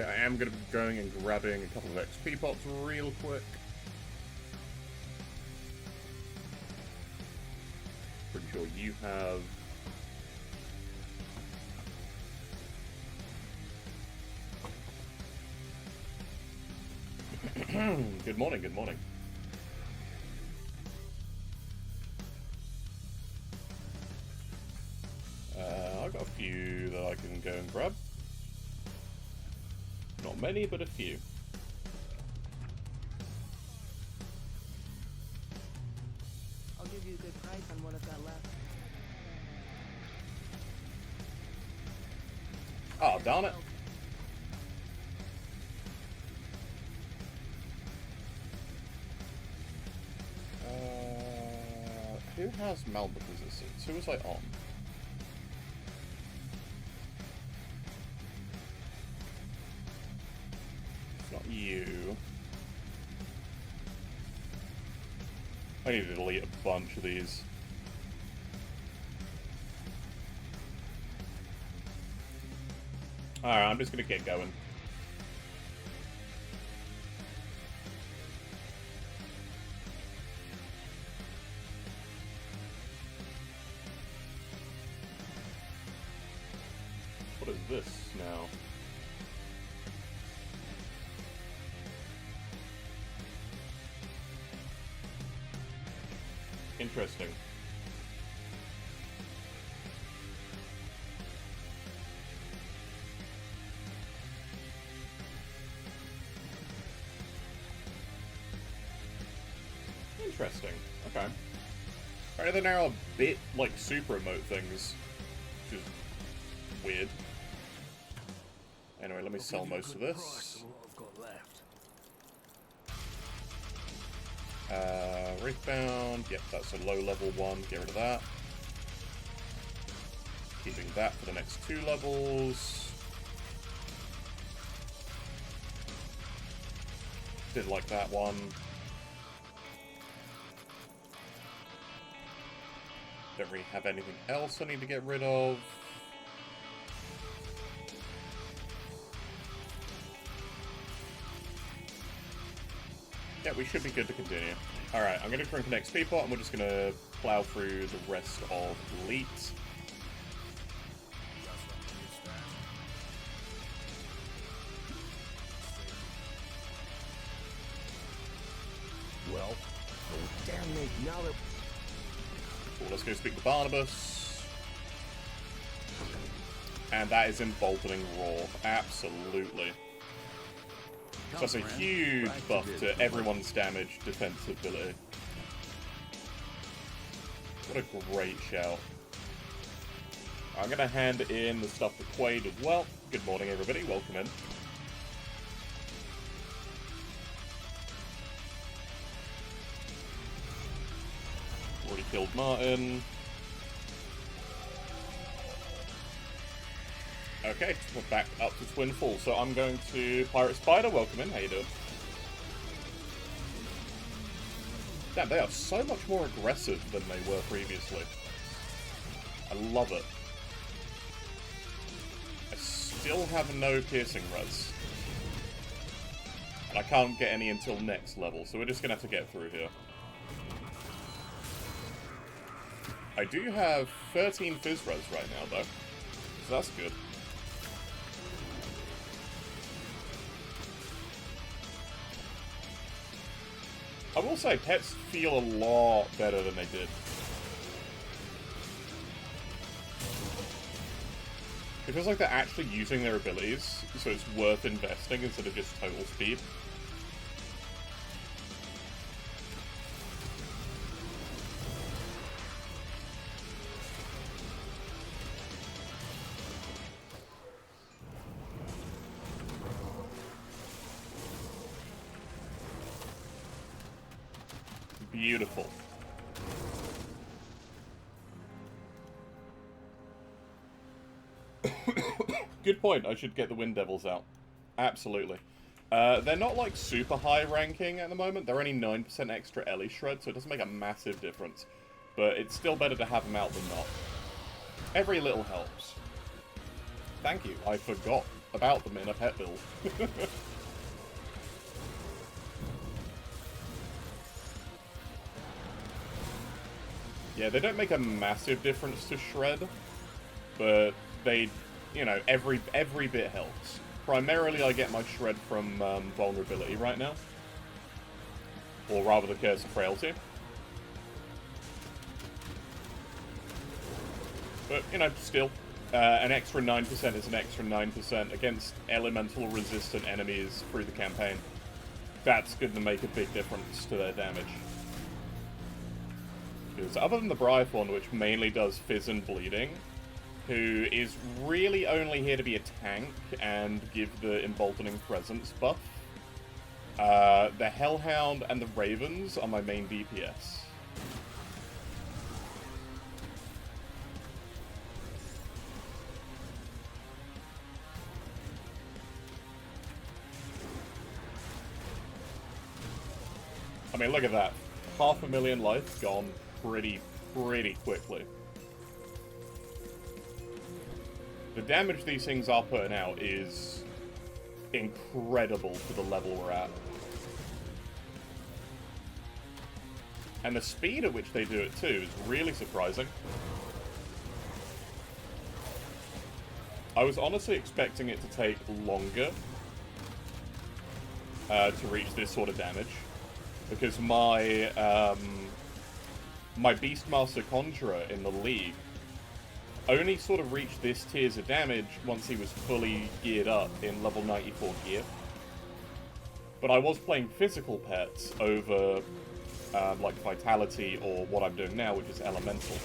Okay, I am going to be going and grabbing a couple of XP pots real quick. Pretty sure you have... Good morning, good morning. I've got a few that I can go and grab. Not many, but a few. I'll give you a good price on what I've got left. Oh, darn it. Who has Malbrook resistance? Who was I on? It's not you. I need to delete a bunch of these. Alright, I'm just gonna get going. What is this now? Interesting. Interesting. Okay. Alright, they're now a bit like super emote things, which is weird. Anyway, let me sell most of this. Wraithbound, yep, that's a low level one, get rid of that. Keeping that for the next 2 levels. Did like that one. Don't really have anything else I need to get rid of. Yeah, we should be good to continue. Alright, I'm going to drink an XP pot, and we're just going to plow through the rest of Elite. Well, oh damn me, now they're... Cool, let's go speak to Barnabas. And that is emboldening Raw. Absolutely. So that's a huge buff to everyone's damage defense ability. What a great shout. I'm going to hand in the stuff to Quaid as well. Good morning, everybody. Welcome in. Already killed Martin. Okay, we're back up to Twin Falls. So I'm going to Pirate Spider. Welcome in. How you doing? Damn, they are so much more aggressive than they were previously. I love it. I still have no piercing res. And I can't get any until next level, so we're just going to have to get through here. I do have 13 Fizz res right now, though. So that's good. I will say, pets feel a lot better than they did. It feels like they're actually using their abilities, so it's worth investing instead of just total speed. Beautiful. Good point. I should get the Wind Devils out. Absolutely. They're not like super high ranking at the moment. They're only 9% extra Ellie Shred, so it doesn't make a massive difference. But it's still better to have them out than not. Every little helps. Thank you. I forgot. about them in a pet build. Yeah, they don't make a massive difference to Shred, but they, you know, every bit helps. Primarily, I get my Shred from Vulnerability right now. Or rather, the Curse of Frailty. But, you know, still, an extra 9% is an extra 9% against elemental-resistant enemies through the campaign. That's going to make a big difference to their damage. Because other than the Brythorn, which mainly does Fizz and Bleeding, who is really only here to be a tank and give the Emboldening Presence buff, the Hellhound and the Ravens are my main DPS. I mean, look at that. 500,000 life gone pretty quickly. The damage these things are putting out is incredible for the level we're at. And the speed at which they do it, too, is really surprising. I was honestly expecting it to take longer to reach this sort of damage. Because my Beastmaster Conjurer in the League only sort of reached this tiers of damage once he was fully geared up in level 94 gear. But I was playing physical pets over, like, Vitality or what I'm doing now, which is Elemental.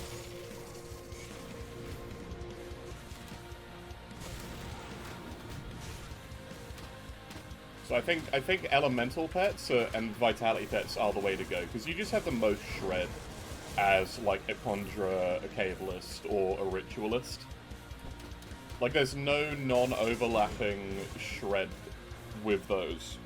So I think Elemental pets and Vitality pets are the way to go, because you just have the most Shred as, like, a Conjurer, a Cabalist, or a Ritualist. Like, there's no non-overlapping Shred with those.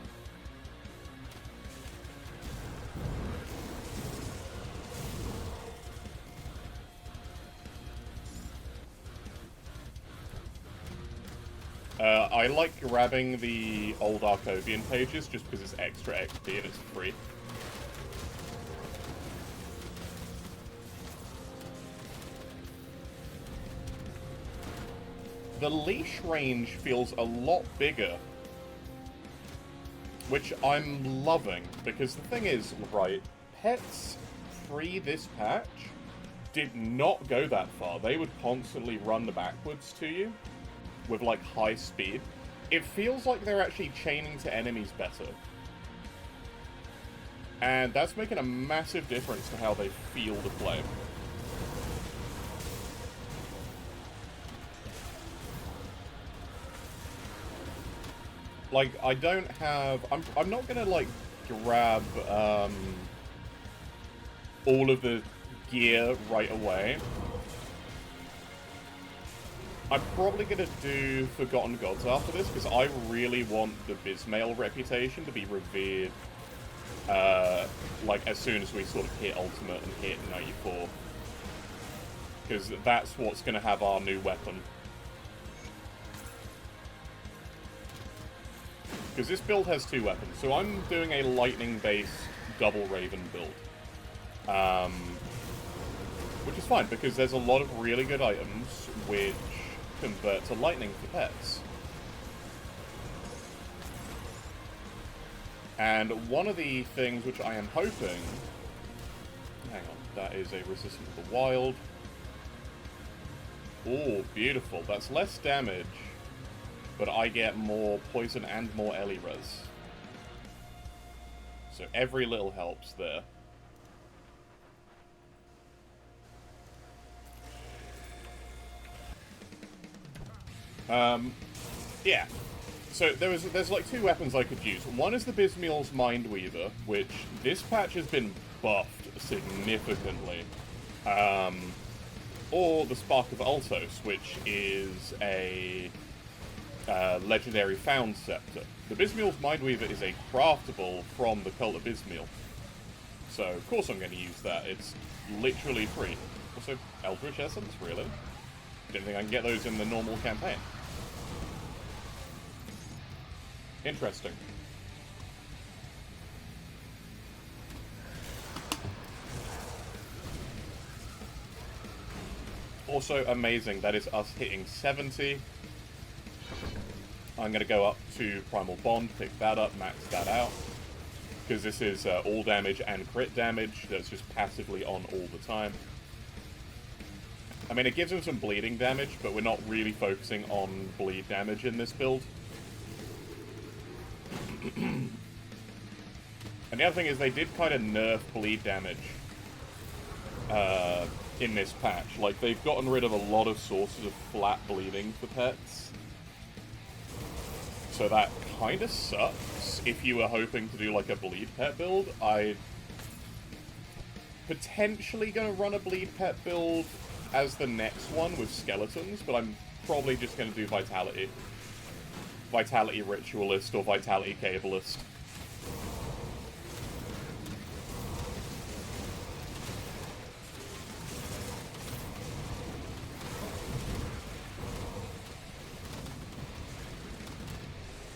I like grabbing the old Arcovian pages just because it's extra XP and it's free. The leash range feels a lot bigger, which I'm loving, because the thing is, right, pets pre this patch did not go that far. They would constantly run backwards to you with, like, high speed. It feels like they're actually chaining to enemies better. And that's making a massive difference to how they feel to play. Like, I don't have... I'm not gonna, like, grab, all of the gear right away. I'm probably going to do Forgotten Gods after this, because I really want the Bismail reputation to be revered, like, as soon as we sort of hit Ultimate and hit 94. Because that's what's going to have our new weapon. Because this build has two weapons, so I'm doing a Lightning-based Double Raven build. Which is fine, because there's a lot of really good items which convert to lightning for pets. And one of the things which I am hoping... Hang on, that is a Resistant to the Wild. Oh, beautiful. That's less damage, but I get more poison and more Ellie res. So every little helps there. Yeah. So there's like two weapons I could use. One is the Bismail's Mindweaver, which this patch has been buffed significantly. Or the Spark of Altos, which is a legendary found scepter. The Bismail's Mindweaver is a craftable from the Cult of Bismail. So of course I'm going to use that. It's literally free. Also, Eldritch Essence, really? Didn't think I can get those in the normal campaign. Interesting. Also amazing, that is us hitting 70. I'm going to go up to Primal Bond, pick that up, max that out. Because this is all damage and crit damage, that's just passively on all the time. I mean, it gives him some bleeding damage, but we're not really focusing on bleed damage in this build. And the other thing is they did kind of nerf bleed damage in this patch. Like, they've gotten rid of a lot of sources of flat bleeding for pets. So that kind of sucks if you were hoping to do, like, a bleed pet build. I'm potentially going to run a bleed pet build as the next one with skeletons, but I'm probably just going to do Vitality. Vitality Ritualist or Vitality Cabalist.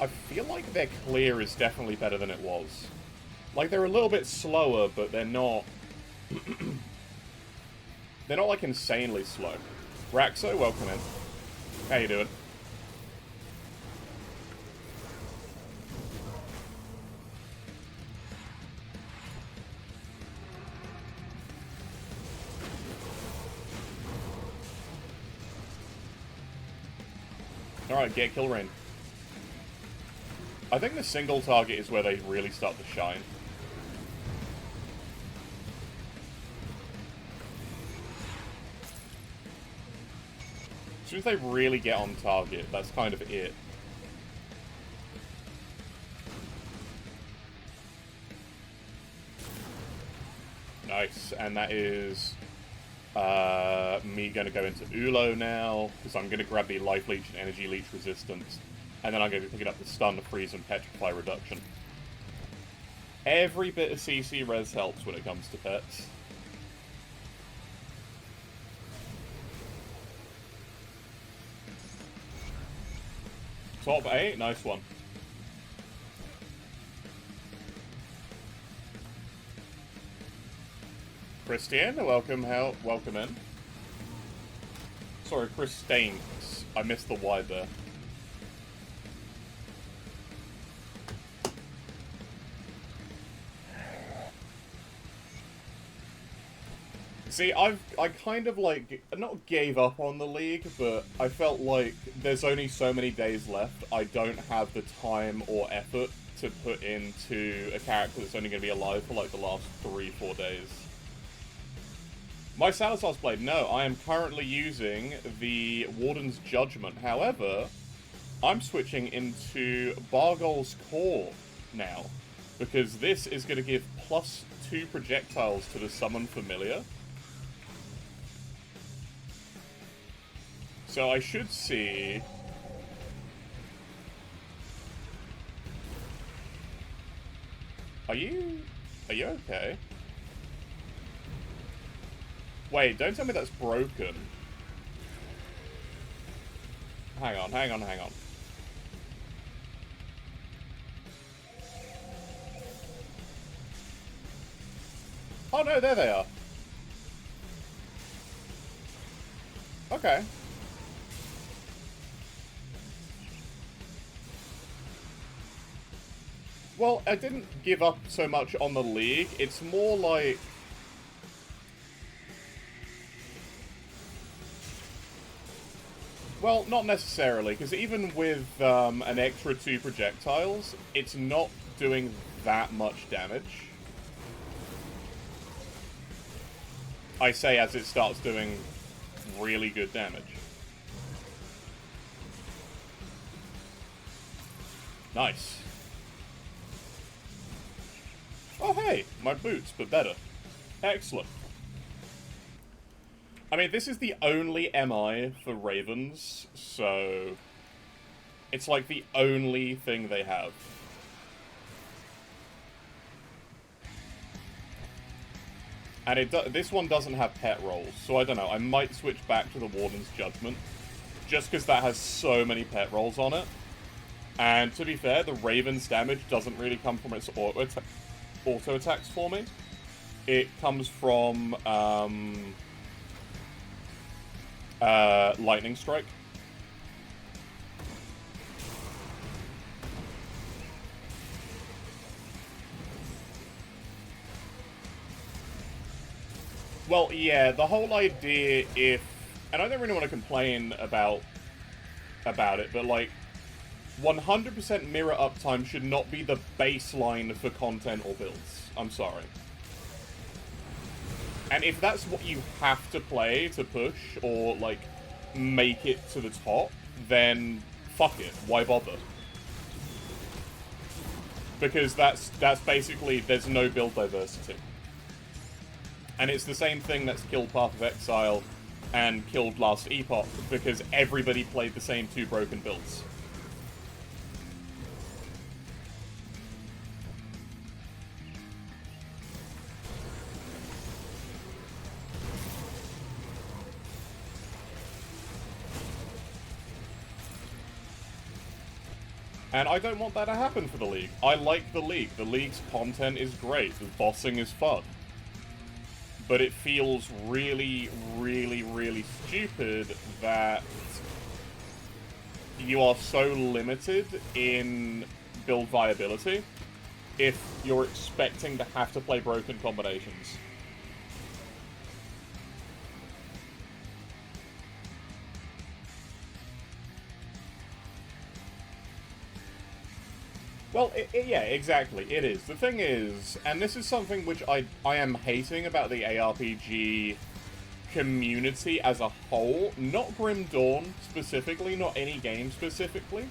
I feel like their clear is definitely better than it was. Like, they're a little bit slower, but they're not... they're not, like, insanely slow. Raxo, welcome in. How you doing? Alright, get kill rain. I think the single target is where they really start to shine. As soon as they really get on target, that's kind of it. Nice, and that is me going to go into Ulo now, because I'm going to grab the Life Leech and Energy Leech resistance, and then I'm going to be picking up the Stun, Freeze, and Petrify reduction. Every bit of CC res helps when it comes to pets. Top 8, nice one. Christian, welcome in. Sorry, Chris Staines. I missed the Y there. See, I kind of, like, not gave up on the league, but I felt like there's only so many days left. I don't have the time or effort to put into a character that's only going to be alive for, like, the last 3-4 days. My Salazar's Blade, no, I am currently using the Warden's Judgment. However, I'm switching into Bargol's Core now, because this is going to give +2 projectiles to the Summon Familiar. So I should see... Are you okay? Wait, don't tell me that's broken. Hang on. Oh no, there they are. Okay. Well, I didn't give up so much on the league. It's more like... Well, not necessarily, because even with an extra 2 projectiles, it's not doing that much damage. I say as it starts doing really good damage. Nice. Oh hey, my boots, but better. Excellent. I mean, this is the only MI for Ravens, so... It's like the only thing they have. And this one doesn't have pet rolls, so I don't know, I might switch back to the Warden's Judgment. Just because that has so many pet rolls on it. And to be fair, the Raven's damage doesn't really come from its auto attacks for me. It comes from Lightning Strike. Well, yeah, the whole idea and I don't really want to complain about it, but like, 100% mirror uptime should not be the baseline for content or builds. I'm sorry. And if that's what you have to play to push, or, like, make it to the top, then fuck it. Why bother? Because that's basically, there's no build diversity. And it's the same thing that's killed Path of Exile and killed Last Epoch, because everybody played the same 2 broken builds. And I don't want that to happen for the League. I like the League. The League's content is great. The bossing is fun. But it feels really, really, really stupid that you are so limited in build viability if you're expecting to have to play broken combinations. Well, yeah, exactly, it is. The thing is, and this is something which I am hating about the ARPG community as a whole, not Grim Dawn specifically, not any game specifically,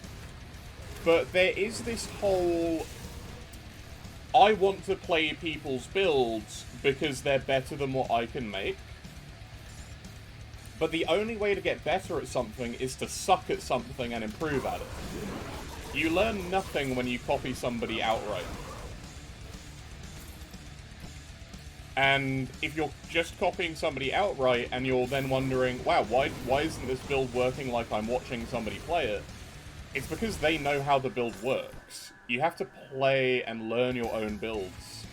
but there is this whole, I want to play people's builds because they're better than what I can make. But the only way to get better at something is to suck at something and improve at it. You learn nothing when you copy somebody outright. And if you're just copying somebody outright and you're then wondering, wow, why isn't this build working like I'm watching somebody play it? It's because they know how the build works. You have to play and learn your own builds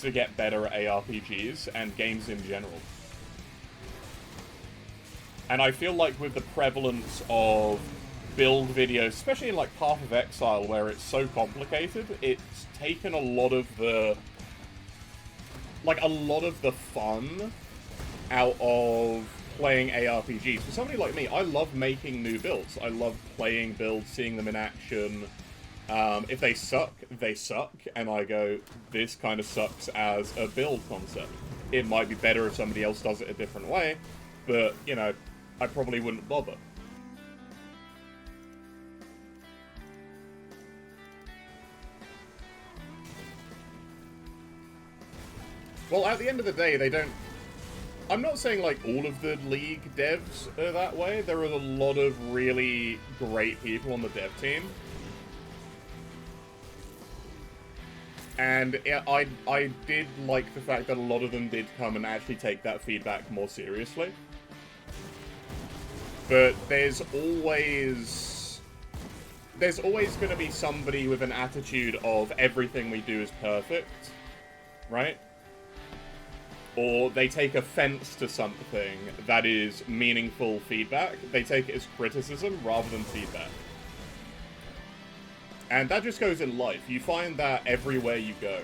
to get better at ARPGs and games in general. And I feel like with the prevalence of build videos, especially in like Path of Exile, where it's so complicated, it's taken a lot of the fun out of playing ARPGs. For somebody like me, I love making new builds. I love playing builds, seeing them in action. If they suck, they suck, and I go, this kind of sucks as a build concept. It might be better if somebody else does it a different way, but, you know, I probably wouldn't bother. Well, at the end of the day, they don't... I'm not saying, like, all of the League devs are that way. There are a lot of really great people on the dev team. And I did like the fact that a lot of them did come and actually take that feedback more seriously. But there's always going to be somebody with an attitude of everything we do is perfect, right? Or they take offense to something that is meaningful feedback. They take it as criticism rather than feedback. And that just goes in life. You find that everywhere you go.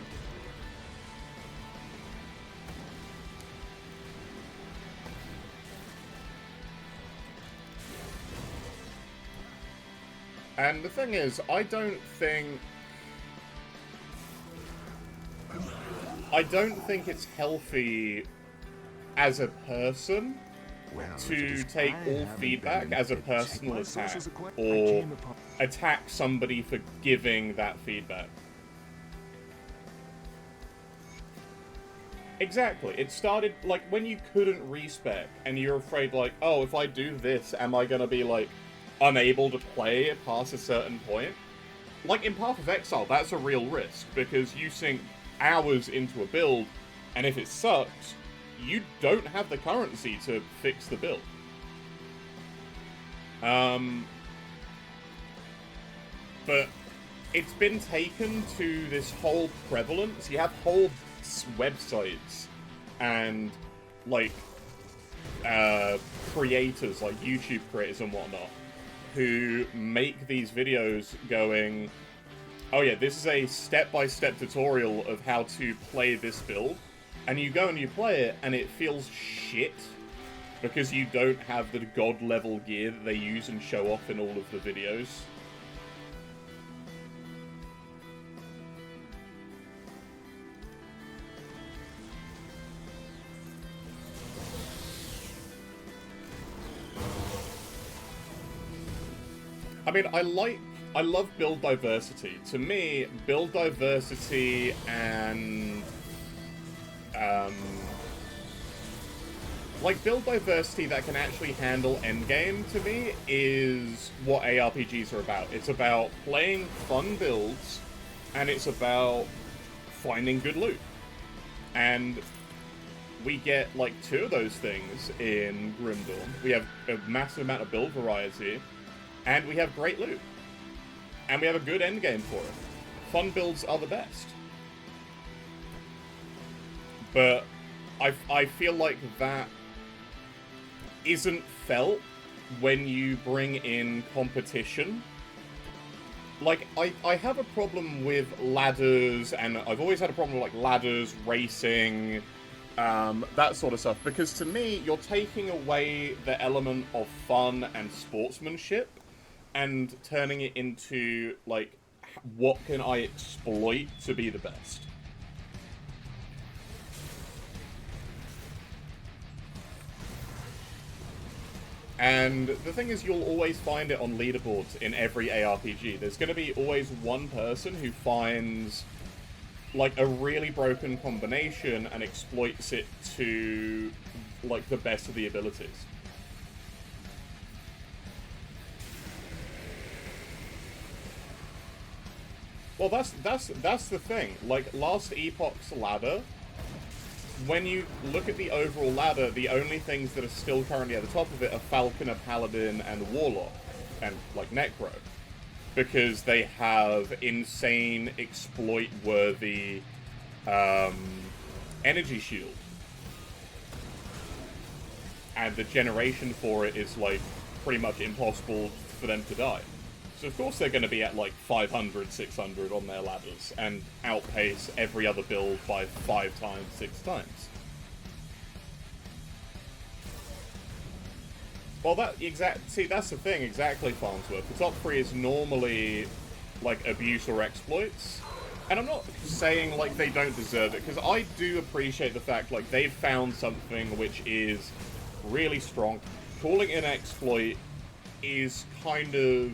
And the thing is, I don't think it's healthy as a person to take all feedback as a personal attack or attack somebody for giving that feedback. Exactly. It started, like, when you couldn't respec and you're afraid, like, oh, if I do this, am I gonna be, like, unable to play it past a certain point? Like, in Path of Exile, that's a real risk, because you sink hours into a build, and if it sucks, you don't have the currency to fix the build. But it's been taken to this whole prevalence. You have whole websites and, like, creators, like YouTube creators and whatnot, who make these videos going, oh yeah, this is a step-by-step tutorial of how to play this build, and you go and you play it, and it feels shit, because you don't have the god-level gear that they use and show off in all of the videos. I mean, I love build diversity. To me, build diversity and, like, build diversity that can actually handle endgame, to me, is what ARPGs are about. It's about playing fun builds, and it's about finding good loot. And we get, like, 2 of those things in Grim Dawn. We have a massive amount of build variety, and we have great loot. And we have a good endgame for it. Fun builds are the best. But I feel like that isn't felt when you bring in competition. Like, I have a problem with ladders, and I've always had a problem with, like, ladders, racing, that sort of stuff. Because to me, you're taking away the element of fun and sportsmanship and turning it into, like, what can I exploit to be the best? And the thing is, you'll always find it on leaderboards in every ARPG. There's going to be always one person who finds, like, a really broken combination and exploits it to, like, the best of the abilities. Well, that's the thing. Like, Last Epoch's ladder, when you look at the overall ladder, the only things that are still currently at the top of it are Falconer, Paladin, and Warlock, and, like, Necro. Because they have insane, exploit-worthy, energy shield. And the generation for it is, like, pretty much impossible for them to die. So of course they're going to be at like 500, 600 on their ladders and outpace every other build by 5 times, 6 times. Well, see, that's the thing, exactly, Farnsworth. The top 3 is normally, like, abuse or exploits. And I'm not saying, like, they don't deserve it, because I do appreciate the fact, like, they've found something which is really strong. Calling it an exploit is kind of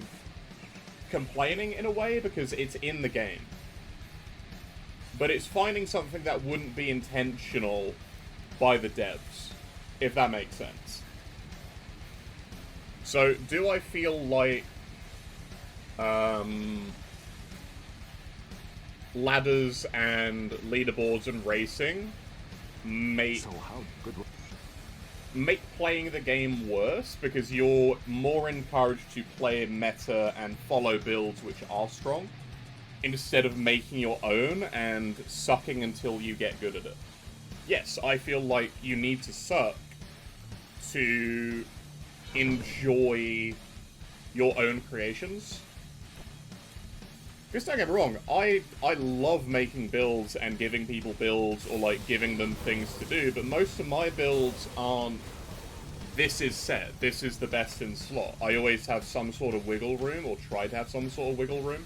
complaining in a way, because it's in the game. But it's finding something that wouldn't be intentional by the devs, if that makes sense. So, do I feel like ladders and leaderboards and racing make playing the game worse, because you're more encouraged to play meta and follow builds which are strong, instead of making your own and sucking until you get good at it? Yes, I feel like you need to suck to enjoy your own creations. Just don't get me wrong, I love making builds and giving people builds, or like giving them things to do, but most of my builds aren't, this is set, this is the best in slot. I always have some sort of wiggle room, or try to have some sort of wiggle room.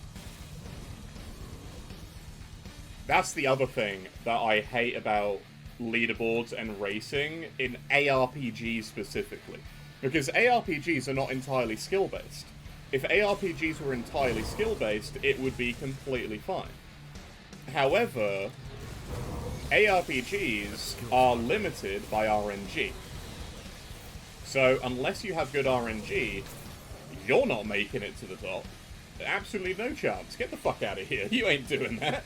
That's the other thing that I hate about leaderboards and racing, in ARPGs specifically. Because ARPGs are not entirely skill-based. If ARPGs were entirely skill-based, it would be completely fine. However, ARPGs are limited by RNG. So, unless you have good RNG, you're not making it to the top. Absolutely no chance. Get the fuck out of here. You ain't doing that.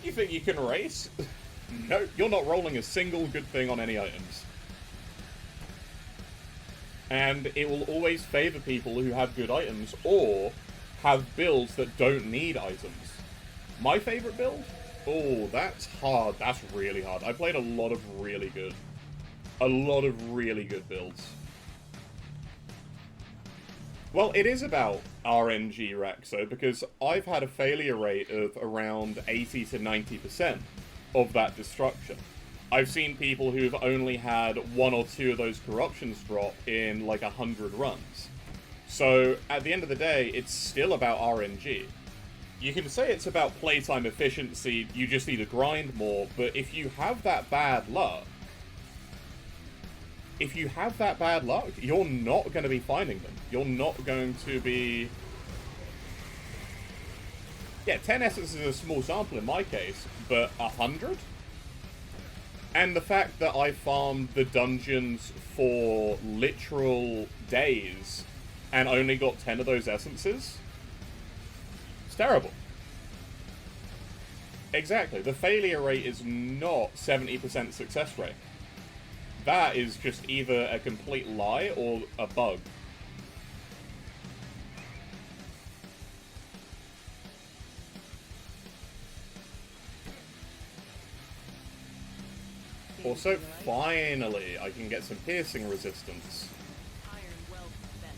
You think you can race? No, you're not rolling a single good thing on any items. And it will always favor people who have good items, or have builds that don't need items. My favorite build? Oh, that's hard. That's really hard. I played a lot of really good builds. Well, it is about RNG, Raxo, because I've had a failure rate of around 80 to 90% of that destruction. I've seen people who've only had 1 or 2 of those corruptions drop in like 100 runs. So, at the end of the day, it's still about RNG. You can say it's about playtime efficiency, you just need to grind more, but if you have that bad luck, you're not going to be finding them. You're not going to be... Yeah, 10 essences is a small sample in my case, but 100? And the fact that I farmed the dungeons for literal days and only got 10 of those essences? It's terrible. Exactly. The failure rate is not 70% success rate. That is just either a complete lie or a bug. Also, finally, I can get some piercing resistance. Iron well spent.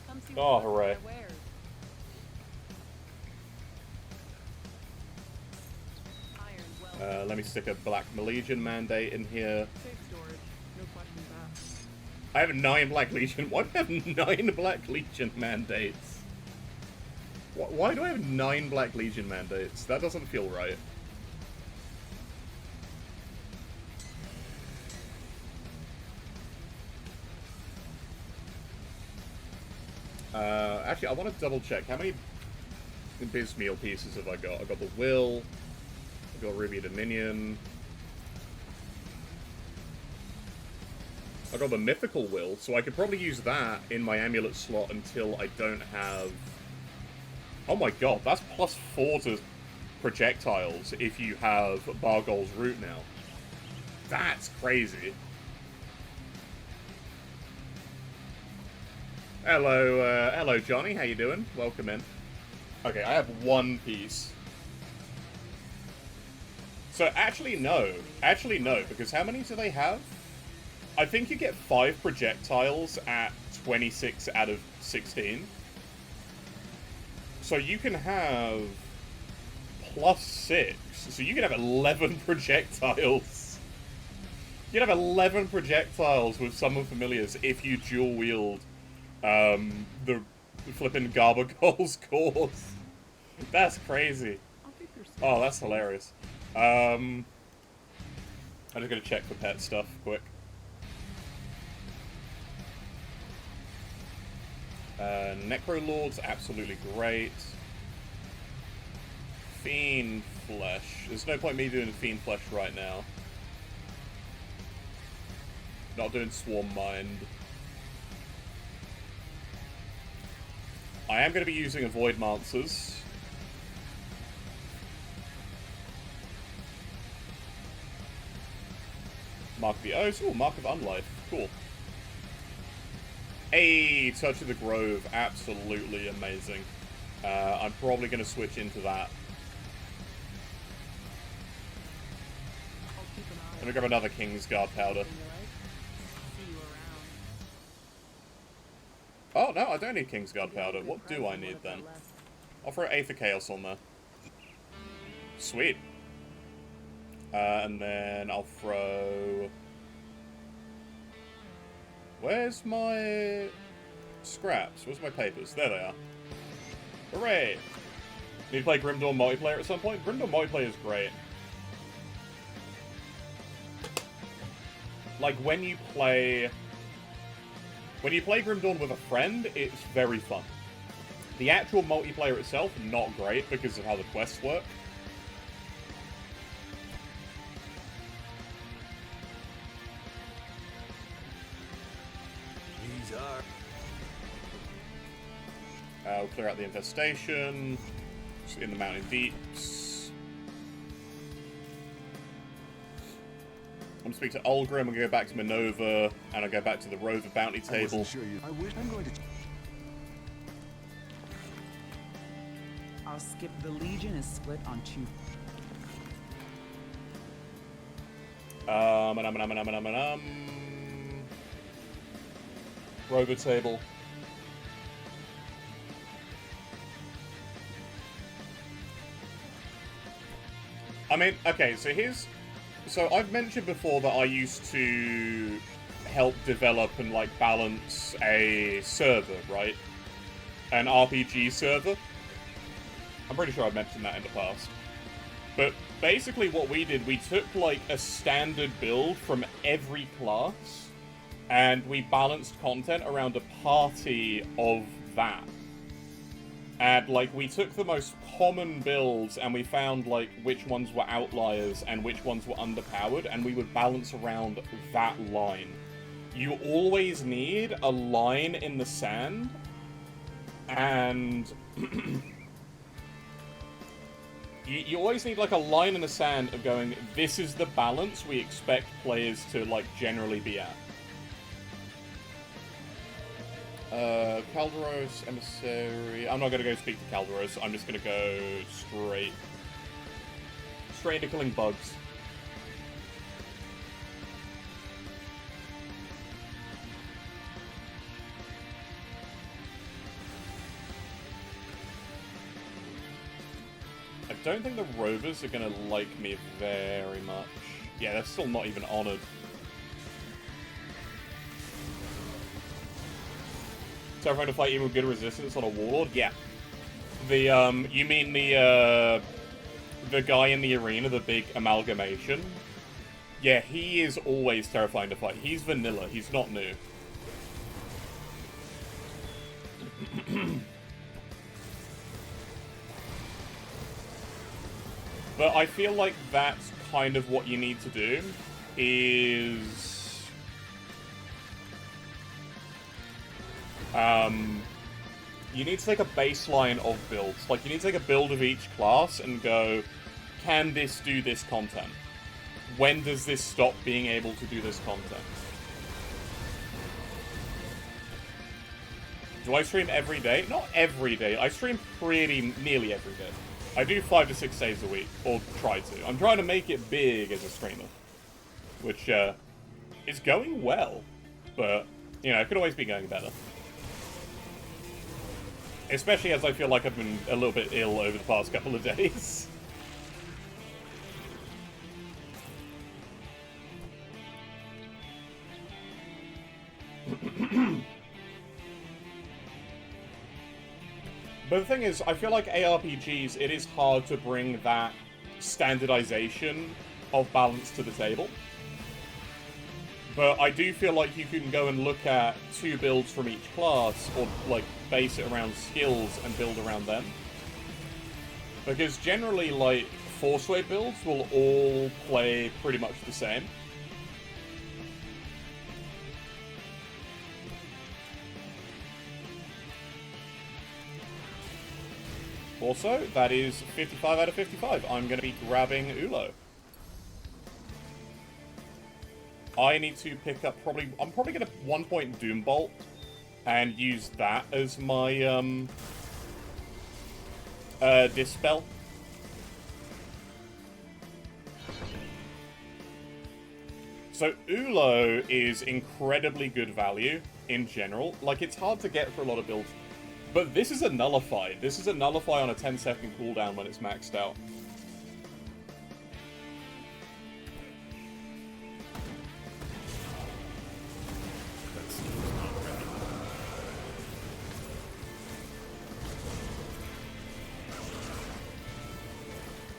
Come see Oh, what hooray. I wear. Iron well. Let me stick a Black Legion mandate in here. Safe storage. No questions asked. I have 9 Black Legion. Why do I have 9 Black Legion mandates? Why do I have 9 Black Legion mandates? That doesn't feel right. Actually, I want to double check. How many Bismeal pieces have I got? I got the Will. I got Ruby Dominion. I got the Mythical Will, so I could probably use that in my amulet slot until I don't have... Oh my god, that's +4 to projectiles if you have Bargol's Root now. That's crazy. Hello Johnny, how you doing? Welcome in. Okay, I have 1 piece. So actually no, because how many do they have? I think you get 5 projectiles at 26 out of 16. So you can have +6. So you can have 11 projectiles. You can have 11 projectiles with Summon Familiars if you dual wield the flippin' Garbagole's Cause. That's crazy. I'll keep your space. Oh, that's hilarious. I'm just gonna check for pet stuff quick. Necrolord's absolutely great. Fiend Flesh. There's no point me doing Fiend Flesh right now. Not doing Swarm Mind. I am going to be using a Void Mancers. Mark of the Oath. Oh, Mark of Unlife. Cool. Hey, Touch of the Grove. Absolutely amazing. I'm probably going to switch into that. I'll keep an eye Let me grab another Kingsguard powder. on you, right? See you around. Oh, no, I don't need Kingsguard I'll give you a powder. good What price do I on need I've then? got left. I'll throw Aether Chaos on there. Sweet. And then I'll throw... Where's my scraps? Where's my papers? There they are. Hooray! Need to play Grim Dawn multiplayer at some point? Grim Dawn multiplayer is great. Like, when you play Grim Dawn with a friend, it's very fun. The actual multiplayer itself, not great because of how the quests work. These are... We'll clear out the infestation. in the Mountain Deeps. I'm going to speak to Ulgrim, I'm going to go back to Minova, and I'll go back to the Rover bounty table. I wish I'm going to. I'll skip. The Legion is split on two. Rover table. I mean, okay, so I've mentioned before that I used to help develop and, like, balance a server, right? An RPG server. I'm pretty sure I've mentioned that in the past. But basically what we did, we took, like, a standard build from every class, and we balanced content around a party of that. And, like, we took the most common builds and we found, like, which ones were outliers and which ones were underpowered, and we would balance around that line. You always need a line in the sand, and you always need, like, a line in the sand of going, this is the balance we expect players to, like, generally be at. Calderos, Emissary... I'm not going to go speak to Calderos, I'm just going to go straight into killing bugs. I don't think the Rovers are going to like me very much. Yeah, they're still not even honoured. Terrifying to fight even with good resistance on a Warlord? Yeah. The, you mean the guy in the arena, the big amalgamation? Yeah, he is always terrifying to fight. He's vanilla, he's not new. But I feel like that's kind of what you need to do, is... you need to take a baseline of builds. Like, you need to take a build of each class and go, can this do this content? When does this stop being able to do this content? Do I stream every day? Not every day. I stream nearly every day. I do 5 to 6 days a week, or try to. I'm trying to make it big as a streamer, which is going well, but, you know, it could always be going better. Especially as I feel like I've been a little bit ill over the past couple of days. But the thing is, I feel like ARPGs, it is hard to bring that standardization of balance to the table. But I do feel like you can go and look at 2 builds from each class, or, like, base it around skills and build around them. Because generally, like, Forceway builds will all play pretty much the same. Also, that is 55 out of 55. I'm going to be grabbing Ulo. I need to pick up I'm probably going to 1-point Doombolt and use that as my Dispel. So Ulo is incredibly good value in general. Like, it's hard to get for a lot of builds. But this is a Nullify. This is a Nullify on a 10-second cooldown when it's maxed out.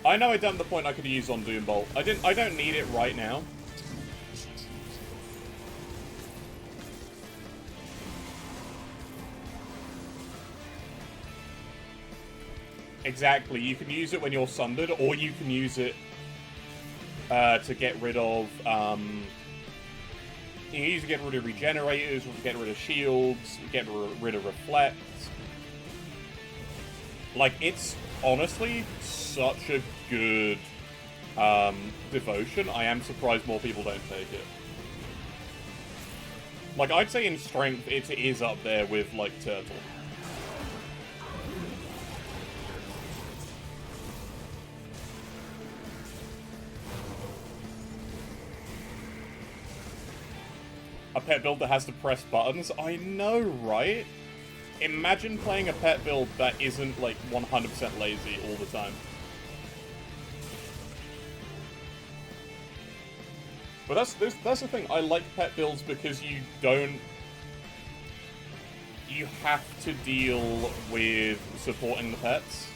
I know I done the point I could use on Doombolt. I don't need it right now. Exactly, you can use it when you're sundered, or you can use it to get rid of, you can use it to get rid of regenerators, or to get rid of shields, get rid of reflect. Like, it's honestly such a good devotion. I am surprised more people don't take it. Like, I'd say in strength, it is up there with, like, Turtle. A pet build that has to press buttons? I know, right? Imagine playing a pet build that isn't, like, 100% lazy all the time. But that's the thing. I like pet builds because you don't... You have to deal with supporting the pets.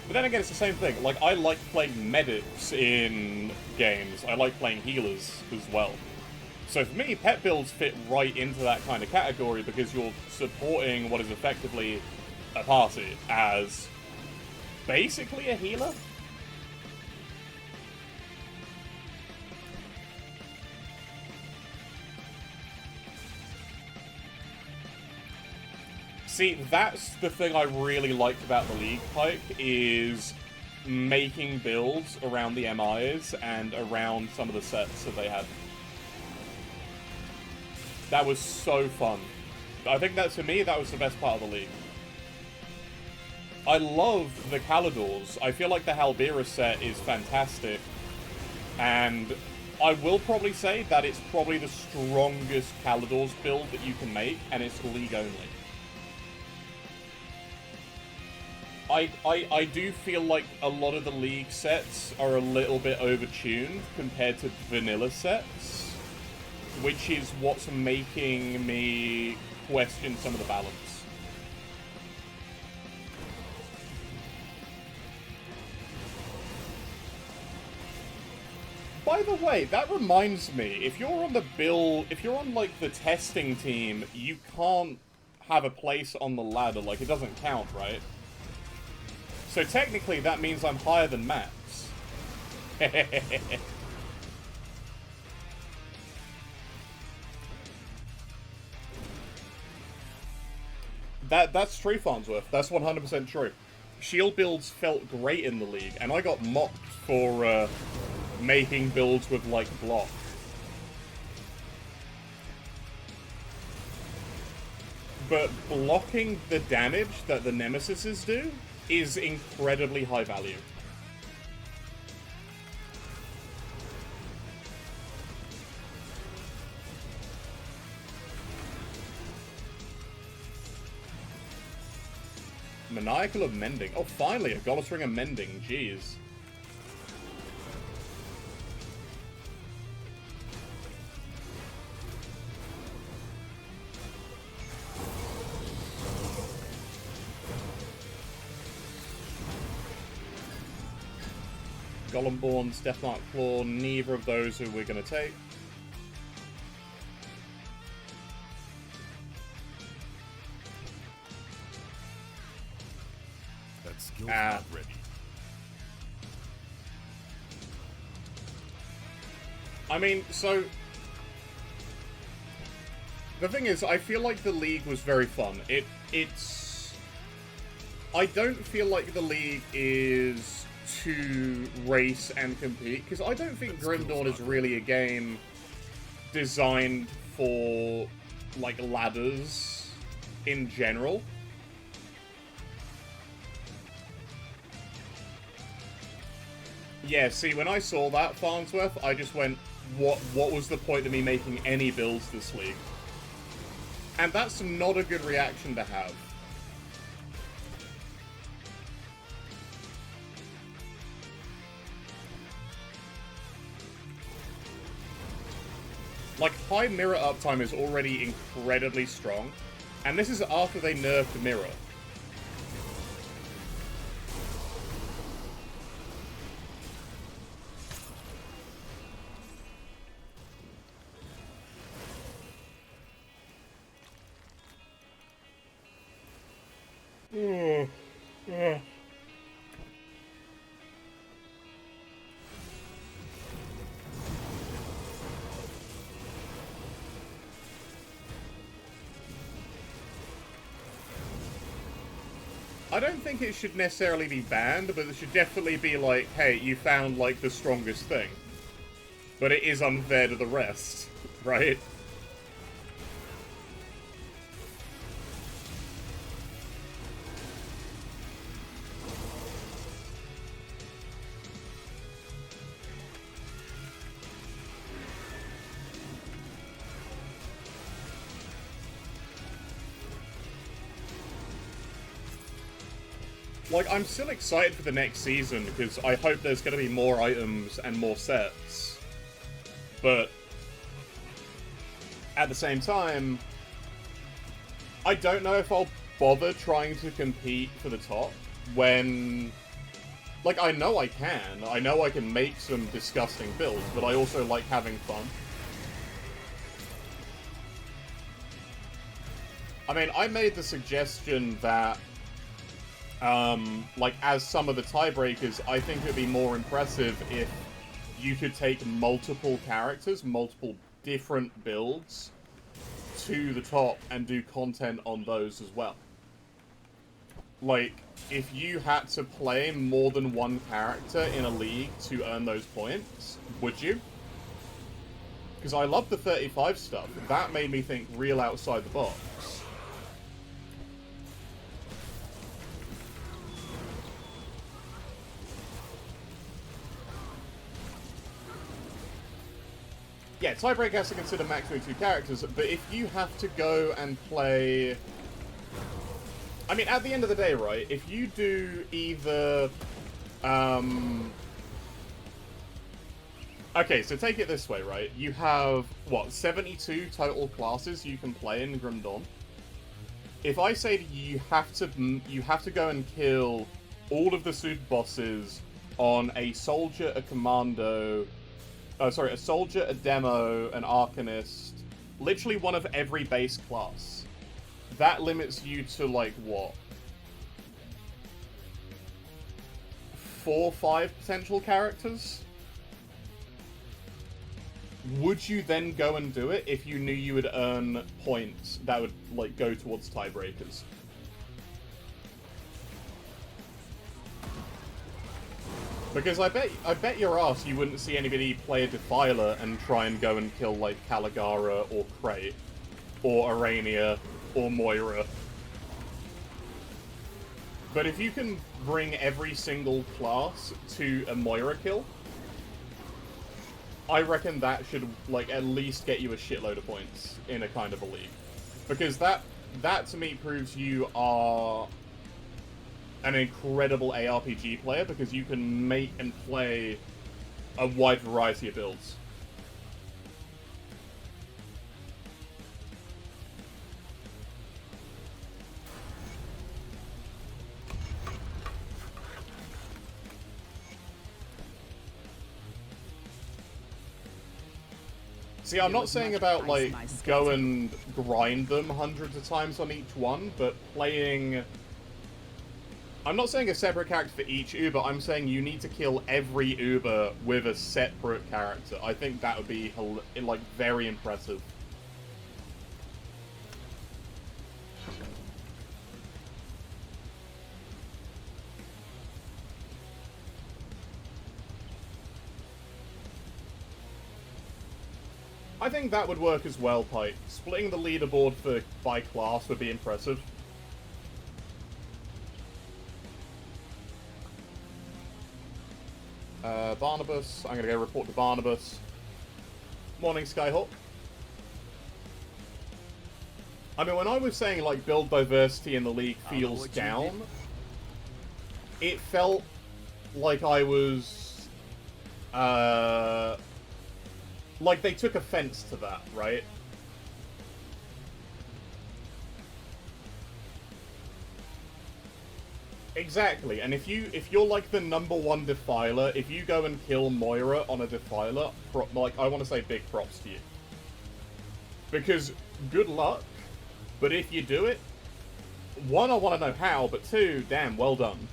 But then again, it's the same thing. Like, I like playing medics in games. I like playing healers as well. So for me, pet builds fit right into that kind of category because you're supporting what is effectively a party as basically a healer. See, that's the thing I really liked about the League Pike, is making builds around the MIs and around some of the sets that they had. That was so fun. I think that, to me, that was the best part of the League. I love the Kalidors. I feel like the Halbira set is fantastic. And I will probably say that it's probably the strongest Kalidors build that you can make, and it's League only. I do feel like a lot of the League sets are a little bit overtuned compared to vanilla sets, which is what's making me question some of the balance. By the way, that reminds me, if you're on like the testing team, you can't have a place on the ladder, like it doesn't count, right? So technically, that means I'm higher than Max. That's true, Farnsworth. That's 100% true. Shield builds felt great in the League, and I got mocked for making builds with, like, block. But blocking the damage that the Nemesises do is incredibly high value. Maniacal of Mending. Oh, finally, a Goddess Ring of Mending. Jeez. Golemborn, Deathmark Claw, neither of those are we're going to take. That skill's not ready. I mean, so... The thing is, I feel like the League was very fun. It's... I don't feel like the League is to race and compete, because I don't think Grim Dawn is really a game designed for, like, ladders in general. Yeah, see, when I saw that, Farnsworth, I just went, what was the point of me making any builds this League? And that's not a good reaction to have. Like, high mirror uptime is already incredibly strong, and this is after they nerfed mirror. I don't think it should necessarily be banned, but it should definitely be like, hey, you found, like, the strongest thing. But it is unfair to the rest, right? Like, I'm still excited for the next season, because I hope there's going to be more items and more sets. But at the same time, I don't know if I'll bother trying to compete for the top when... Like, I know I can. I know I can make some disgusting builds, but I also like having fun. I mean, I made the suggestion that like, as some of the tiebreakers, I think it would be more impressive if you could take multiple characters, multiple different builds, to the top and do content on those as well. Like, if you had to play more than one character in a league to earn those points, would you? Because I love the 35 stuff. That made me think real outside the box. Yeah, tiebreak has to consider maximum 2 characters, but if you have to go and play... I mean, at the end of the day, right, if you do either... Okay, so take it this way, right? You have, what, 72 total classes you can play in Grim Dawn. If I say to you, you have to go and kill all of the super bosses on a soldier, a commando... Oh, sorry, a soldier, a demo, an arcanist, literally one of every base class. That limits you to, like, what? 4 or 5 potential characters? Would you then go and do it if you knew you would earn points that would, like, go towards tiebreakers? Because I bet your ass you wouldn't see anybody play a Defiler and try and go and kill, like, Caligara or Crate, or Arania, or Moira. But if you can bring every single class to a Moira kill, I reckon that should, like, at least get you a shitload of points in a kind of a league. Because that to me proves you are an incredible ARPG player, because you can make and play a wide variety of builds. See, I'm not saying about, like, go and grind them hundreds of times on each one, but playing... I'm not saying a separate character for each Uber, I'm saying you need to kill every Uber with a separate character. I think that would be, like, very impressive. I think that would work as well, Pike. Splitting the leaderboard by class would be impressive. Barnabas. I'm gonna go report to Barnabas. Morning, Skyhawk. I mean, when I was saying, like, build diversity in the league feels down, it felt like I was, like they took offense to that, right? Exactly, and if you're like the #1 Defiler, if you go and kill Moira on a Defiler, like, I want to say big props to you. Because, good luck, but if you do it, 1, I want to know how, but 2, damn, well done.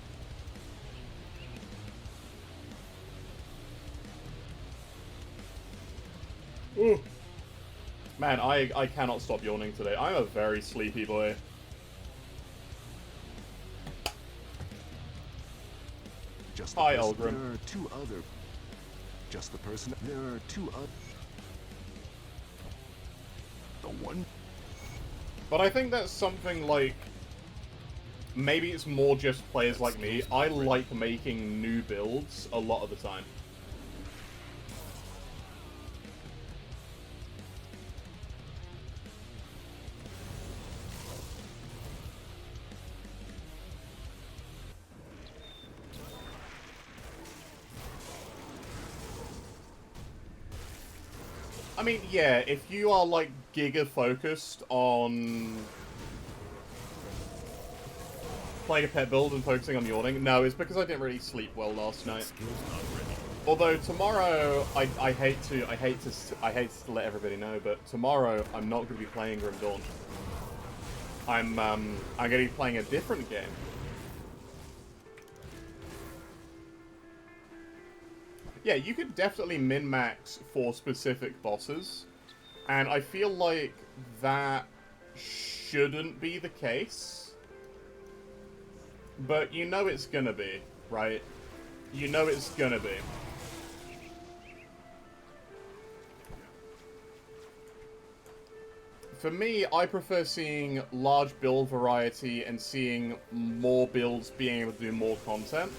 Ooh. Man, I cannot stop yawning today. I'm a very sleepy boy. Just the Hi, person. Ulgrim. There are two other. Just the person. There are two other. The one. But I think that's something like... Maybe it's more just players like me. I like making new builds a lot of the time. I mean, yeah, if you are, like, giga-focused on playing a pet build and focusing on yawning, no, it's because I didn't really sleep well last night. Skill's not ready. Although tomorrow, I hate to let everybody know, but tomorrow I'm not going to be playing Grim Dawn. I'm going to be playing a different game. Yeah, you could definitely min-max for specific bosses, and I feel like that shouldn't be the case. But you know it's gonna be, right? You know it's gonna be. For me, I prefer seeing large build variety and seeing more builds being able to do more content,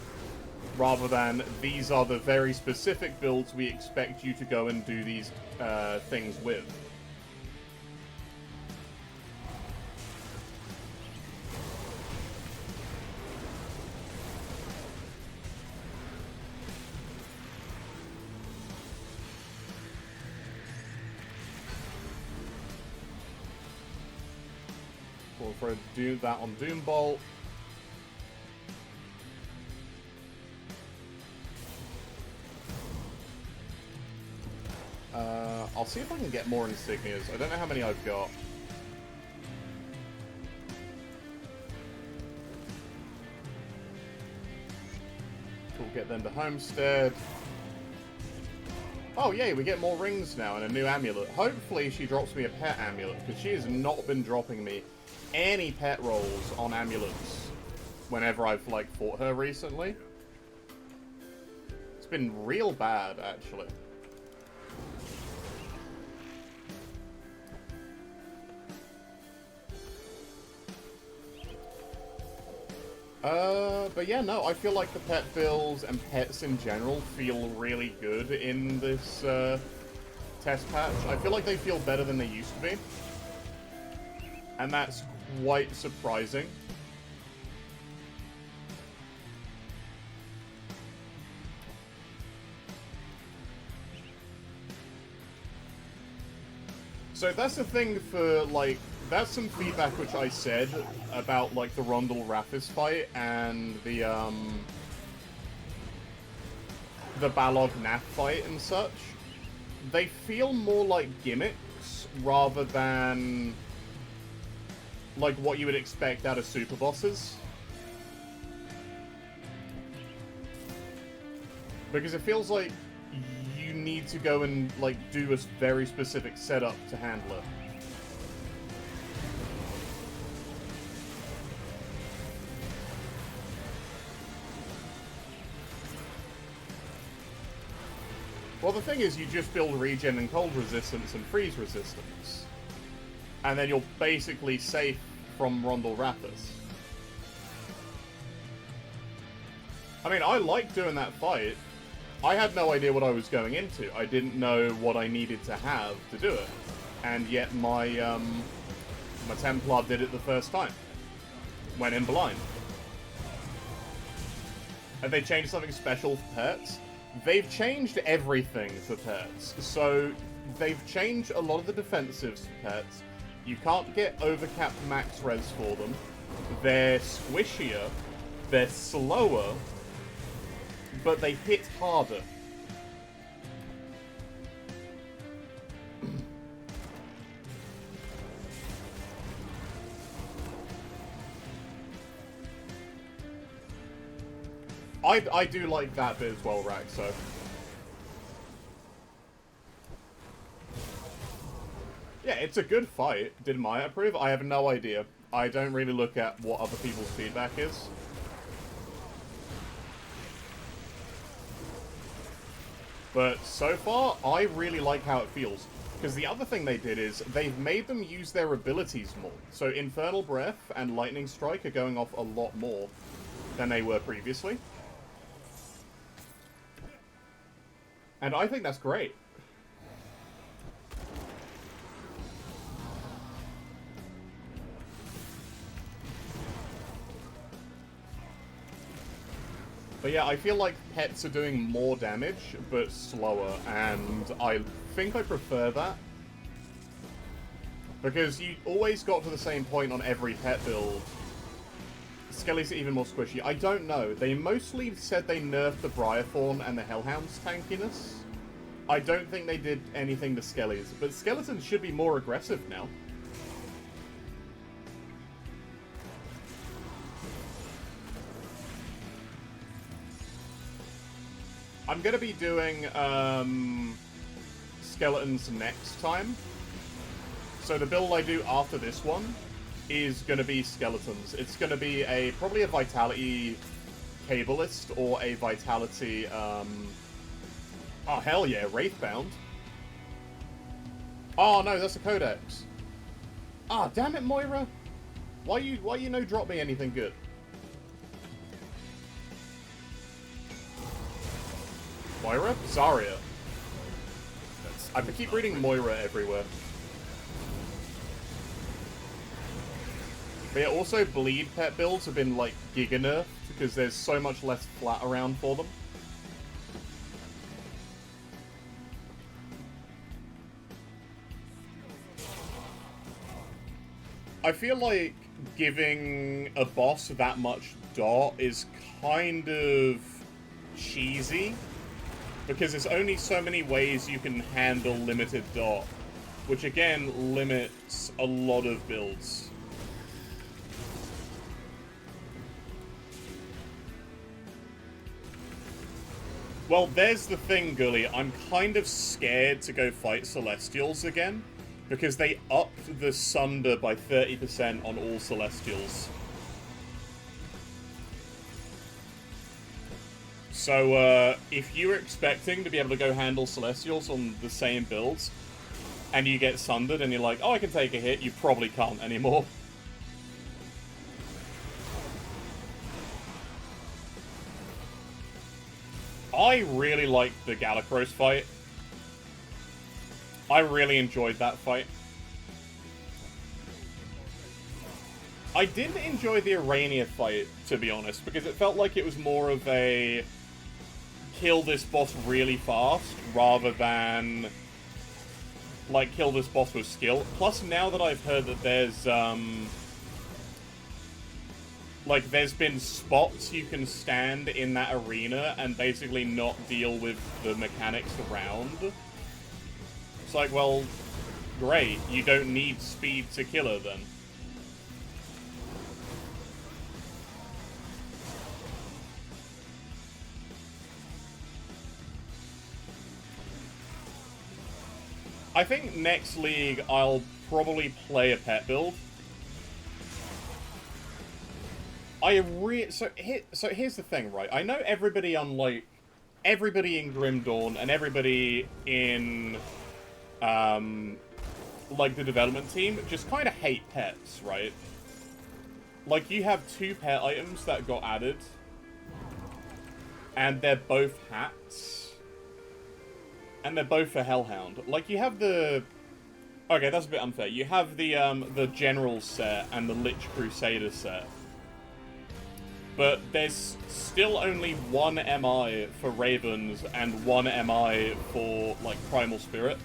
rather than these are the very specific builds we expect you to go and do these things with. We'll throw that on Doombolt. I'll see if I can get more insignias. I don't know how many I've got. We'll get them to Homestead. Oh yay, we get more rings now and a new amulet. Hopefully she drops me a pet amulet, because she has not been dropping me any pet rolls on amulets whenever I've, like, fought her recently. It's been real bad, actually. But yeah, no, I feel like the pet builds and pets in general feel really good in this, test patch. I feel like they feel better than they used to be. And that's quite surprising. So that's the thing for, like, that's some feedback which I said about, like, the Rondel Raphis fight and the Balog Nath fight and such. They feel more like gimmicks rather than, like, what you would expect out of super bosses. Because it feels like you need to go and, like, do a very specific setup to handle it. Well, the thing is, you just build regen and cold resistance and freeze resistance. And then you're basically safe from Rondel Raphis. I mean, I like doing that fight. I had no idea what I was going into. I didn't know what I needed to have to do it. And yet my Templar did it the first time. Went in blind. Have they changed something special for pets? They've changed everything for pets. So, they've changed a lot of the defensives for pets. You can't get overcapped max res for them. They're squishier. They're slower. But they hit harder. I do like that bit as well, Rack, so... Yeah, it's a good fight. Did Maya approve? I have no idea. I don't really look at what other people's feedback is. But so far, I really like how it feels. Because the other thing they did is, they've made them use their abilities more. So Infernal Breath and Lightning Strike are going off a lot more than they were previously. And I think that's great. But yeah, I feel like pets are doing more damage, but slower, and I think I prefer that. Because you always got to the same point on every pet build. Skellies are even more squishy. I don't know. They mostly said they nerfed the Briarthorn and the Hellhound's tankiness. I don't think they did anything to Skellies, but Skeletons should be more aggressive now. I'm going to be doing Skeletons next time. So the build I do after this one is going to be Skeletons. It's going to be probably a Vitality Cabalist or a Vitality... oh, hell yeah, Wraithbound. Oh, no, that's a Codex. Ah, damn it, Moira. Why you no drop me anything good? Moira? Zarya. I keep reading Moira everywhere. But yeah, also bleed pet builds have been like giga nerfed because there's so much less flat around for them. I feel like giving a boss that much dot is kind of cheesy. Because there's only so many ways you can handle limited dot, which again limits a lot of builds. Well, there's the thing, Gully. I'm kind of scared to go fight Celestials again, because they upped the Sunder by 30% on all Celestials. So, if you were expecting to be able to go handle Celestials on the same builds, and you get Sundered and you're like, oh, I can take a hit, you probably can't anymore. I really liked the Galacros fight. I really enjoyed that fight. I didn't enjoy the Arania fight, to be honest, because it felt like it was more of a kill this boss really fast, rather than, like, kill this boss with skill. Plus, now that I've heard that there's, like, there's been spots you can stand in that arena and basically not deal with the mechanics around. It's like, well, great, you don't need speed to kill her then. I think next League I'll probably play a pet build. So here's the thing, right? I know everybody on, like, everybody in Grim Dawn and everybody in, like, the development team just kind of hate pets, right? Like, you have 2 pet items that got added, and they're both hats. And they're both for Hellhound. Like, you have the... Okay, that's a bit unfair. You have the General set and the Lich Crusader set. But there's still only 1 MI for Ravens and 1 MI for, like, Primal Spirit.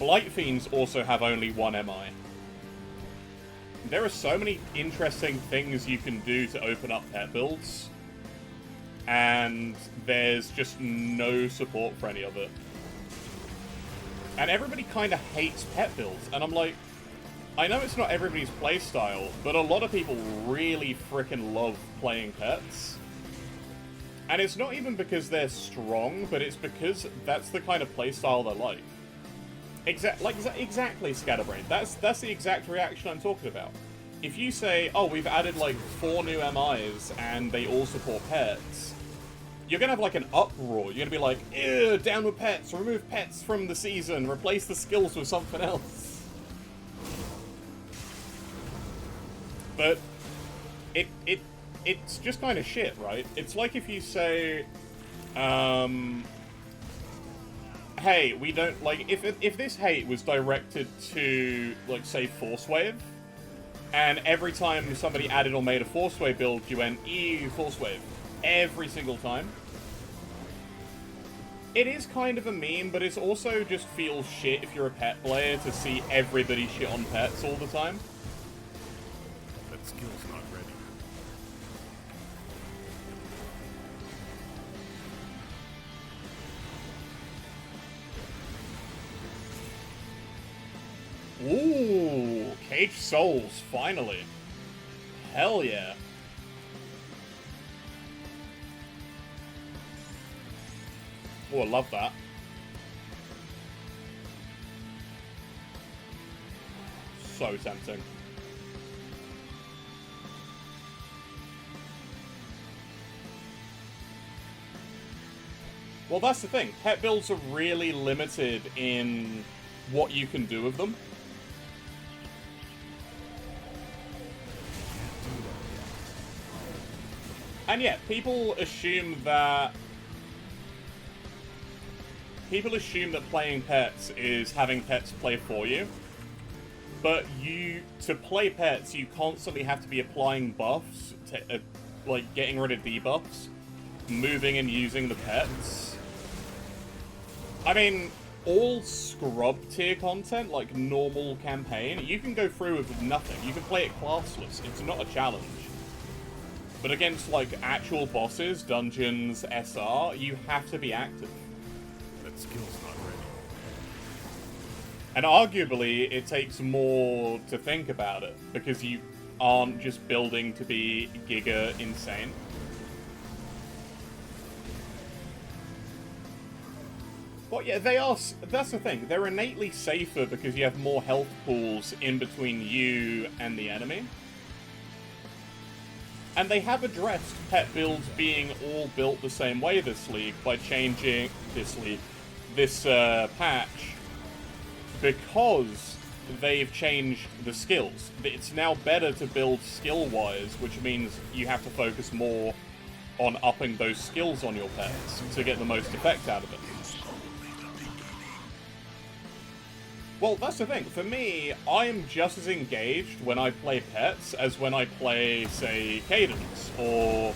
Blight Fiends also have only 1 MI. There are so many interesting things you can do to open up pet builds. And there's just no support for any of it. And everybody kind of hates pet builds, and I'm like, I know it's not everybody's playstyle, but a lot of people really freaking love playing pets. And it's not even because they're strong, but it's because that's the kind of playstyle they like. Exactly, Scatterbrain. That's the exact reaction I'm talking about. If you say, oh, we've added like 4 new MIs and they all support pets, you're gonna have like an uproar. You're gonna be like, ew, down with pets, remove pets from the season, replace the skills with something else. But it's just kind of shit, right? It's like if you say, hey, we don't, like, if this hate was directed to, like, say, Force Wave, and every time somebody added or made a Force Wave build, you went, ew, Force Wave, every single time. It is kind of a meme, but it's also just feels shit if you're a pet player to see everybody shit on pets all the time. That skill's not ready. Ooh, Caged Souls, finally. Hell yeah. Oh, I love that. So tempting. Well, that's the thing. Pet builds are really limited in what you can do with them. And yeah, people assume that playing pets is having pets play for you. But to play pets, you constantly have to be applying buffs, like getting rid of debuffs, moving and using the pets. I mean, all scrub tier content, like normal campaign, you can go through with nothing. You can play it classless. It's not a challenge. But against, like, actual bosses, dungeons, SR, you have to be active. That skill's not ready. And arguably, it takes more to think about it, because you aren't just building to be giga insane. But yeah, that's the thing, they're innately safer because you have more health pools in between you and the enemy. And they have addressed pet builds being all built the same way this league by changing this patch, because they've changed the skills. It's now better to build skill-wise, which means you have to focus more on upping those skills on your pets to get the most effect out of it. Well, that's the thing. For me, I am just as engaged when I play pets as when I play, say, Cadence, or,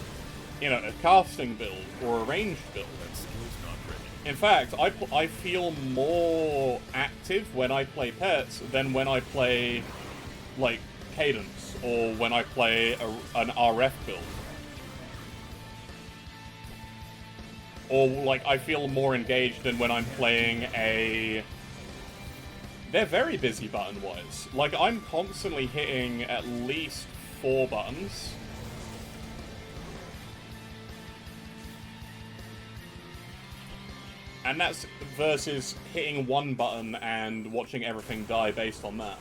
you know, a casting build, or a ranged build. That skill's not ready. In fact, I feel more active when I play pets than when I play, like, Cadence, or when I play an RF build. Or, like, I feel more engaged than when I'm playing a... They're very busy button-wise. Like, I'm constantly hitting at least 4 buttons. And that's versus hitting 1 button and watching everything die based on that.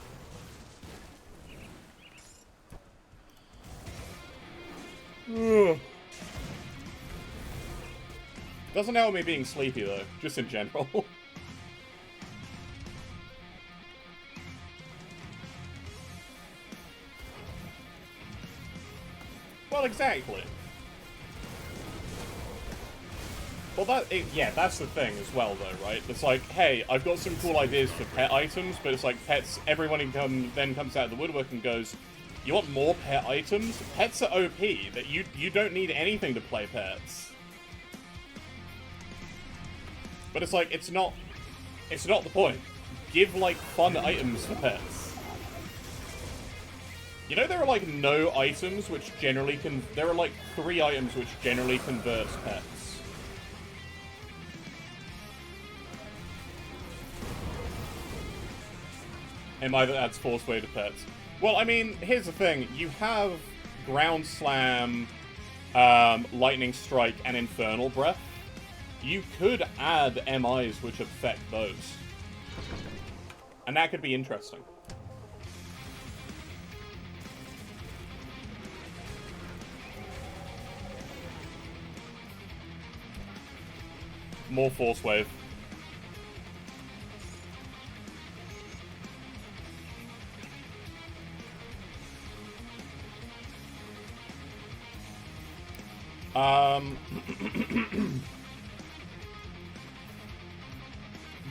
Ugh. Doesn't help me being sleepy, though. Just in general. Well, exactly. Well, yeah, that's the thing as well, though, right? It's like, hey, I've got some cool ideas for pet items, but it's like pets, everyone then comes out of the woodwork and goes, you want more pet items? Pets are OP, that you don't need anything to play pets. But it's like, it's not the point. Give, like, fun items for pets. You know, there are, like, no items which generally there are, like, 3 items which generally converts pets. And either adds Force Wave to pets. Well, I mean, here's the thing. You have Ground Slam, Lightning Strike, and Infernal Breath. You could add MIs which affect those. And that could be interesting. More Force Wave.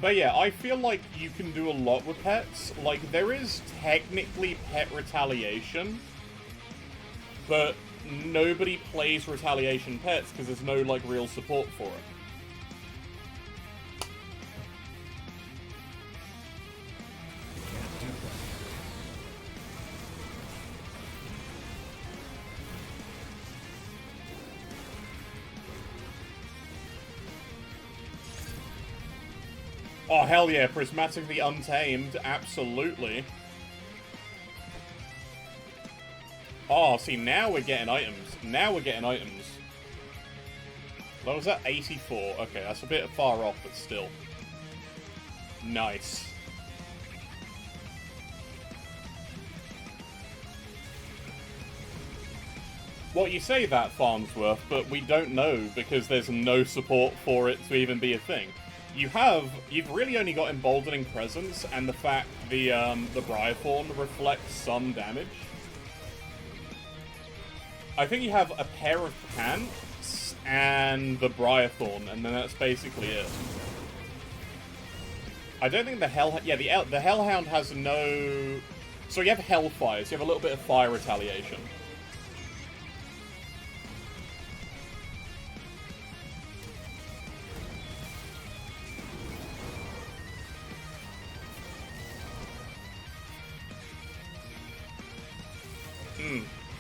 But yeah, I feel like you can do a lot with pets. Like, there is technically pet retaliation, but nobody plays retaliation pets because there's no, like, real support for it. Oh, hell yeah, Prismatic the Untamed, absolutely. Oh, see, now we're getting items. Now we're getting items. What was that? 84. Okay, that's a bit far off, but still. Nice. Well, you say that, Farnsworth, but we don't know because there's no support for it to even be a thing. You've really only got Emboldening Presence and the fact the Briarthorn reflects some damage. I think you have a pair of pants and the Briarthorn, and then that's basically it. I don't think the the Hellhound has no... So you have Hellfire, so you have a little bit of fire retaliation.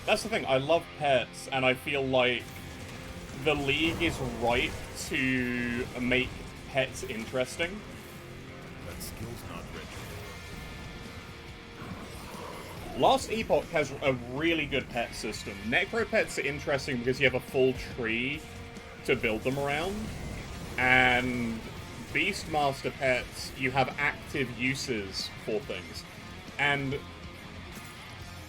That's the thing, I love pets, and I feel like the League is right to make pets interesting. That skill's not ready. Last Epoch has a really good pet system. Necro pets are interesting because you have a full tree to build them around, and Beastmaster pets, you have active uses for things. And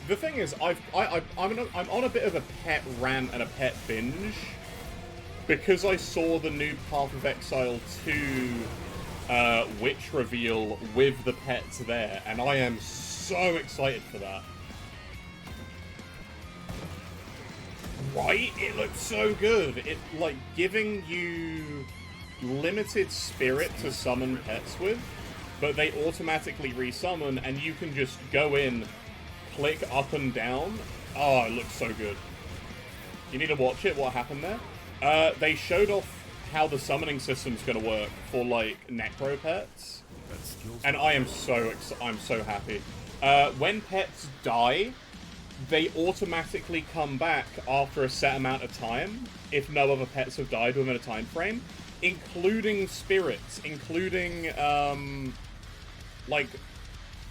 the thing is, I'm on a bit of a pet rant and a pet binge because I saw the new Path of Exile 2 Witch reveal with the pets there, and I am so excited for that. Right? It looks so good. It, like, giving you limited spirit to summon pets with, but they automatically resummon, and you can just go in, click up and down. Oh, it looks so good. You need to watch it, what happened there. They showed off how the summoning system's gonna work for, like, Necro pets. And I am I'm so happy. When pets die, they automatically come back after a set amount of time, if no other pets have died within a time frame, including spirits, including, like,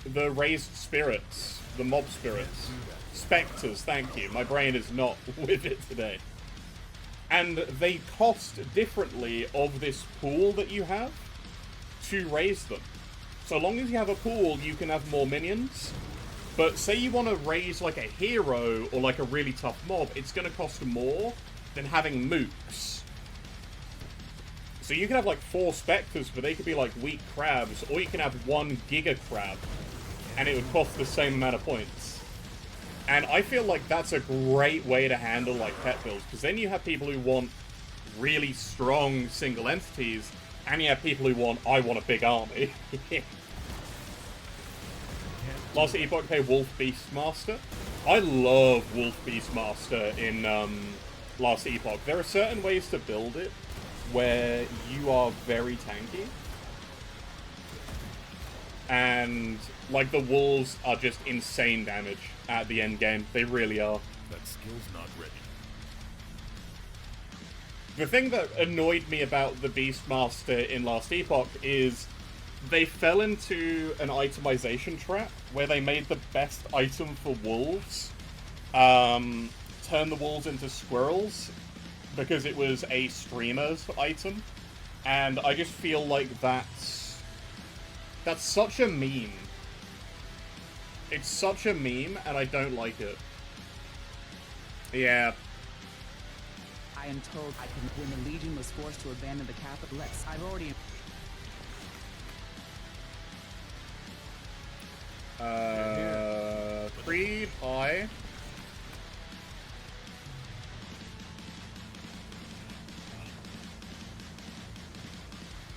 the raised spirits. The mob spirits. Spectres, thank you. My brain is not with it today. And they cost differently of this pool that you have to raise them. So long as you have a pool, you can have more minions. But say you want to raise like a hero or like a really tough mob, it's going to cost more than having mooks. So you can have like 4 Spectres, but they could be like weak crabs, or you can have 1 Giga Crab, and it would cost the same amount of points. And I feel like that's a great way to handle like pet builds, because then you have people who want really strong single entities, and you have people who want, I want a big army. Last Epoch play Wolf Beastmaster. I love Wolf Beastmaster in Last Epoch. There are certain ways to build it where you are very tanky. And, like, the wolves are just insane damage at the end game. They really are. That skill's not ready. The thing that annoyed me about the Beastmaster in Last Epoch is they fell into an itemization trap where they made the best item for wolves turn the wolves into squirrels because it was a streamer's item. And I just feel like that's such a meme. It's such a meme, and I don't like it. Yeah. I I am told I can. When the Legion was forced to abandon the capital, I've already. Creed high.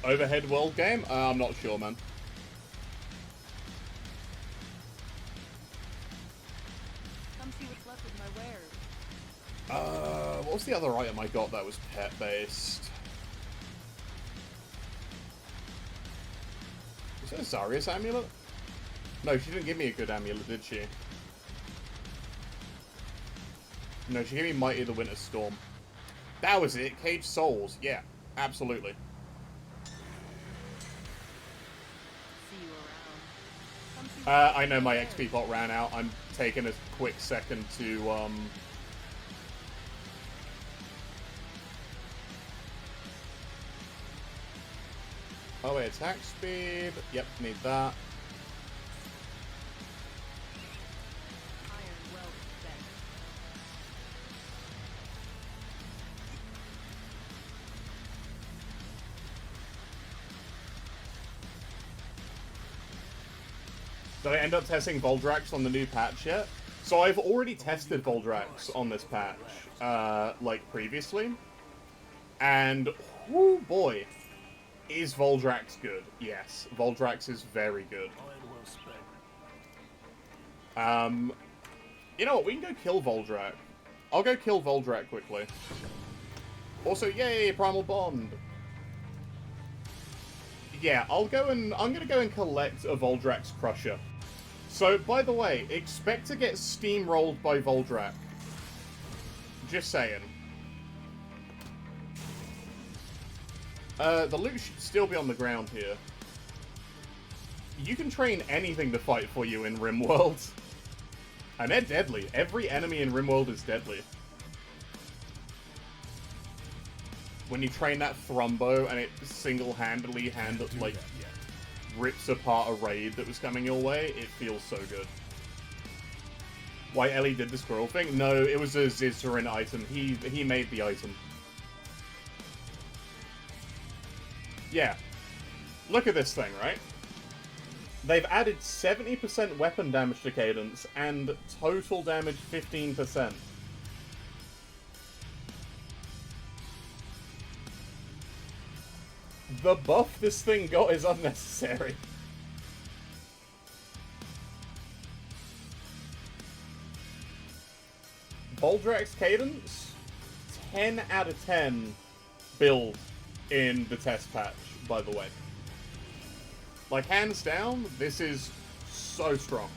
Overhead world game? I'm not sure, man. Come see what's left of my wares. What was the other item I got that was pet-based? Was it a Zarius amulet? No, she didn't give me a good amulet, did she? No, she gave me Mighty the Winter Storm. That was it, Caged Souls. Yeah, absolutely. See you around. Come see what's I left know of my wares. XP pot ran out. I'm taking a quick second to, Oh, wait, attack speed. Yep, need that. Iron well spent. Did I end up testing Voldrax on the new patch yet? So I've already tested Voldrax on this patch, like previously. And, whoo boy, is Voldrax good? Yes, Voldrax is very good. You know what, we can go kill Voldrak. I'll go kill Voldrak quickly. Also, yay, Primal Bond! Yeah, I'm gonna go and collect a Voldrax Crusher. So, by the way, expect to get steamrolled by Voldrak. Just saying. The loot should still be on the ground here. You can train anything to fight for you in RimWorld. And they're deadly. Every enemy in RimWorld is deadly. When you train that Thrumbo and it single-handedly like rips apart a raid that was coming your way, it feels so good. Why Ellie did the squirrel thing? No, it was a Zizzarin item. He made the item. Yeah. Look at this thing, right? They've added 70% weapon damage to Cadence and total damage 15%. The buff this thing got is unnecessary. Voldrax Cadence, 10 out of 10 build in the test patch, by the way. Like, hands down, this is so strong.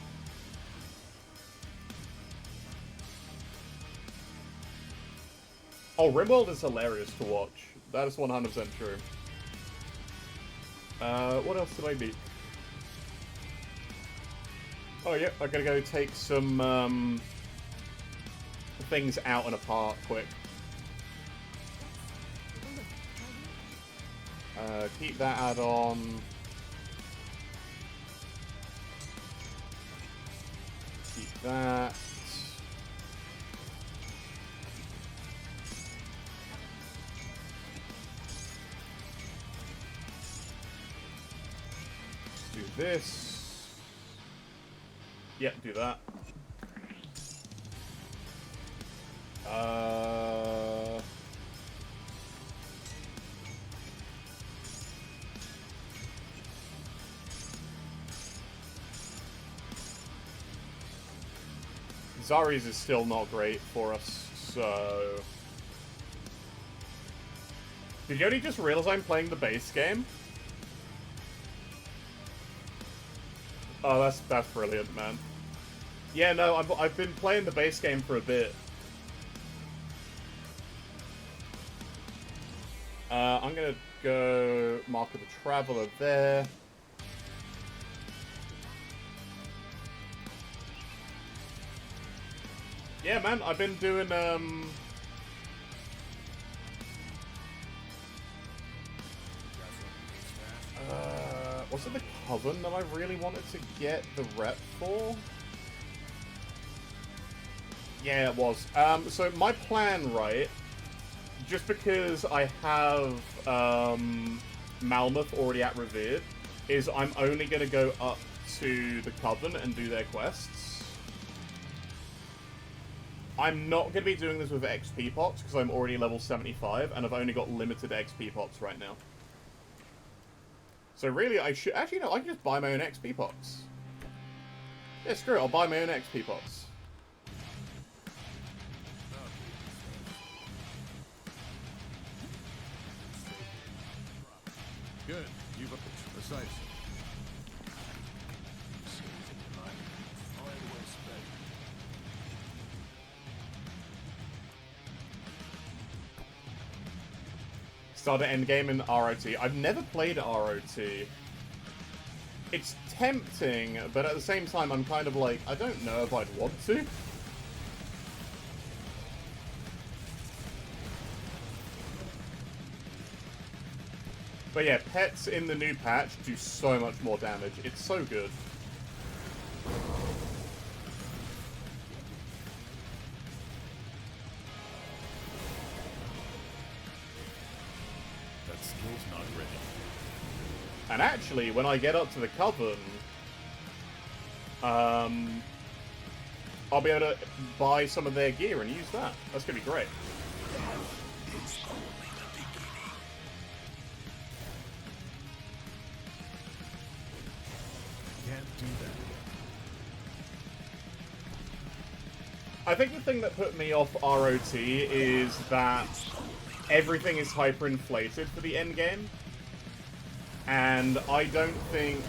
Oh, RimWorld is hilarious to watch. That is 100% true. What else did I need? Oh, yeah, I gotta go take some, things out and apart quick. Keep that add-on. Keep that. Do this. Yep, do that. Zari's is still not great for us, so... Did you only just realize I'm playing the base game? Oh, that's brilliant, man. Yeah, no, I've been playing the base game for a bit. I'm gonna go Mark of the Traveler there. Yeah, man, I've been doing, was it the Coven that I really wanted to get the rep for? Yeah, it was. So my plan, right, just because I have Malmuth already at Revered, is I'm only going to go up to the Coven and do their quests. I'm not going to be doing this with XP pots because I'm already level 75 and I've only got limited XP pots right now. So really, I should... Actually, no, I can just buy my own XP pots. Yeah, screw it, I'll buy my own XP pots. Good. You've precise. Start at endgame in ROT. I've never played ROT. It's tempting, but at the same time, I'm kind of like, I don't know if I'd want to. But yeah, pets in the new patch do so much more damage. It's so good. That skill's not ready. And actually, when I get up to the Coven, I'll be able to buy some of their gear and use that. That's going to be great. Can't do that. I think the thing that put me off ROT is that everything is hyperinflated for the end game. And I don't think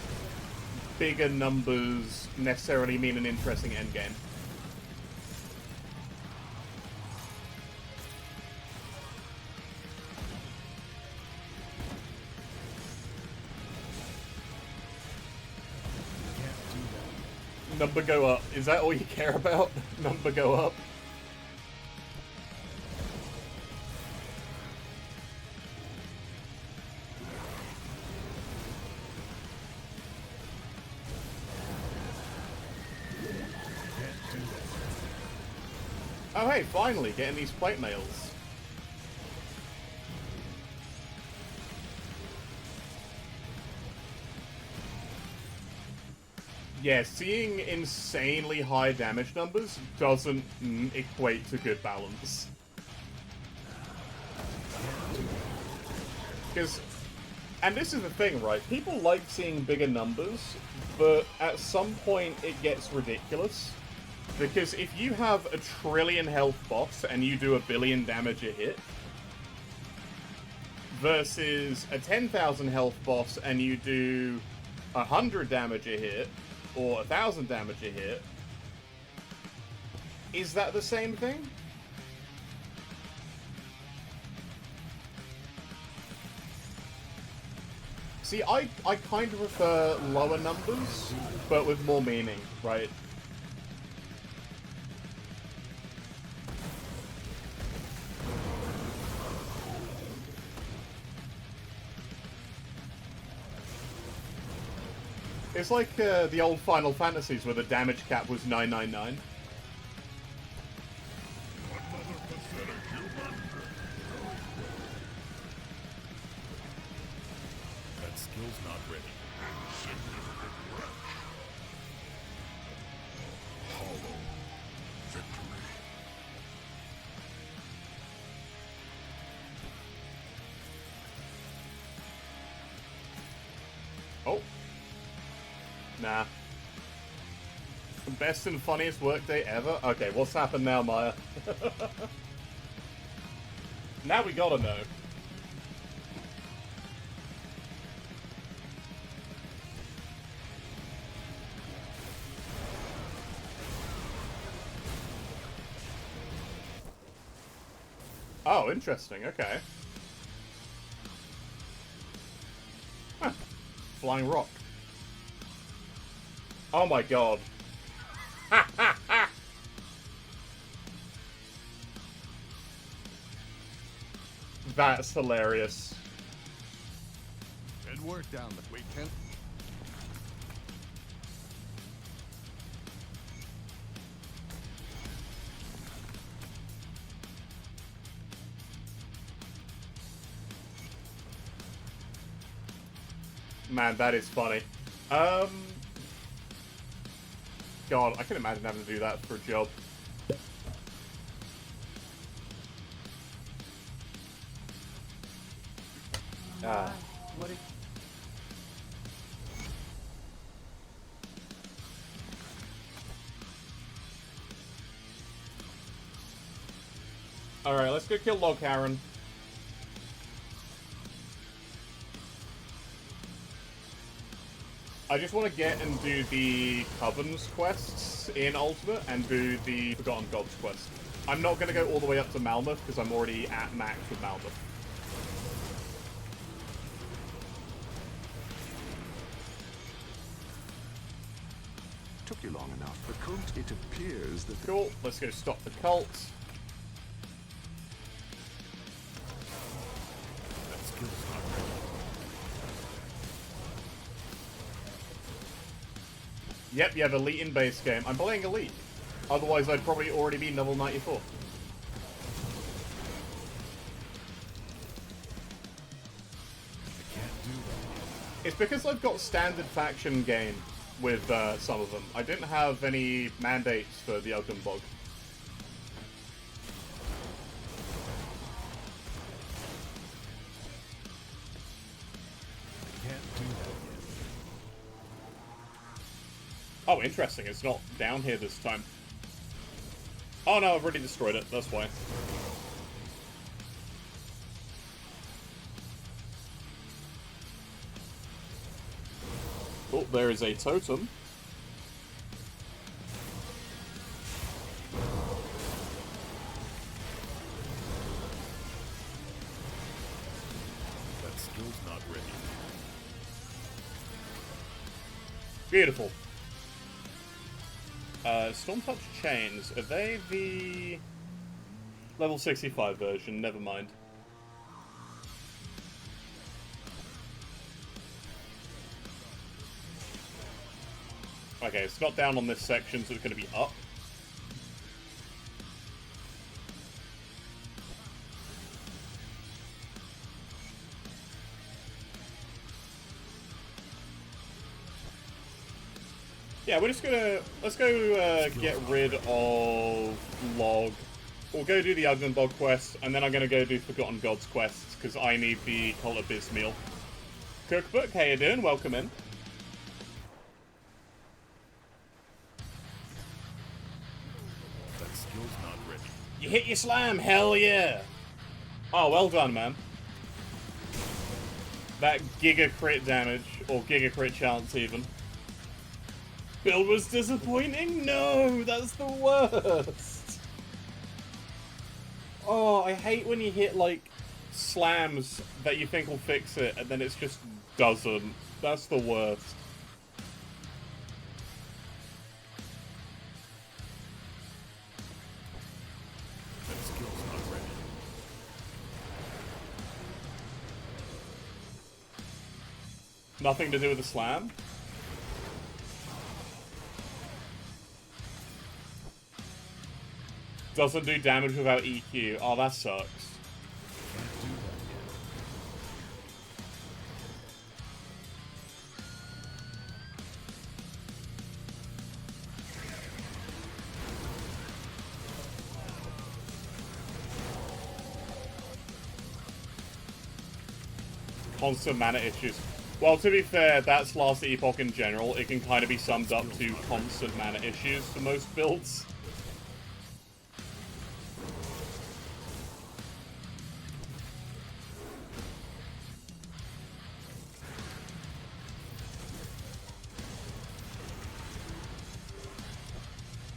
bigger numbers necessarily mean an interesting end game. Number go up. Is that all you care about? Number go up? Oh hey, finally, getting these plate mails. Yeah, seeing insanely high damage numbers doesn't equate to good balance. Because, and this is the thing, right? People like seeing bigger numbers, but at some point it gets ridiculous. Because if you have a 1 trillion health boss and you do 1 billion damage a hit, versus a 10,000 health boss and you do 100 damage a hit, or 1,000 damage a hit, is that the same thing? See, I kind of prefer lower numbers, but with more meaning, right? It's like the old Final Fantasies where the damage cap was 999. That skill's not ready. Hollow victory. Oh. Nah. Best and funniest workday ever? Okay, what's happened now, Maya? Now we gotta know. Oh, interesting, okay. Huh. Flying rock. Oh my god. That's hilarious. Good work down the weekend. Man, that is funny. God, I can imagine having to do that for a job. Ah. What a... Alright, let's go kill Log Karen. I just want to get and do the Coven's quests in Ultimate and do the Forgotten Gods quest. I'm not going to go all the way up to Malmoth because I'm already at max with Malmoth. Took you long enough. The cult, it appears that... Cool, let's go stop the cult. That skill's not ready. Yep, you have Elite in base game. I'm playing Elite. Otherwise, I'd probably already be level 94. I can't do that. It's because I've got standard faction game with some of them. I didn't have any mandates for the Ugdenbog. I can't do that yet. Oh, interesting. It's not down here this time. Oh no, I've already destroyed it. That's why. Oh, there is a totem. That skill's not ready. Beautiful. Storm Touch Chains. Are they the level 65 version? Never mind. Okay, it's not down on this section, so it's going to be up. Yeah, we're just gonna... Let's go get rid of Log. We'll go do the Ugdenbog quest, and then I'm gonna go do Forgotten Gods quests, because I need the Cult of Bismeal. Cookbook, how you doing? Welcome in. That skill's not ready. You hit your slam, hell yeah! Oh, well done, man. That Giga crit damage, or Giga crit chance even. Build was disappointing? No, that's the worst. Oh, I hate when you hit, like, slams that you think will fix it, and then it just doesn't. That's the worst. That skill's not ready. Nothing to do with the slam? Doesn't do damage without EQ. Oh, that sucks. Can't do that yet. Constant mana issues. Well, to be fair, that's Last Epoch in general. It can kind of be summed up to constant mana issues for most builds.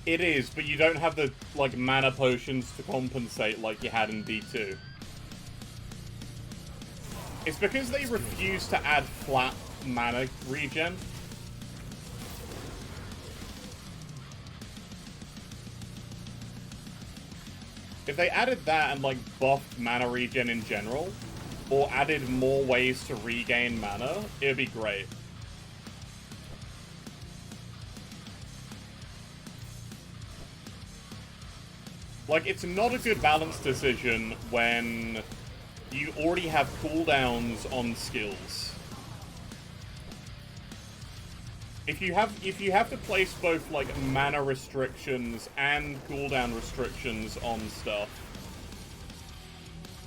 It is, but you don't have the, like, mana potions to compensate like you had in D2. It's because they refuse to add flat mana regen. If they added that and, like, buffed mana regen in general, or added more ways to regain mana, it would be great. Like, it's not a good balance decision when you already have cooldowns on skills. if you have to place both like mana restrictions and cooldown restrictions on stuff,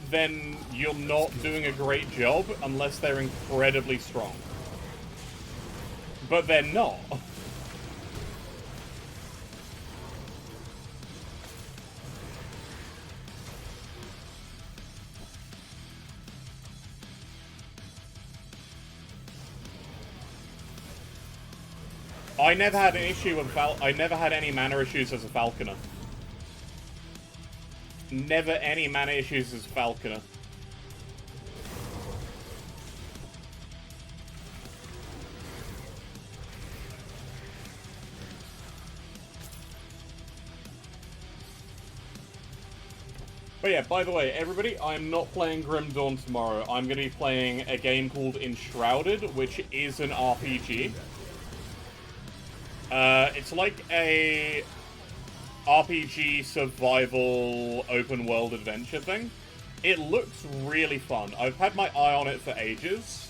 then you're not doing a great job unless they're incredibly strong. But they're not. I never had an issue with I never had any mana issues as a Falconer. Never any mana issues as a Falconer. But yeah, by the way, everybody, I'm not playing Grim Dawn tomorrow. I'm going to be playing a game called Enshrouded, which is an RPG. It's like a RPG survival open world adventure thing. It looks really fun. I've had my eye on it for ages.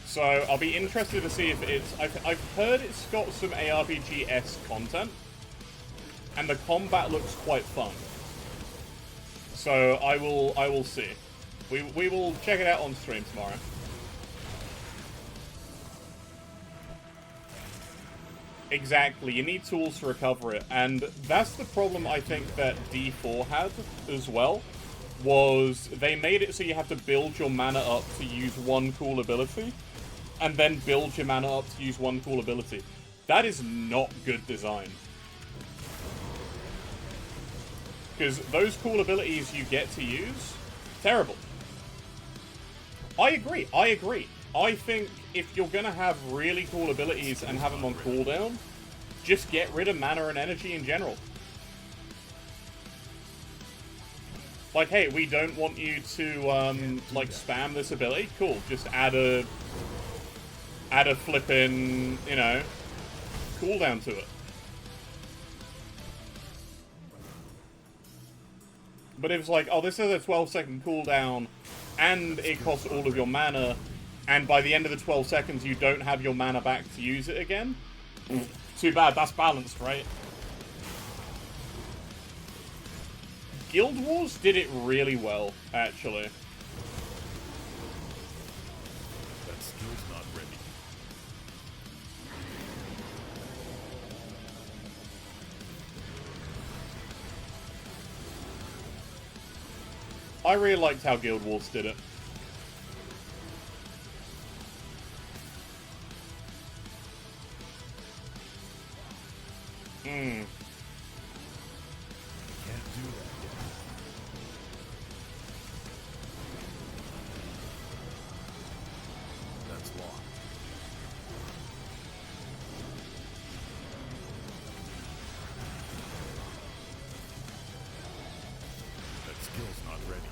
So I'll be interested to see if it's... I've heard it's got some ARPG-esque content. And the combat looks quite fun. So I will see. We will check it out on stream tomorrow. Exactly, you need tools to recover it, and that's the problem I think that D4 had as well, was they made it so you have to build your mana up to use one cool ability, and then build your mana up to use one cool ability. That is not good design. Because those cool abilities you get to use, terrible. I agree. I think if you're going to have really cool abilities and have them on cooldown, just get rid of mana and energy in general. Like, hey, we don't want you to, like, spam this ability. Cool, just add a flippin', you know, cooldown to it. But if it's like, oh, this is a 12-second cooldown, and it costs all of your mana, and by the end of the 12 seconds you don't have your mana back to use it again, too bad, that's balanced, right? Guild Wars did it really well, actually. That skill's not ready. I really liked how Guild Wars did it. Can't do that yet. That's locked. That skill's not ready.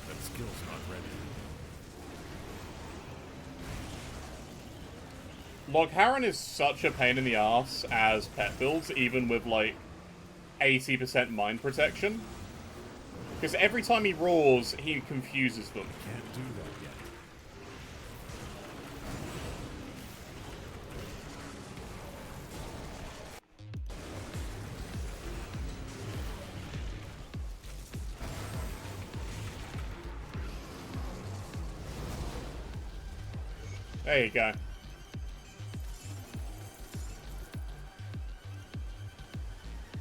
That skill's not ready. Logharan is such a pain in the ass as pet builds, even with like 80% mind protection. Because every time he roars, he confuses them. Can't do that yet. There you go.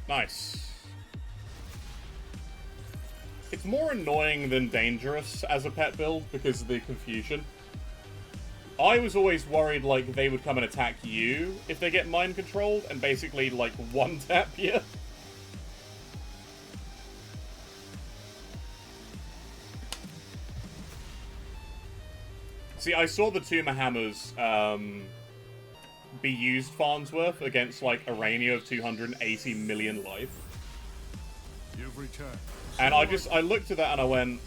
Nice. It's more annoying than dangerous as a pet build because of the confusion. I was always worried, like, they would come and attack you if they get mind controlled and basically, like, one-tap you. See, I saw the Tuma Hammers, be used Farnsworth against, like, Arania of 280 million life. You've returned. And I looked at that and I went,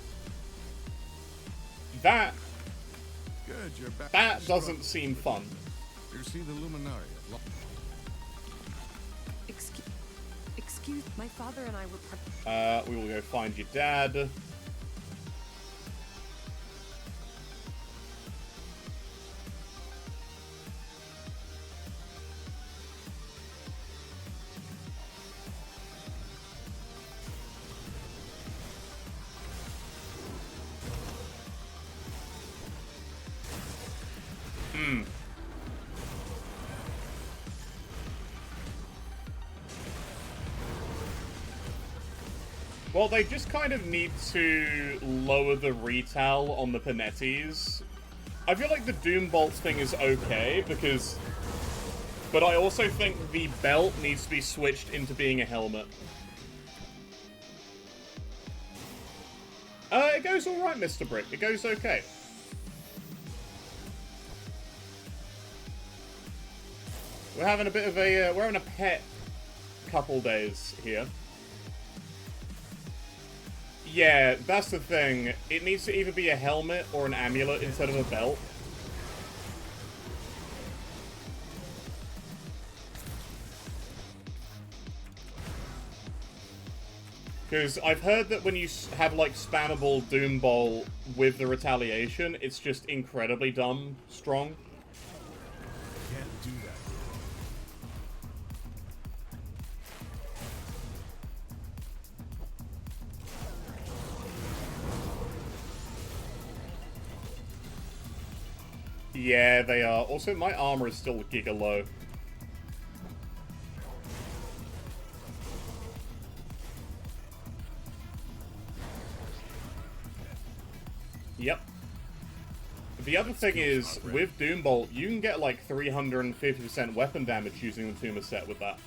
That Good, you're back. that doesn't seem fun. You see the Luminaria. Excuse, my father and I were. We will go find your dad. Well, they just kind of need to lower the retail on the Panettis. I feel like the Doom Bolt thing is okay, because... But I also think the belt needs to be switched into being a helmet. It goes alright, Mr. Brick. It goes okay. We're having a bit of a... we're having a pet couple days here. Yeah, that's the thing. It needs to either be a helmet or an amulet instead of a belt. Because I've heard that when you have, like, spammable Doom Bolt with the retaliation, it's just incredibly dumb strong. Can't do that. Yeah, they are. Also, my armor is still giga low. Yep. The other thing is, with Doom Bolt, you can get like 350% weapon damage using the Tuma set with that.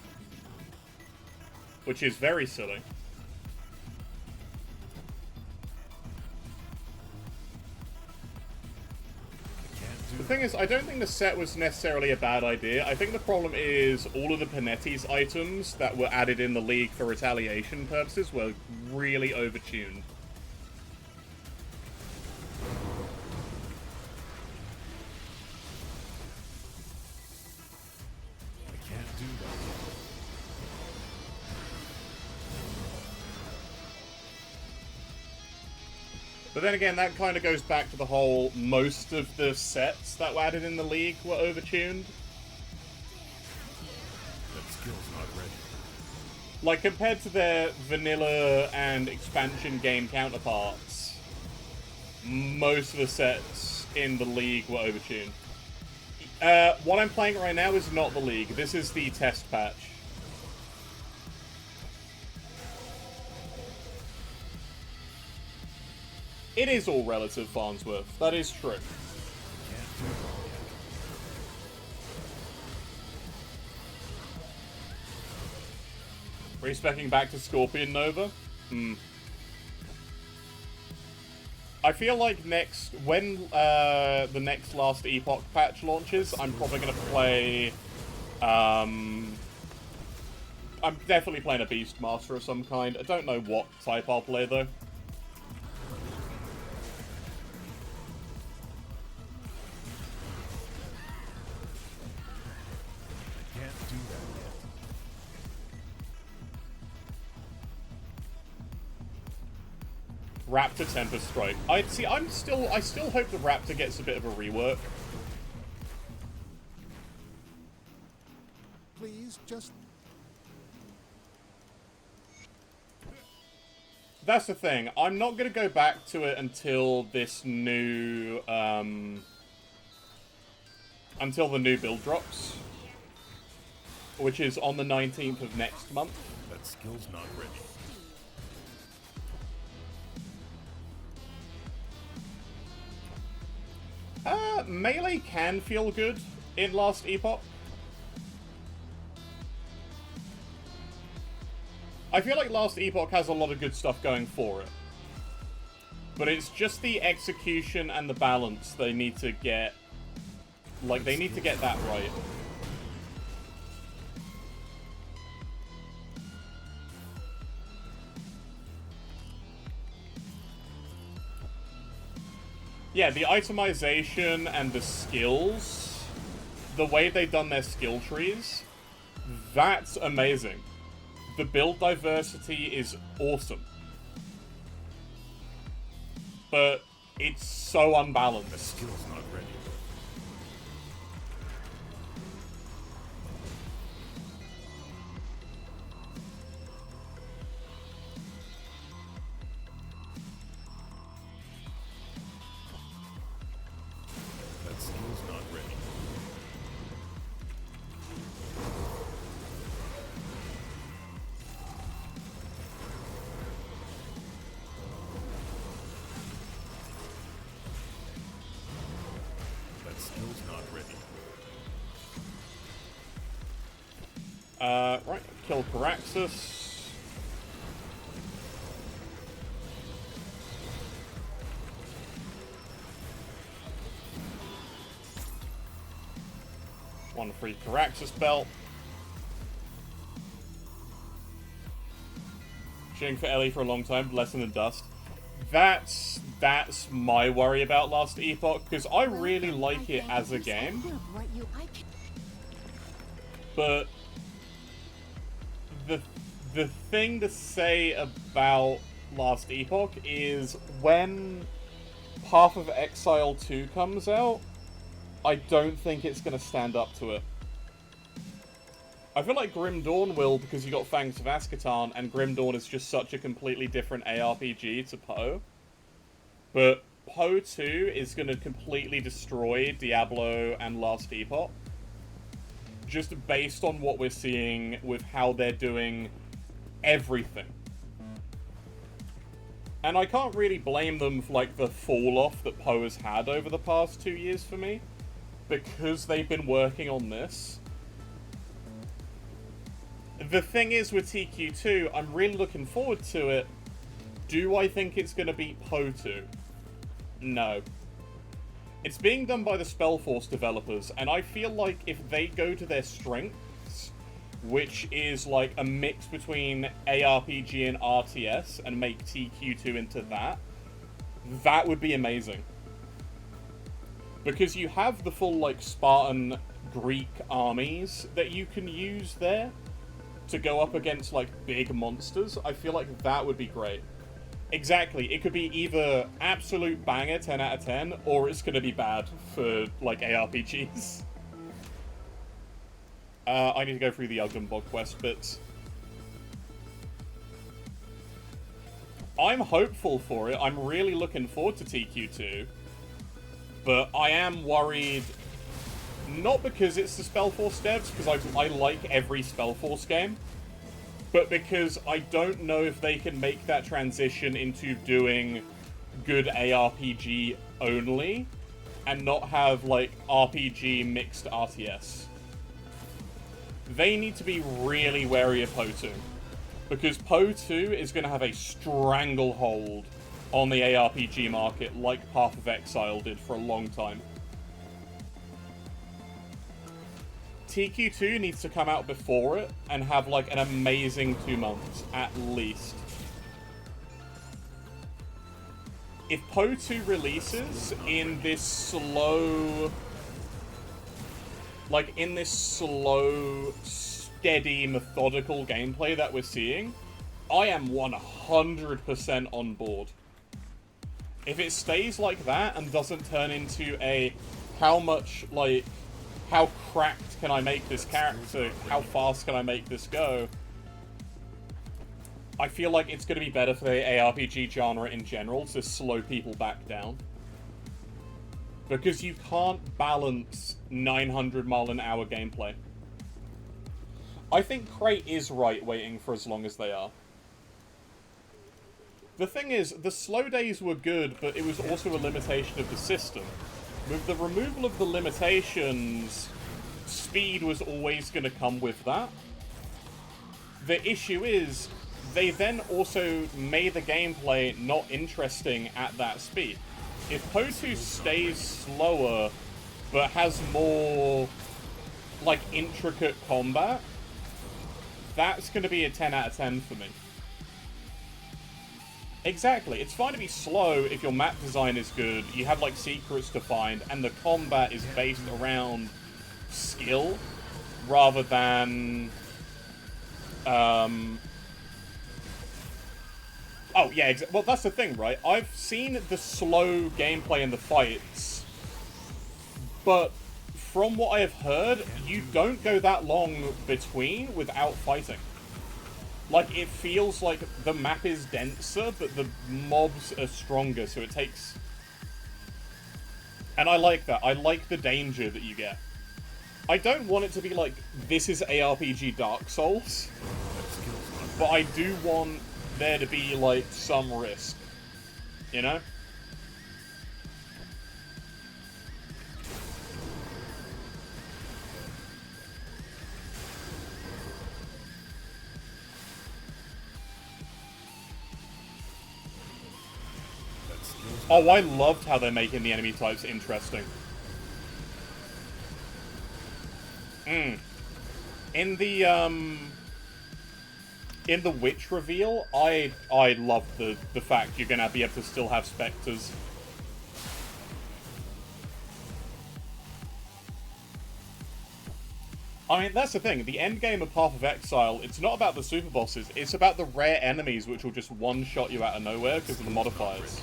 Which is very silly. The thing is, I don't think the set was necessarily a bad idea. I think the problem is all of the Panetti's items that were added in the League for retaliation purposes were really overtuned. I can't do that. But then again, that kind of goes back to the whole, most of the sets that were added in the League were overtuned. That skill's not ready. Like, compared to their vanilla and expansion game counterparts, most of the sets in the League were overtuned. What I'm playing right now is not the League. This is the test patch. It is all relative, Farnsworth. That is true. Can't do that yet. Respecking back to Scorpion Nova? I feel like when the next Last Epoch patch launches, I'm probably going to play... I'm definitely playing a Beastmaster of some kind. I don't know what type I'll play, though. Can't do that yet. Raptor Tempest Strike. I still hope the Raptor gets a bit of a rework. Please, just... That's the thing. I'm not going to go back to it until this new, until the new build drops. Which is on the 19th of next month. That skill's not ready. Melee can feel good in Last Epoch. I feel like Last Epoch has a lot of good stuff going for it. But it's just the execution and the balance they need to get. Like, they need to get that right. Yeah, the itemization and the skills, the way they've done their skill trees, that's amazing. The build diversity is awesome. But it's so unbalanced. Skill's not ready. That skill's not ready. That skill's not ready. Right, kill Caraxus. One free Caraxus belt. Shooting for Ellie for a long time, less than dust. That's my worry about Last Epoch, because I really like it as a game. But the thing to say about Last Epoch is when Path of Exile 2 comes out, I don't think it's going to stand up to it. I feel like Grim Dawn will, because you got Fangs of Azkaban, and Grim Dawn is just such a completely different ARPG to Poe. But Poe 2 is going to completely destroy Diablo and Last Epoch. Just based on what we're seeing with how they're doing everything. And I can't really blame them for, like, the fall-off that Poe has had over the past 2 years for me. Because they've been working on this. The thing is with TQ2, I'm really looking forward to it. Do I think it's going to beat Poe 2? No. It's being done by the Spellforce developers, and I feel like if they go to their strengths, which is like a mix between ARPG and RTS, and make TQ2 into that, that would be amazing. Because you have the full, like, Spartan Greek armies that you can use there to go up against, like, big monsters. I feel like that would be great. Exactly. It could be either absolute banger, 10 out of 10, or it's going to be bad for, like, ARPGs. I need to go through the Ugdenbog quest bits. I'm hopeful for it. I'm really looking forward to TQ2. But I am worried, not because it's the Spellforce devs, because I like every Spellforce game, but because I don't know if they can make that transition into doing good ARPG only, and not have, like, RPG mixed RTS. They need to be really wary of Poe 2, because Poe 2 is going to have a stranglehold on the ARPG market, like Path of Exile did for a long time. TQ2 needs to come out before it, and have, like, an amazing 2 months, at least. If Poe 2 releases in this slow... like, in this slow, steady, methodical gameplay that we're seeing, I am 100% on board. If it stays like that and doesn't turn into a how much, like, how cracked can I make this character, how fast can I make this go, I feel like it's going to be better for the ARPG genre in general to slow people back down. Because you can't balance 900-mile-an-hour gameplay. I think Crate is right waiting for as long as they are. The thing is, the slow days were good, but it was also a limitation of the system. With the removal of the limitations, speed was always going to come with that. The issue is, they then also made the gameplay not interesting at that speed. If Poe 2 stays slower, but has more, like, intricate combat, that's going to be a 10 out of 10 for me. Exactly. It's fine to be slow if your map design is good, you have, like, secrets to find, and the combat is based around skill rather than... Oh, yeah, well, that's the thing, right? I've seen the slow gameplay in the fights, but from what I have heard, you don't go that long between without fighting. Like, it feels like the map is denser, but the mobs are stronger, so it takes... And I like that. I like the danger that you get. I don't want it to be like, this is ARPG Dark Souls, but I do want there to be, like, some risk. You know? Oh, I loved how they're making the enemy types interesting. In the Witch reveal, I love the fact you're gonna be able to still have specters. I mean, that's the thing. The end game of Path of Exile, it's not about the super bosses. It's about the rare enemies which will just one-shot you out of nowhere because of the modifiers.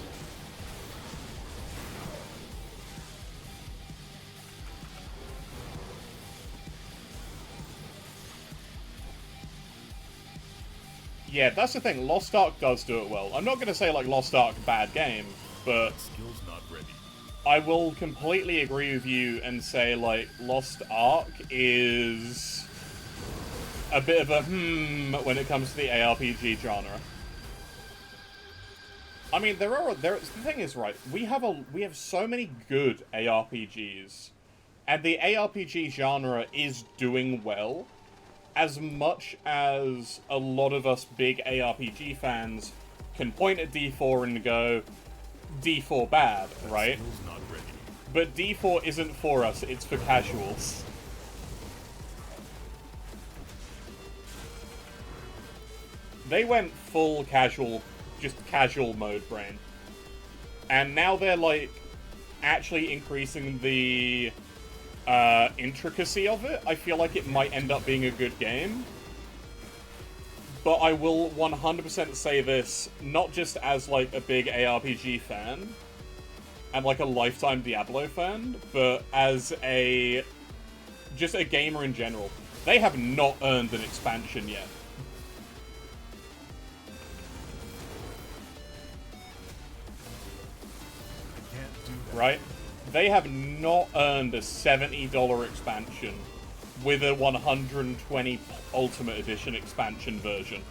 Yeah, that's the thing. Lost Ark does do it well. I'm not going to say, like, Lost Ark, bad game, but Skills not ready. I will completely agree with you and say, like, Lost Ark is a bit of a when it comes to the ARPG genre. I mean, the thing is, right, we have so many good ARPGs, and the ARPG genre is doing well. As much as a lot of us big ARPG fans can point at D4 and go, D4 bad, right? Skills not ready. But D4 isn't for us, it's for casuals. They went full casual, just casual mode brain. And now they're, like, actually increasing the intricacy of it. I feel like it might end up being a good game. But I will 100% say this, not just as, like, a big ARPG fan, and, like, a lifetime Diablo fan, but as just a gamer in general. They have not earned an expansion yet. I can't do that. Right? They have not earned a $70 expansion with a 120 Ultimate Edition expansion version.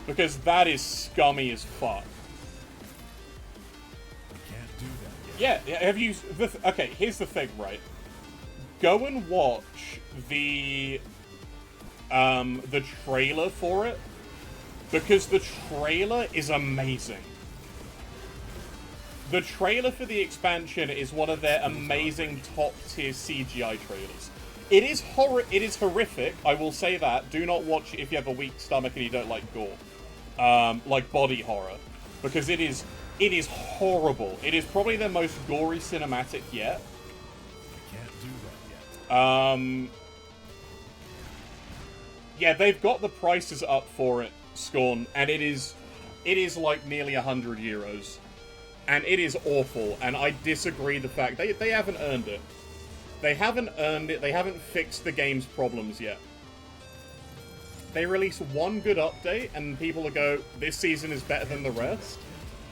Because that is scummy as fuck. I can't do that yet. Yeah, have you... Okay, here's the thing, right? Go and watch the trailer for it, because the trailer is amazing. The trailer for the expansion is one of their amazing top-tier CGI trailers. It is horrific, I will say that. Do not watch it if you have a weak stomach and you don't like gore. Like body horror. Because it is horrible. It is probably their most gory cinematic yet. I can't do that yet. Yeah, they've got the prices up for it, Scorn, and it is like nearly €100. And it is awful, and I disagree the fact they haven't earned it. They haven't earned it, they haven't fixed the game's problems yet. They release one good update, and people will go, this season is better than the rest,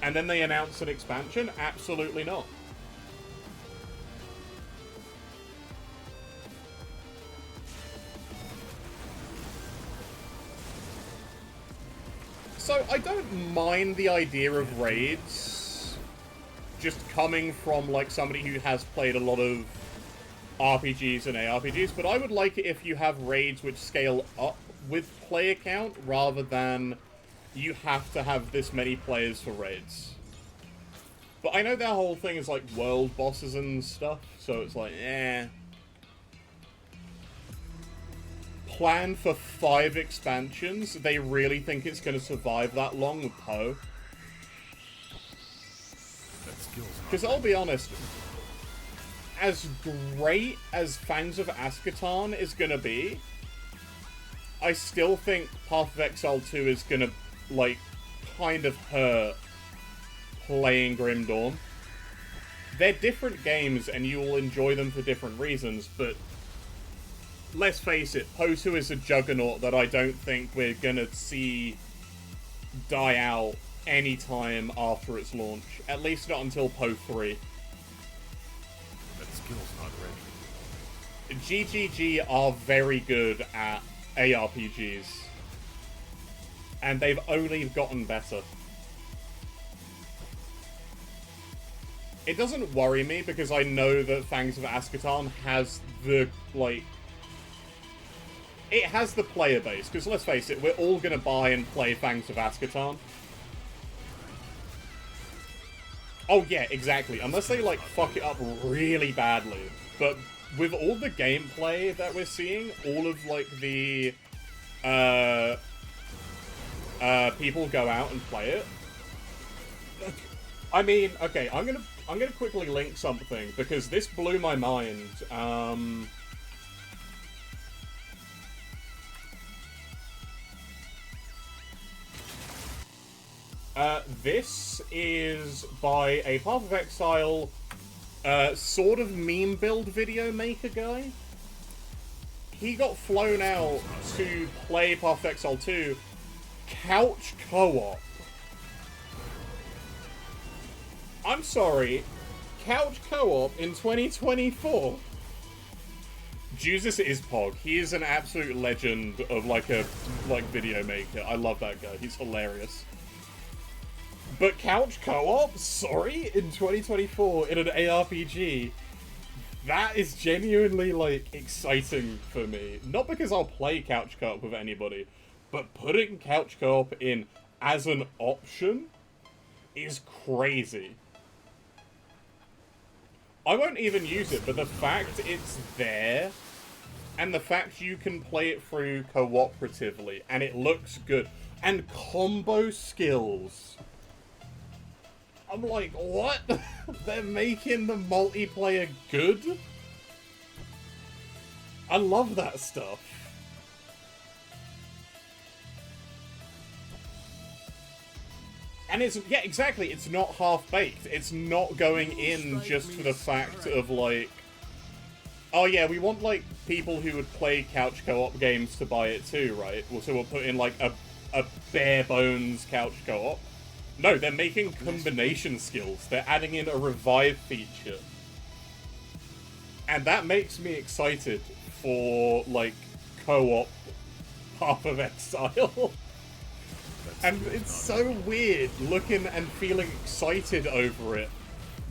and then they announce an expansion? Absolutely not. So, I don't mind the idea of raids just coming from, like, somebody who has played a lot of RPGs and ARPGs, but I would like it if you have raids which scale up with player count, rather than you have to have this many players for raids. But I know their whole thing is, like, world bosses and stuff, so it's like, Plan for 5 expansions? They really think it's going to survive that long with Poe? Because I'll be honest, as great as Fangs of Ascatan is gonna be, I still think Path of Exile 2 is gonna, like, kind of hurt playing Grim Dawn. They're different games, and you will enjoy them for different reasons, but let's face it, Poe 2 is a juggernaut that I don't think we're gonna see die out anytime after its launch. At least not until Poe 3. That skill's not ready. GGG are very good at ARPGs. And they've only gotten better. It doesn't worry me because I know that Fangs of Ascatan has the, like... It has the player base, because let's face it, we're all gonna buy and play Fangs of Ascatan. Oh yeah, exactly. Unless they, like, fuck it up really badly. But with all the gameplay that we're seeing, all of, like, the, people go out and play it. I mean, okay, I'm gonna quickly link something, because this blew my mind. This is by a Path of Exile, sort of meme build video maker guy. He got flown out to play Path of Exile 2 couch co-op. I'm sorry, couch co-op in 2024? Jesus is Pog. He is an absolute legend of, like, video maker. I love that guy. He's hilarious. But couch co-op? Sorry? In 2024, in an ARPG? That is genuinely, like, exciting for me. Not because I'll play couch co-op with anybody, but putting couch co-op in as an option is crazy. I won't even use it, but the fact it's there, and the fact you can play it through cooperatively, and it looks good, and combo skills... I'm like, what? They're making the multiplayer good? I love that stuff. And it's, yeah, exactly, it's not half-baked. It's not going in just for the fact of, like, oh yeah, we want, like, people who would play couch co-op games to buy it too, right? Well, so we'll put in, like, a bare-bones couch co-op. No, they're making combination skills. They're adding in a revive feature. And that makes me excited for, like, co-op Path of Exile. And it's so weird looking and feeling excited over it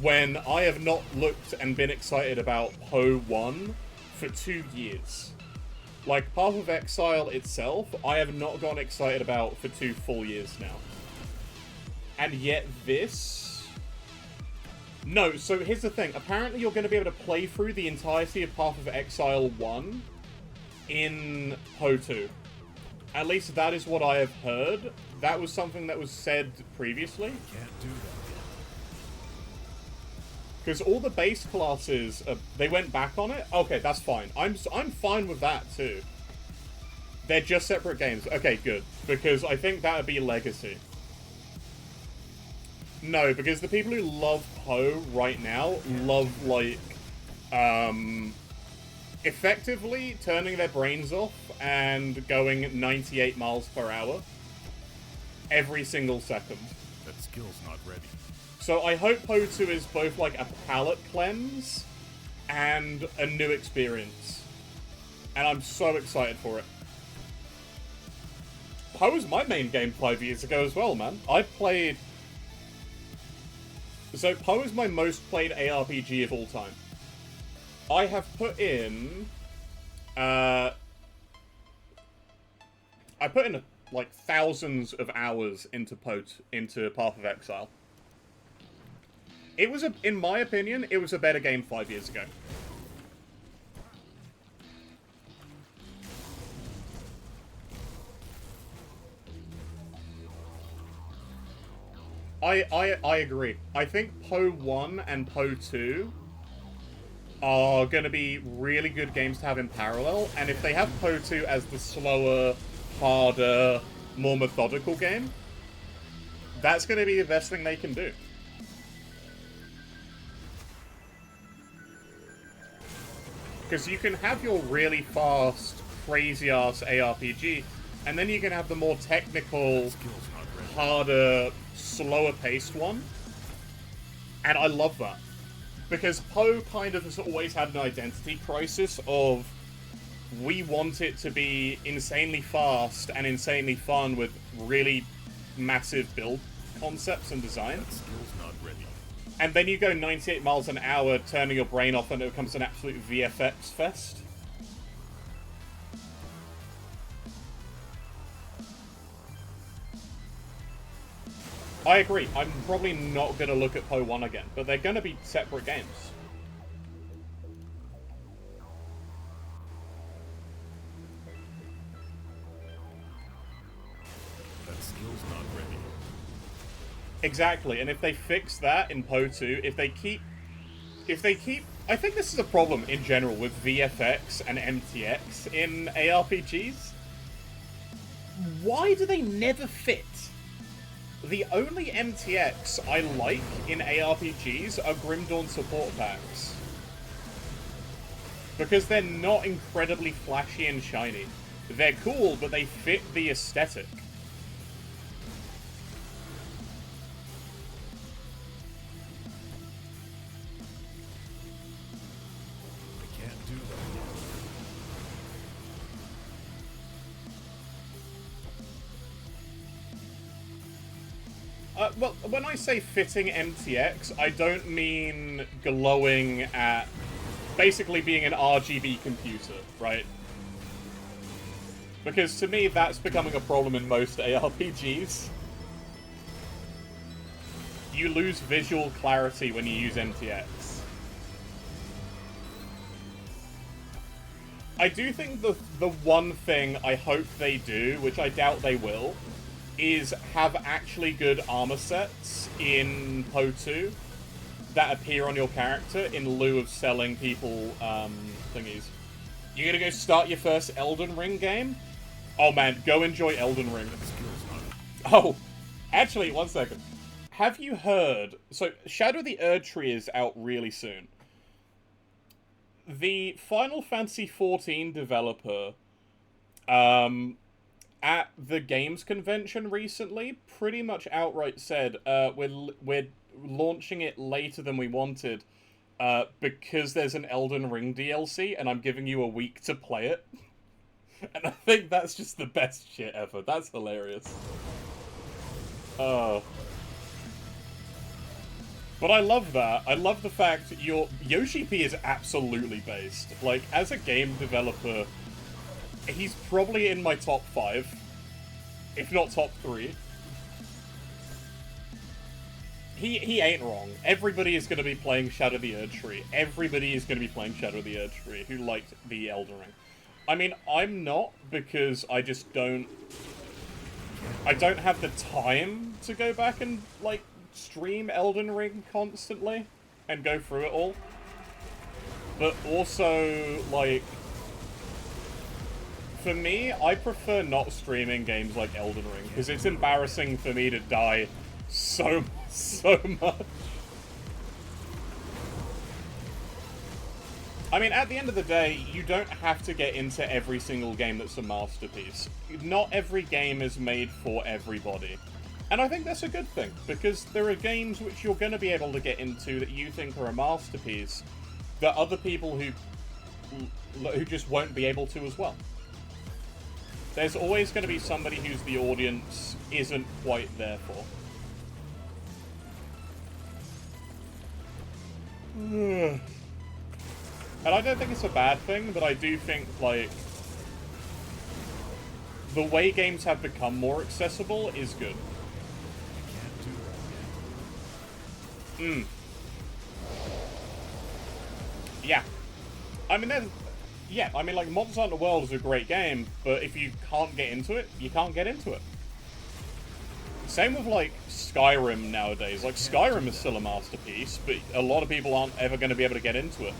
when I have not looked and been excited about Poe 1 for 2 years. Like, Path of Exile itself, I have not gotten excited about for 2 full years now. And yet this... No, so here's the thing. Apparently you're going to be able to play through the entirety of Path of Exile 1 in Poe 2. At least that is what I have heard. That was something that was said previously. Can't do that Because all the base classes, they went back on it? Okay, that's fine. I'm fine with that too. They're just separate games. Okay, good. Because I think that would be Legacy. No, because the people who love Poe right now love, like, effectively turning their brains off and going 98 miles per hour every single second. yet. That skill's not ready. So I hope Poe 2 is both, like, a palate cleanse and a new experience. And I'm so excited for it. Poe was my main game 5 years ago as well, man. I played... So Poe is my most played ARPG of all time. I have put in... I put in, like, thousands of hours into Path of Exile. It was, in my opinion, it was a better game 5 years ago. I agree. I think Poe 1 and Poe 2 are going to be really good games to have in parallel, and if they have Poe 2 as the slower, harder, more methodical game, that's going to be the best thing they can do. Because you can have your really fast, crazy-ass ARPG, and then you can have the more technical, harder, slower-paced one. And I love that. Because Poe kind of has always had an identity crisis of, we want it to be insanely fast and insanely fun with really massive build concepts and design. And then you go 98 miles an hour, turning your brain off, and it becomes an absolute VFX fest. I agree. I'm probably not going to look at Poe 1 again, but they're going to be separate games. That skill's not ready. Exactly, and if they fix that in Poe 2, if they keep... I think this is a problem in general with VFX and MTX in ARPGs. Why do they never fit? The only MTX I like in ARPGs are Grim Dawn support packs. Because they're not incredibly flashy and shiny. They're cool, but they fit the aesthetic. I can't do that yet. Well, when I say fitting MTX, I don't mean glowing at basically being an RGB computer, right? Because to me, that's becoming a problem in most ARPGs. You lose visual clarity when you use MTX. I do think the one thing I hope they do, which I doubt they will, is have actually good armor sets in Poe 2 that appear on your character in lieu of selling people thingies. You're gonna go start your first Elden Ring game? Oh man, go enjoy Elden Ring. Oh, actually, one second. Have you heard... So, Shadow of the Erdtree is out really soon. The Final Fantasy XIV developer, at the games convention recently, pretty much outright said, we're launching it later than we wanted, because there's an Elden Ring DLC, and I'm giving you a week to play it. And I think that's just the best shit ever. That's hilarious. Oh. But I love that. I love the fact that Yoshi P is absolutely based. Like, as a game developer, he's probably in my top 5, if not top 3. He ain't wrong. Everybody is going to be playing Shadow of the Erdtree. Everybody is going to be playing Shadow of the Erdtree who liked the Elden Ring. I mean, I'm not, because I just don't... I don't have the time to go back and, like, stream Elden Ring constantly and go through it all. But also, like... For me, I prefer not streaming games like Elden Ring, because it's embarrassing for me to die so much. I mean, at the end of the day, you don't have to get into every single game that's a masterpiece. Not every game is made for everybody. And I think that's a good thing, because there are games which you're going to be able to get into that you think are a masterpiece, that other people who just won't be able to as well. There's always going to be somebody who's the audience isn't quite there for. And I don't think it's a bad thing, but I do think, like, the way games have become more accessible is good. Yeah. I mean, like, Monster Hunter World is a great game, but if you can't get into it, you can't get into it. Same with, like, Skyrim nowadays. Like, Skyrim is still a masterpiece, but a lot of people aren't ever going to be able to get into it.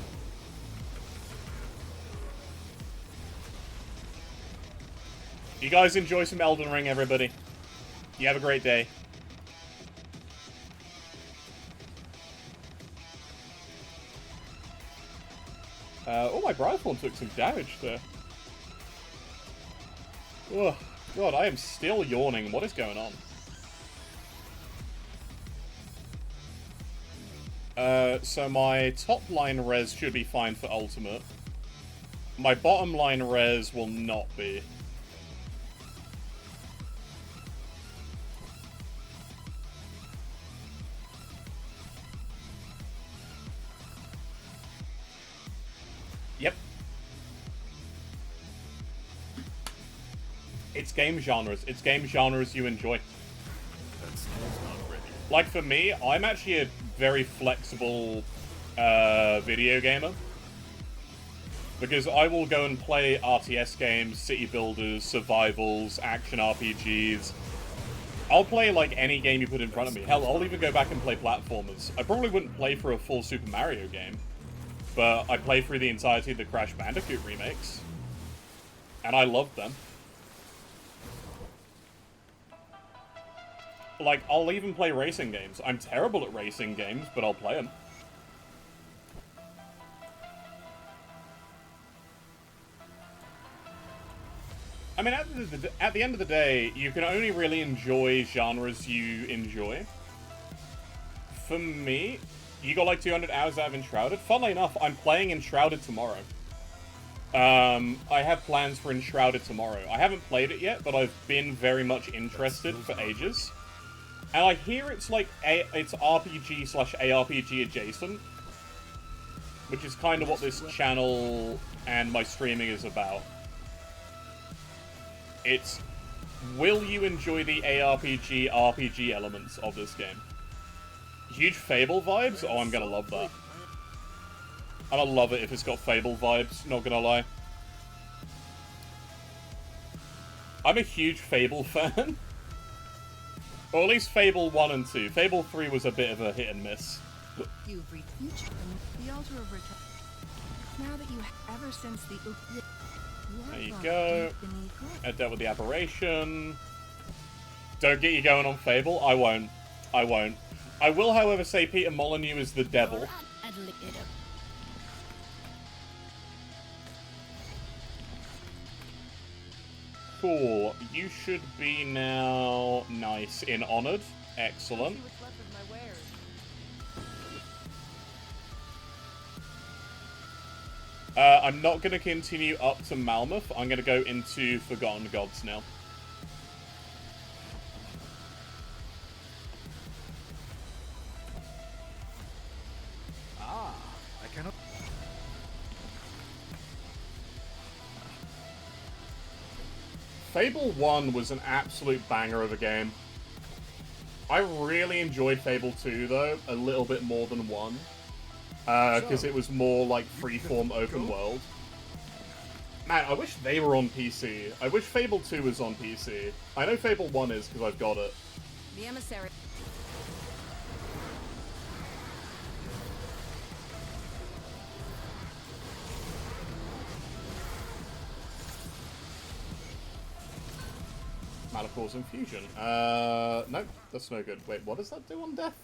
You guys enjoy some Elden Ring, everybody. You have a great day. Oh, my Brightthorn took some damage there. Oh, God, I am still yawning. What is going on? So my top line res should be fine for ultimate. My bottom line res will not be. Yep. It's game genres. It's game genres you enjoy. That skill's not ready. Like for me, I'm actually a very flexible video gamer. Because I will go and play RTS games, city builders, survivals, action RPGs. I'll play like any game you put in front of me. Hell, I'll even go back and play platformers. I probably wouldn't play for a full Super Mario game. But I play through the entirety of the Crash Bandicoot remakes. And I loved them. Like, I'll even play racing games. I'm terrible at racing games, but I'll play them. I mean, at the end of the day, you can only really enjoy genres you enjoy. For me, you got like 200 hours out of Enshrouded. Funnily enough, I'm playing Enshrouded tomorrow. I have plans for Enshrouded tomorrow. I haven't played it yet, but I've been very much interested for ages. And I hear it's like it's RPG/ARPG adjacent, which is kind of what this channel and my streaming is about. It's, will you enjoy the ARPG/RPG elements of this game? Huge Fable vibes? Oh, I'm gonna love that. I'm gonna love it if it's got Fable vibes, not gonna lie. I'm a huge Fable fan. Or at least Fable 1 and 2. Fable 3 was a bit of a hit and miss. You've reached the altar of return. Now that you ever since the There you go. I dealt with the aberration. Don't get you going on Fable. I won't. I won't. I will, however, say Peter Molyneux is the devil. Cool. You should be now nice in Honored. Excellent. See what's left of my wares. I'm not going to continue up to Malmoth. I'm going to go into Forgotten Gods now. Ah, I cannot... Fable 1 was an absolute banger of a game. I really enjoyed Fable 2, though, a little bit more than 1. Because it was more like freeform open world. Man, I wish they were on PC. I wish Fable 2 was on PC. I know Fable 1 is because I've got it. The emissary. Malachor's Infusion. No, that's no good. Wait, what does that do on death?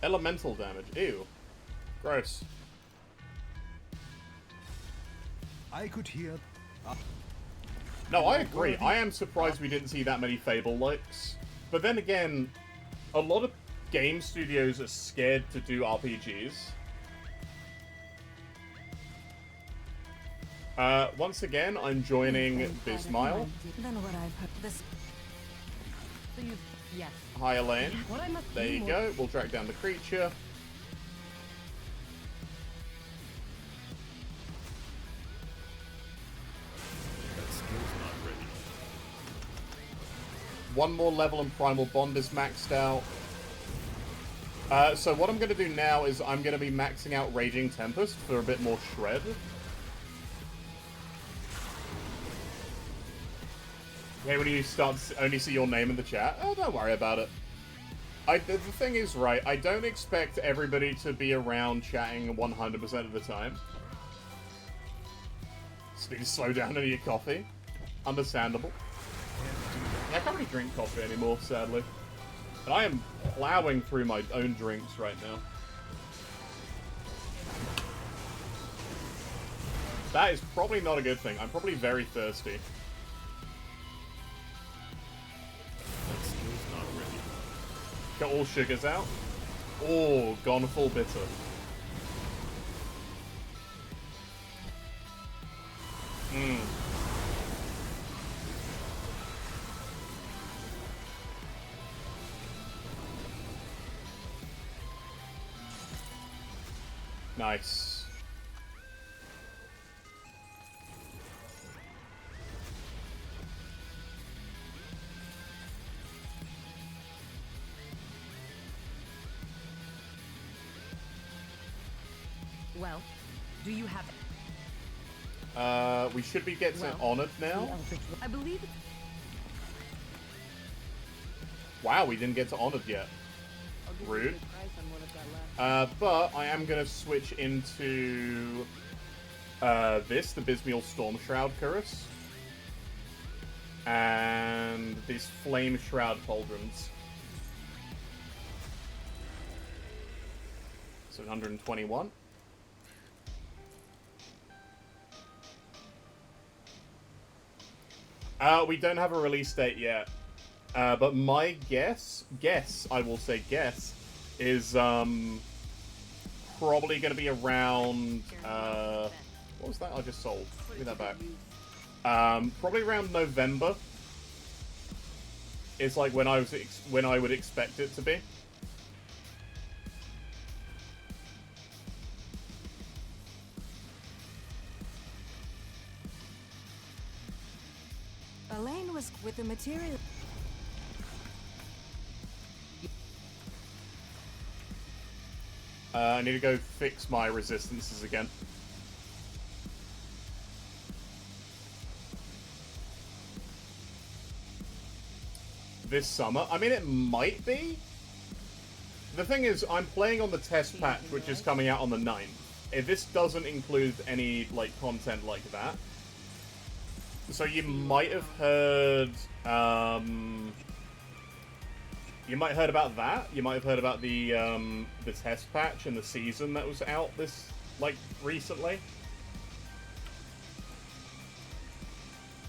Elemental damage. Ew. Gross. I could hear... No, I agree. I am surprised we didn't see that many Fable likes. But then again, a lot of game studios are scared to do RPGs. Once again, I'm joining Bismile. Then what I've heard this. So you, yes. Hi, Elaine. What I must There do you more- go. We'll track down the creature. That skill's not ready. One more level and Primal Bond is maxed out. So what I'm going to do now is I'm going to be maxing out Raging Tempest for a bit more shred. Yeah, when you start to only see your name in the chat, oh, don't worry about it. The thing is, right, I don't expect everybody to be around chatting 100% of the time. Just need to slow down and eat your coffee. Understandable. Yeah, I can't really drink coffee anymore, sadly. And I am plowing through my own drinks right now. That is probably not a good thing. I'm probably very thirsty. That skill's not ready. Got all sugars out. Oh, gone full bitter. Mmm. Nice. Well, do you have it? We should be getting honored now. I believe it's... Wow, we didn't get to honored yet. Rude. But I am gonna switch into this, the Bismiel Storm Shroud Cuirass. And this Flame Shroud Pauldrons. 721. We don't have a release date yet. But my guess, I will say guess, is probably going to be around, what was that I just sold? Give me that back. Probably around November. It's like when I would expect it to be. Elaine was with the material. I need to go fix my resistances again. This summer? I mean, it might be. The thing is, I'm playing on the test patch, which is coming out on the 9th. If this doesn't include any, like, content like that. So you might have heard, you might have heard about that. You might have heard about the test patch and the season that was out this, like, recently.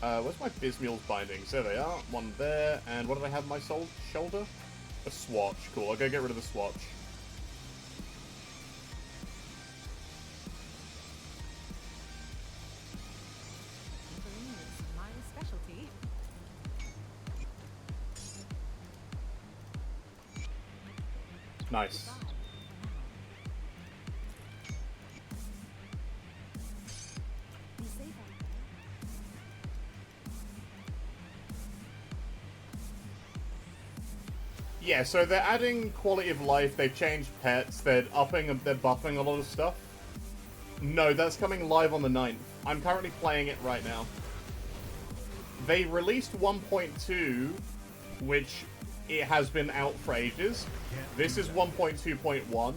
Where's my Bismiel's bindings? There they are. One there. And what did I have on my shoulder? A swatch. Cool. I'll go get rid of the swatch. my specialty. Nice. Yeah, so they're adding quality of life, they've changed pets, they're buffing a lot of stuff. No, that's coming live on the 9th. I'm currently playing it right now. They released 1.2, which it has been out for ages. This is 1.2.1,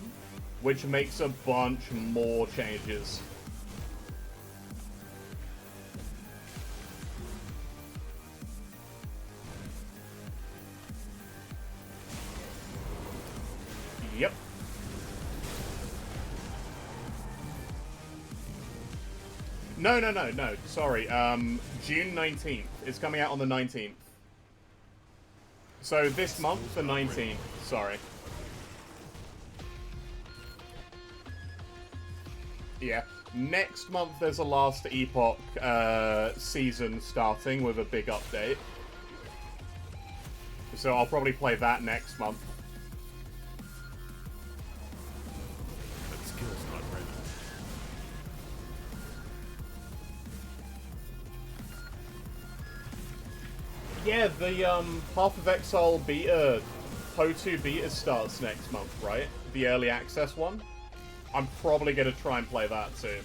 which makes a bunch more changes. Yep. No. Sorry. June 19th. It's coming out on the 19th. So this month, the 19th. Sorry. Yeah. Next month, there's a Last Epoch season starting with a big update. So I'll probably play that next month. That skill's not ready. Yeah, the Path of Exile beta, PO2 beta starts next month, right? The early access one. I'm probably going to try and play that too.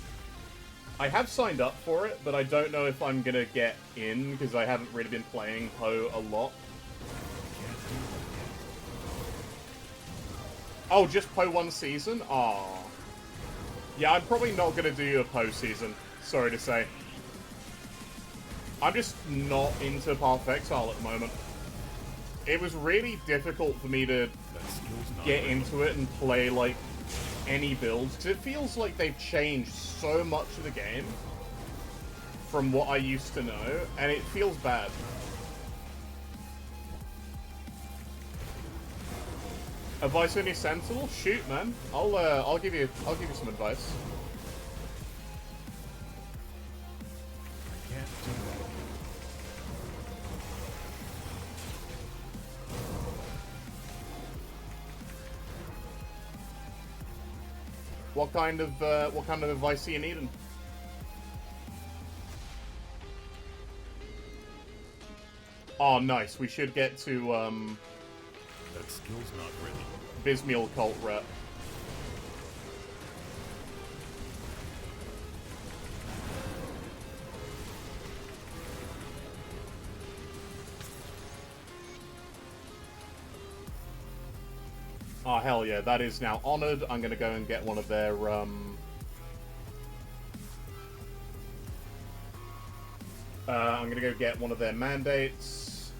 I have signed up for it, but I don't know if I'm gonna get in because I haven't really been playing Poe a lot. Oh, just Poe 1 season? Aww. Yeah, I'm probably not gonna do a Poe season. Sorry to say. I'm just not into Path of Exile at the moment. It was really difficult for me to get into it and play, like, any builds, because it feels like they've changed so much of the game from what I used to know, and it feels bad. Advice on your Sentinel? Shoot, man. I'll give you some advice. Can't do that. What kind of advice are you needing? Oh, nice. We should get to That skill's not ready. Bismeal cult rep. Oh, hell yeah, that is now honored. I'm gonna go and get one of their, I'm gonna go get one of their mandates.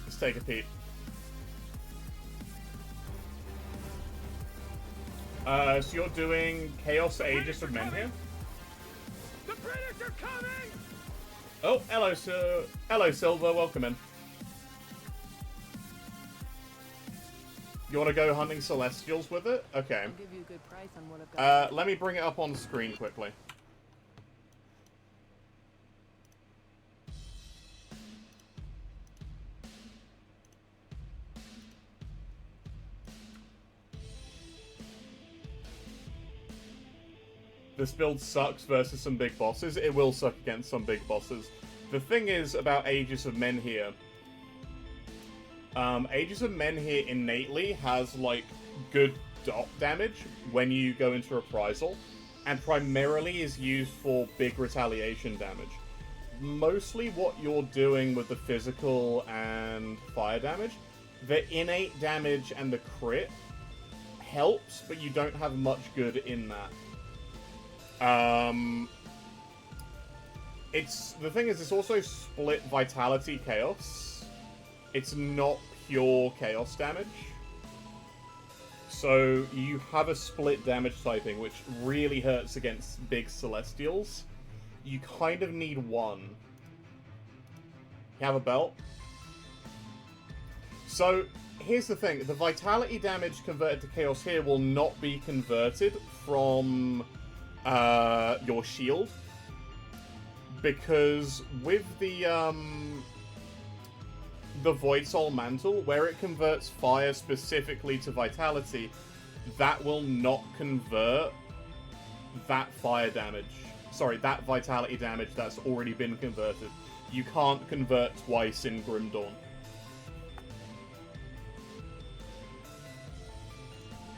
Let's take a peek. So you're doing Chaos Aegis of Men here? The British are coming! Oh, hello, sir. Hello, Silver. Welcome in. You want to go hunting Celestials with it? Okay. I'll give you a good price on what I've got. Let me bring it up on screen quickly. This build sucks versus some big bosses. It will suck against some big bosses. The thing is about Aegis of Menhir. Aegis of Menhir innately has, like, good dot damage when you go into Reprisal, and primarily is used for big retaliation damage. Mostly what you're doing with the physical and fire damage, the innate damage and the crit helps, but you don't have much good in that. The thing is, it's also split Vitality Chaos. It's not pure Chaos damage. So you have a split damage typing, which really hurts against big Celestials. You kind of need one. You have a belt? So, here's the thing. The Vitality damage converted to Chaos here will not be converted from your shield, because with the Void Soul Mantle, where it converts fire specifically to Vitality, that will not convert that fire damage. Sorry, that Vitality damage that's already been converted. You can't convert twice in Grim Dawn.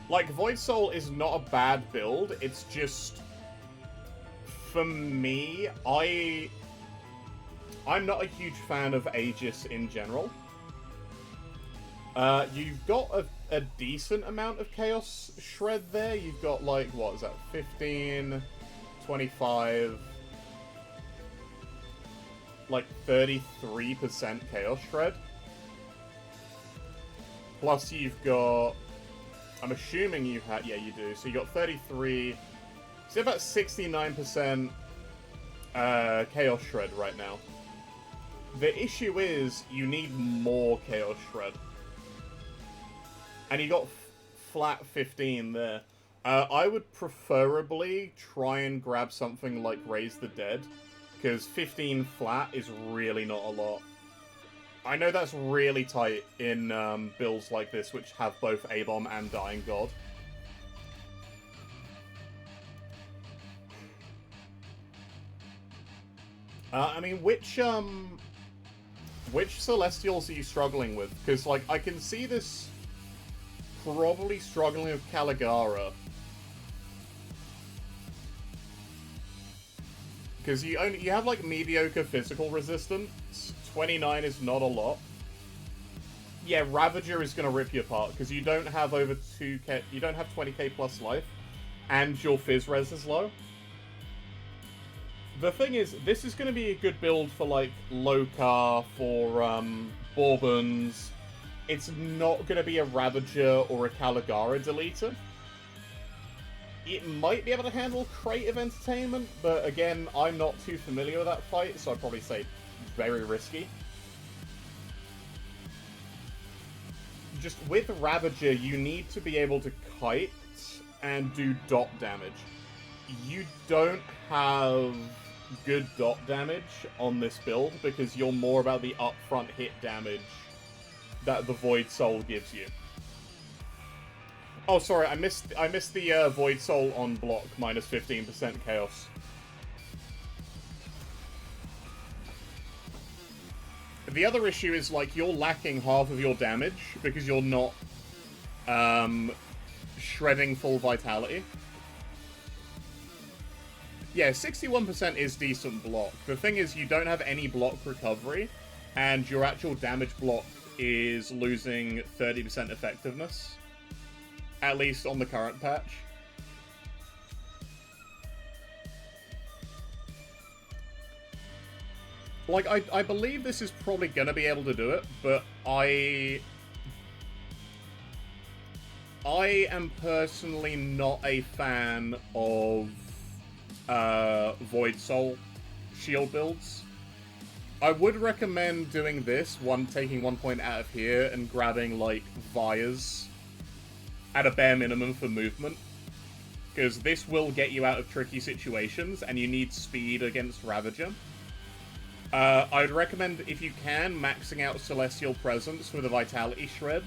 Like, Void Soul is not a bad build, it's just, for me, I'm not a huge fan of Aegis in general. You've got a decent amount of Chaos Shred there. You've got, like, what is that, 15, 25, like 33% Chaos Shred. Plus you've got, I'm assuming you had, yeah, you do. So you got 33, so about 69% Chaos Shred right now. The issue is, you need more Chaos Shred. And you got flat 15 there. I would preferably try and grab something like Raise the Dead, because 15 flat is really not a lot. I know that's really tight in builds like this, which have both A-Bomb and Dying God. I mean, which Celestials are you struggling with? Because, like, I can see this probably struggling with Caligara. Because you have, like, mediocre physical resistance. 29 is not a lot. Yeah, Ravager is going to rip you apart, because you don't have over 2k... You don't have 20k plus life, and your Fizz res is low. The thing is, this is going to be a good build for, like, Lokar, for, Bourbons. It's not going to be a Ravager or a Caligara deleter. It might be able to handle Creative Entertainment, but again, I'm not too familiar with that fight, so I'd probably say very risky. Just with Ravager, you need to be able to kite and do dot damage. You don't have good dot damage on this build because you're more about the upfront hit damage that the Void Soul gives you. Oh, sorry, I missed the Void Soul on block, minus 15% chaos. The other issue is, like, you're lacking half of your damage because you're not shredding full vitality. Yeah, 61% is decent block. The thing is, you don't have any block recovery, and your actual damage block is losing 30% effectiveness. At least on the current patch. Like, I believe this is probably gonna be able to do it, but I am personally not a fan of Void Soul shield builds. I would recommend doing this, taking 1 point out of here and grabbing, like, Vias at a bare minimum for movement. Because this will get you out of tricky situations, and you need speed against Ravager. I'd recommend, if you can, maxing out Celestial Presence with a Vitality Shred.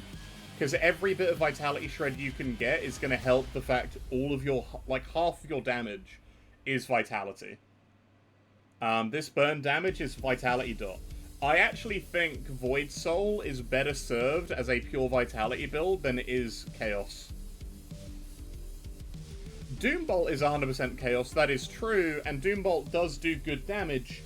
Because every bit of Vitality Shred you can get is going to help the fact all of your, like, half of your damage is Vitality. This burn damage is Vitality dot. I actually think Void Soul is better served as a pure Vitality build than it is Chaos. Doombolt is 100% Chaos, that is true, and Doombolt does do good damage,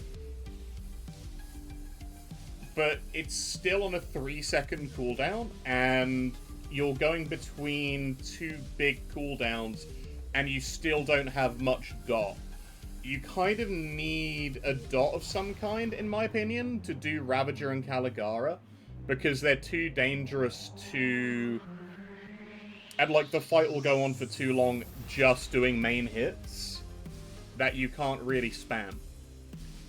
but it's still on a 3-second cooldown, and you're going between 2 big cooldowns, and you still don't have much dot. You kind of need a dot of some kind, in my opinion, to do Ravager and Caligara, because they're too dangerous to... And, like, the fight will go on for too long just doing main hits that you can't really spam.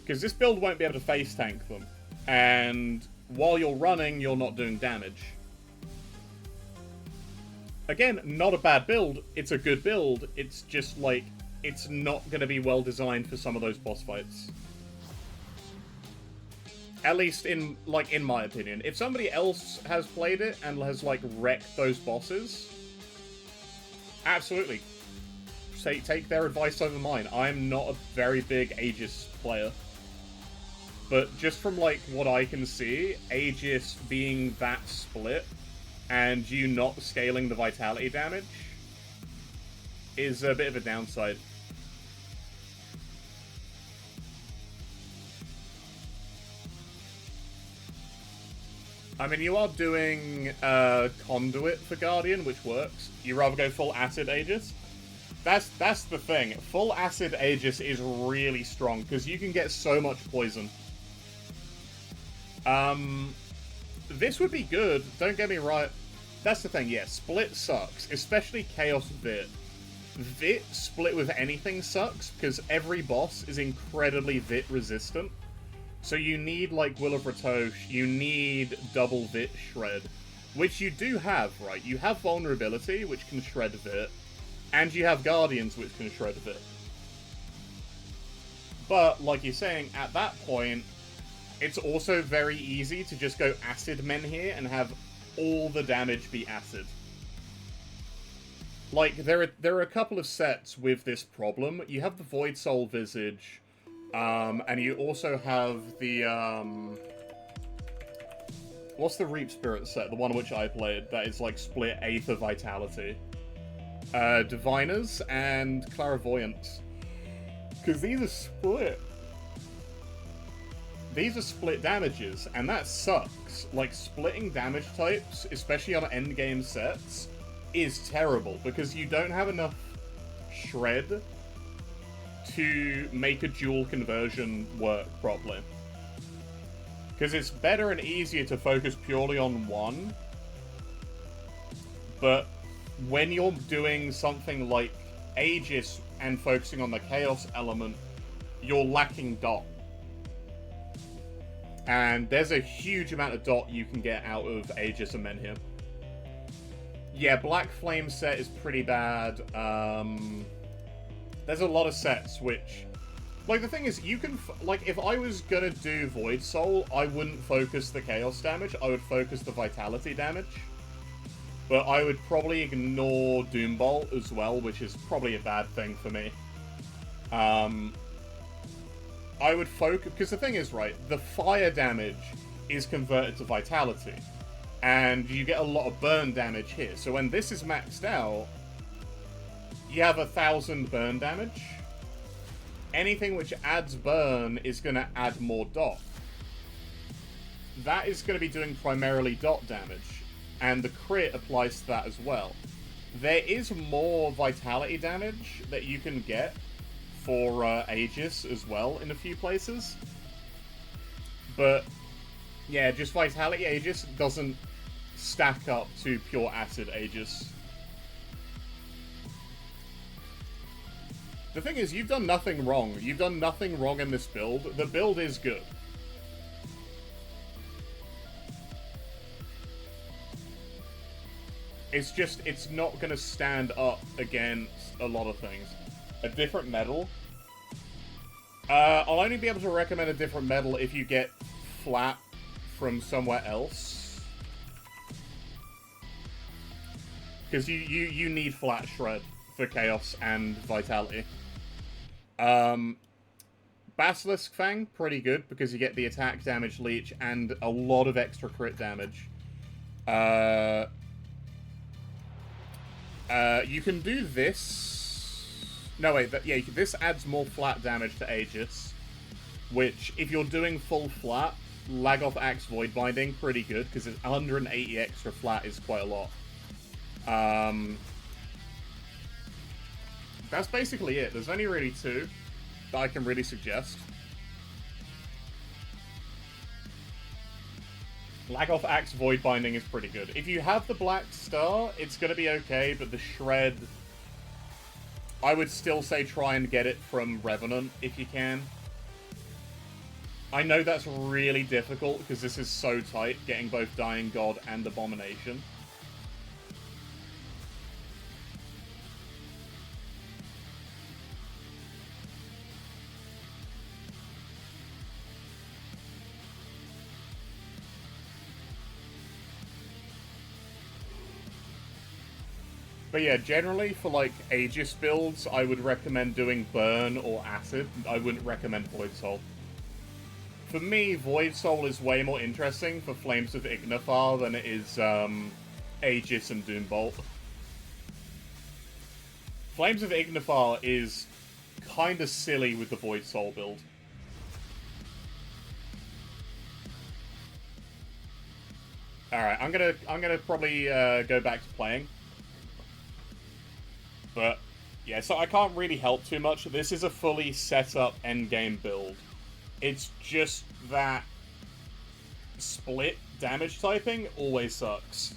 Because this build won't be able to face tank them, and while you're running, you're not doing damage. Again, not a bad build, it's a good build, it's just, like, it's not going to be well designed for some of those boss fights. At least in my opinion. If somebody else has played it and has, like, wrecked those bosses, absolutely. Take their advice over mine. I'm not a very big Aegis player. But just from, like, what I can see, Aegis being that split, and you not scaling the vitality damage, is a bit of a downside. I mean, you are doing Conduit for Guardian, which works. You rather go full Acid Aegis? That's the thing. Full Acid Aegis is really strong, because you can get so much poison. This would be good, don't get me right. That's the thing, yeah, Split sucks, especially Chaos Vit. Vit split with anything sucks, because every boss is incredibly Vit resistant. So you need, like, Will of Ratosh, you need double Vit Shred, which you do have, right? You have Vulnerability, which can shred Vit, and you have Guardians, which can shred Vit. But, like you're saying, at that point, it's also very easy to just go Acid Menhir and have all the damage be Acid. Like, there are a couple of sets with this problem. You have the Void Soul Visage, And you also have the, what's the Reap Spirit set? The one which I played, that is like split Aether Vitality. Diviners and Clairvoyance. Because these are split. These are split damages, and that sucks. Like, splitting damage types, especially on endgame sets, is terrible, because you don't have enough shred to make a dual conversion work properly. Because it's better and easier to focus purely on one, but when you're doing something like Aegis and focusing on the Chaos element, you're lacking dot. And there's a huge amount of dot you can get out of Aegis and Menhir. Yeah, Black Flame set is pretty bad. There's a lot of sets which... Like, the thing is, you can... Like, if I was gonna do Void Soul, I wouldn't focus the Chaos damage. I would focus the Vitality damage. But I would probably ignore Doombolt as well, which is probably a bad thing for me. I would focus... Because the thing is, right, the fire damage is converted to Vitality. And you get a lot of burn damage here. So when this is maxed out, you have 1,000 burn damage. Anything which adds burn is going to add more dot. That is going to be doing primarily dot damage. And the crit applies to that as well. There is more Vitality damage that you can get for Aegis as well in a few places. But, yeah, just Vitality Aegis doesn't stack up to pure Acid Aegis. The thing is, you've done nothing wrong. You've done nothing wrong in this build. The build is good. It's just, it's not going to stand up against a lot of things. A different medal? I'll only be able to recommend a different medal if you get flat from somewhere else. Because you need flat shred for Chaos and Vitality. Basilisk Fang, pretty good, because you get the attack damage leech and a lot of extra crit damage. You can do this... No, wait, this adds more flat damage to Aegis, which, if you're doing full flat, Lagoth Axe Void Binding, pretty good, because 180 extra flat is quite a lot. That's basically it. There's only really two that I can really suggest. Lagoth Axe Void Binding is pretty good. If you have the Black Star, it's going to be okay, but the Shred... I would still say try and get it from Revenant, if you can. I know that's really difficult, because this is so tight, getting both Dying God and Abomination. But yeah, generally for like Aegis builds, I would recommend doing Burn or Acid. I wouldn't recommend Void Soul. For me, Void Soul is way more interesting for Flames of Ignifar than it is Aegis and Doombolt. Flames of Ignifar is kind of silly with the Void Soul build. Alright, I'm gonna probably go back to playing. But, yeah, so I can't really help too much. This is a fully set up endgame build. It's just that split damage typing always sucks.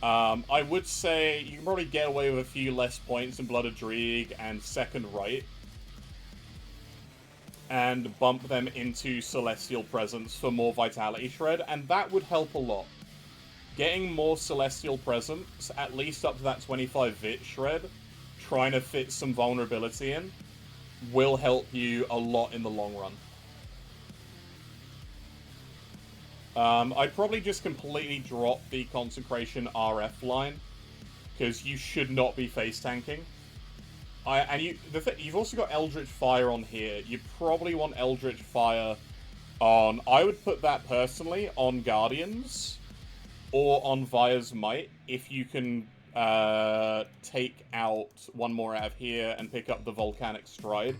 I would say you can probably get away with a few less points in Blood of Dreeg and Second Right. And bump them into Celestial Presence for more Vitality Shred, and that would help a lot. Getting more Celestial Presence, at least up to that 25 Vit shred, trying to fit some vulnerability in, will help you a lot in the long run. I'd probably just completely drop the Consecration RF line, because you should not be face tanking. You've also got Eldritch Fire on here. You probably want Eldritch Fire on... I would put that, personally, on Guardians or on Vire's Might, if you can take out one more out of here and pick up the Volcanic Stride.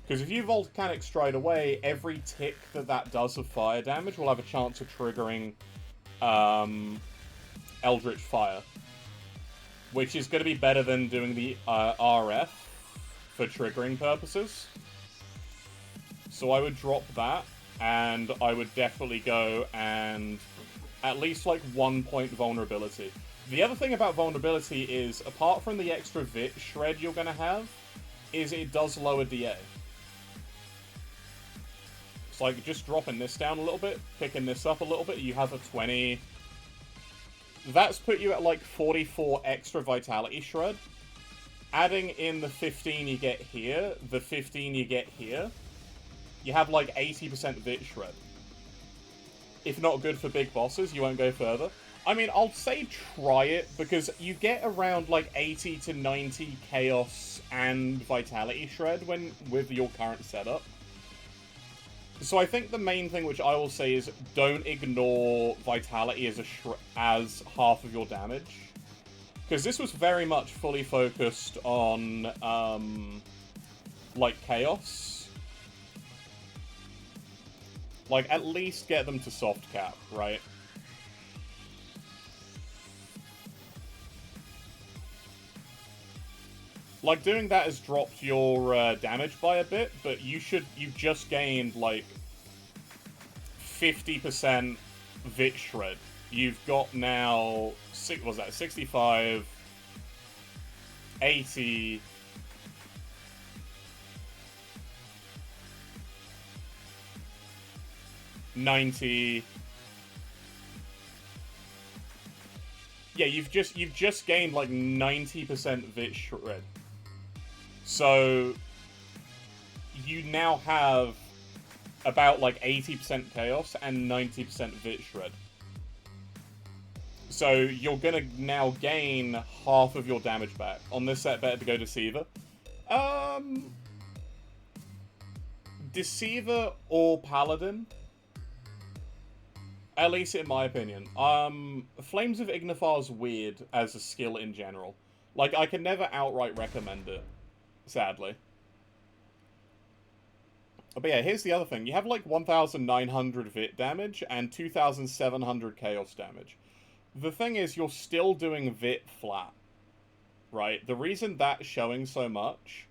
Because if you Volcanic Stride away, every tick that does of fire damage will have a chance of triggering Eldritch Fire. Which is going to be better than doing the RF for triggering purposes. So I would drop that, and I would definitely go and at least like 1 point vulnerability. The other thing about vulnerability is, apart from the extra Vit Shred you're going to have, is it does lower DA. It's like just dropping this down a little bit, picking this up a little bit, you have a 20... That's put you at like 44 extra Vitality Shred. Adding in the 15 you get here, the 15 you get here, you have like 80% Vit Shred. If not good for big bosses, you won't go further. I mean, I'll say try it, because you get around like 80 to 90 Chaos and Vitality Shred with your current setup. So I think the main thing which I will say is, don't ignore Vitality as half of your damage. Because this was very much fully focused on, like, Chaos. Like, at least get them to soft cap, right? Like, doing that has dropped your damage by a bit, but you've just gained, like, 50% Vit Shred. You've got now, 65, 80... $90. Yeah, you've just gained like 90% Vit Shred. So you now have about like 80% Chaos and 90% Vit Shred. So you're gonna now gain half of your damage back. On this set, better to go Deceiver. Deceiver or Paladin. At least in my opinion. Flames of Ignifar is weird as a skill in general. Like, I can never outright recommend it. Sadly. But yeah, here's the other thing. You have like 1,900 Vit damage and 2,700 Chaos damage. The thing is, you're still doing Vit flat. Right? The reason that's showing so much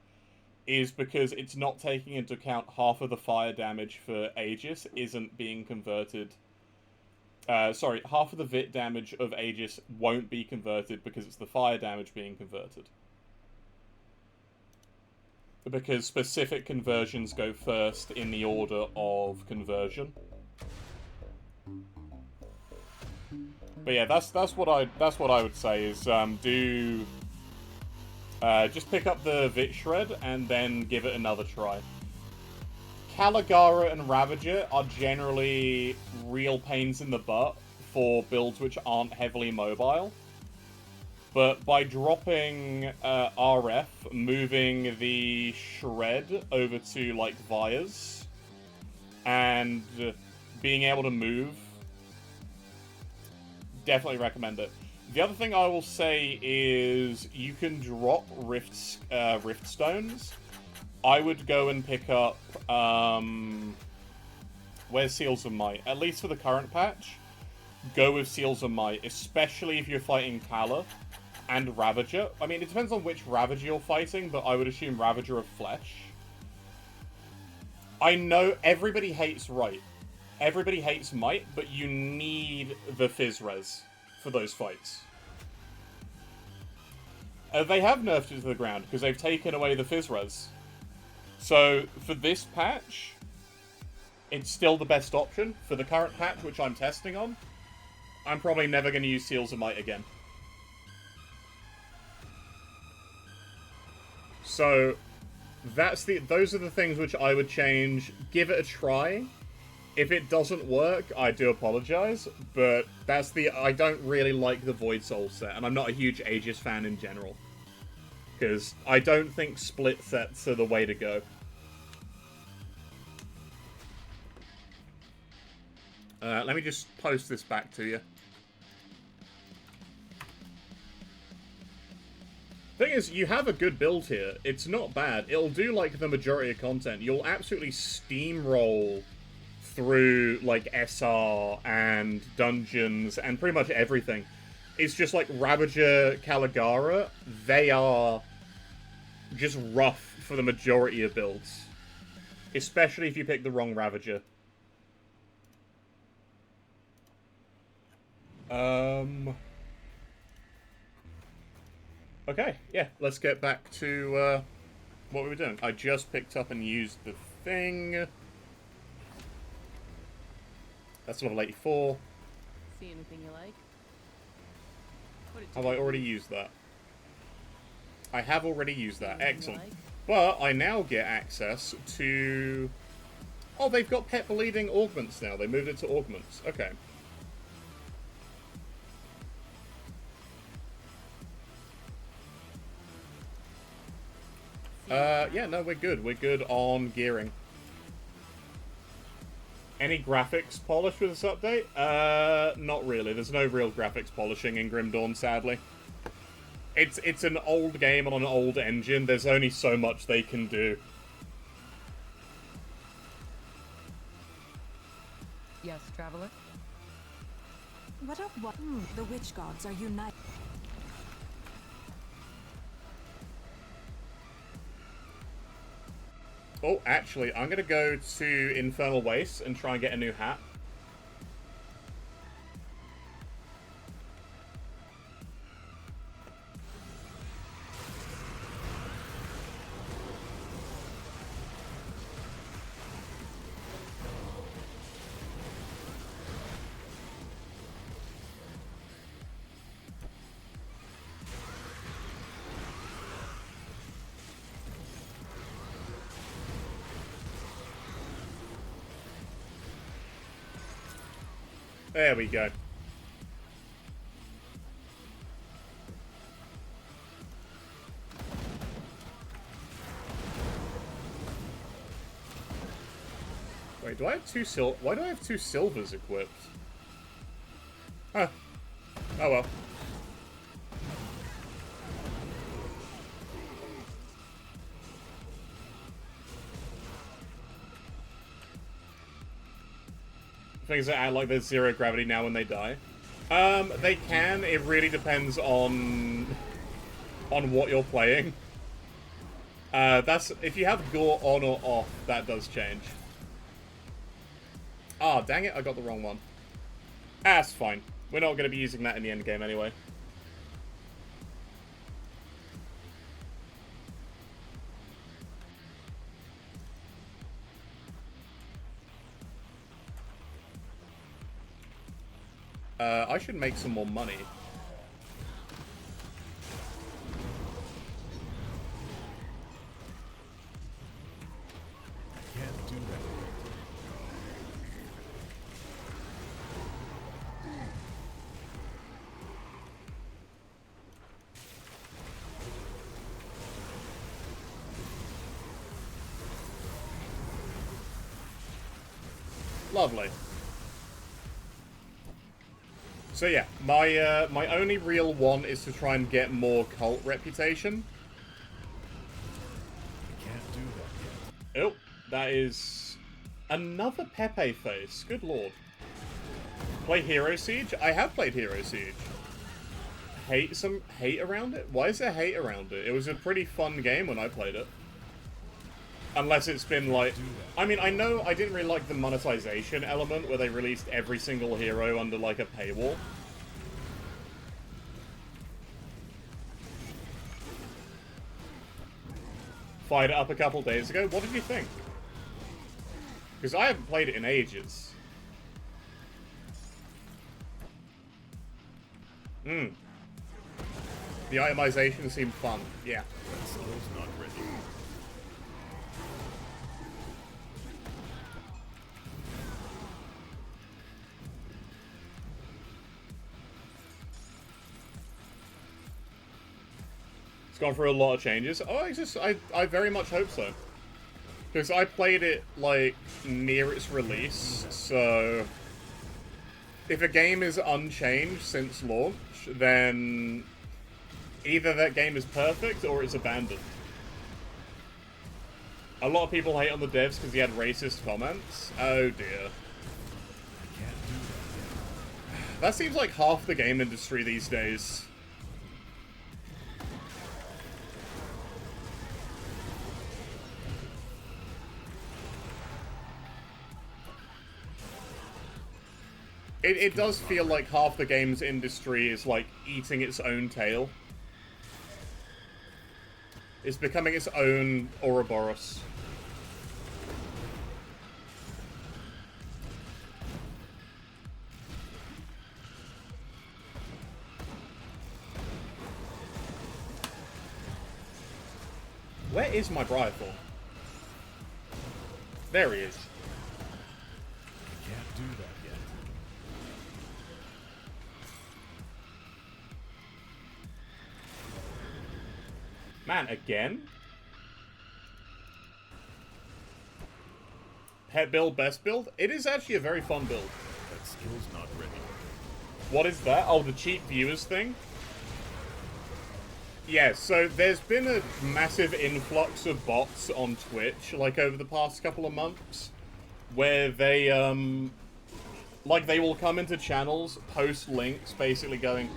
is because it's not taking into account half of the fire damage for Aegis isn't being converted. Sorry, half of the Vit damage of Aegis won't be converted because it's the fire damage being converted. Because specific conversions go first in the order of conversion. But yeah, that's what I would say is just pick up the Vit Shred and then give it another try. Caligara and Ravager are generally real pains in the butt for builds which aren't heavily mobile. But by dropping RF, moving the Shred over to, like, Vires, and being able to move, definitely recommend it. The other thing I will say is you can drop Rift Stones. I would go and pick up, where's Seals of Might? At least for the current patch, go with Seals of Might, especially if you're fighting Kala and Ravager. I mean, it depends on which Ravager you're fighting, but I would assume Ravager of Flesh. I know everybody hates Right. Everybody hates Might, but you need the Fizz Res for those fights. They have nerfed it to the ground, because they've taken away the Fizz Res. So, for this patch, it's still the best option. For the current patch, which I'm testing on, I'm probably never going to use Seals of Might again. So, those are the things which I would change. Give it a try. If it doesn't work, I do apologize, but I don't really like the Void Soul set, and I'm not a huge Aegis fan in general. because I don't think split sets are the way to go. Let me just post this back to you. Thing is, you have a good build here. It's not bad. It'll do, like, the majority of content. You'll absolutely steamroll through, like, SR and dungeons and pretty much everything. It's just, like, Ravager, Caligara, they are just rough for the majority of builds. Especially if you pick the wrong Ravager. Okay, yeah, let's get back to what we were doing. I just picked up and used the thing. That's level 84. See anything you like? Have I already used that? I have already used that. Excellent. Like? But I now get access to... Oh, they've got pet bleeding augments now. They moved it to augments. Okay. Yeah, no, we're good. We're good on gearing. Any graphics polish with this update? Not really. There's no real graphics polishing in Grim Dawn, sadly. It's an old game on an old engine. There's only so much they can do. Yes, traveler? What a the witch gods are united. Oh, actually, I'm going to go to Infernal Wastes and try and get a new hat. There we go. Wait, do I have why do I have two silvers equipped? Huh. Oh well. Things that add like there's zero gravity now when they die. They can. It really depends on what you're playing. That's if you have Gore on or off, that does change. Ah, dang it! I got the wrong one. That's fine. We're not going to be using that in the end game anyway. I should make some more money. Can't do that. Lovely. So yeah, my only real one is to try and get more cult reputation. Can't do that yet. Oh, that is another Pepe face. Good lord. Play Hero Siege? I have played Hero Siege. Some hate around it? Why is there hate around it? It was a pretty fun game when I played it. Unless it's been like... I mean, I know I didn't really like the monetization element where they released every single hero under like a paywall. Fired it up a couple days ago. What did you think? Because I haven't played it in ages. The itemization seemed fun. Yeah. That skill's not ready. It's gone through a lot of changes. Oh, I very much hope so. Because I played it, like, near its release, so... If a game is unchanged since launch, then either that game is perfect or it's abandoned. A lot of people hate on the devs because he had racist comments. Oh dear. That seems like half the game industry these days. It does feel like half the games industry is like eating its own tail. It's becoming its own Ouroboros. Where is my Briarthorn? There he is. Can't do that yet. Man, again? Pet build, best build? It is actually a very fun build. That skill's not ready. What is that? Oh, the cheap viewers thing? Yeah, so there's been a massive influx of bots on Twitch, like, over the past couple of months, where they, like, they will come into channels, post links, basically going,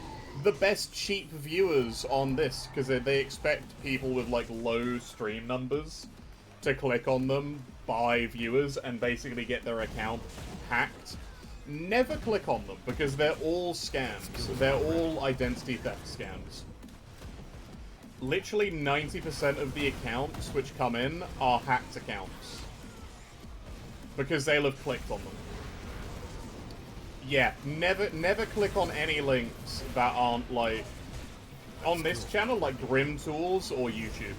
the best cheap viewers on this, because they expect people with, like, low stream numbers to click on them, buy viewers, and basically get their account hacked. Never click on them, because they're all scams. They're all identity theft scams. Literally 90% of the accounts which come in are hacked accounts. Because they'll have clicked on them. Yeah, never click on any links that aren't, like, on this channel, like Grim Tools or YouTube.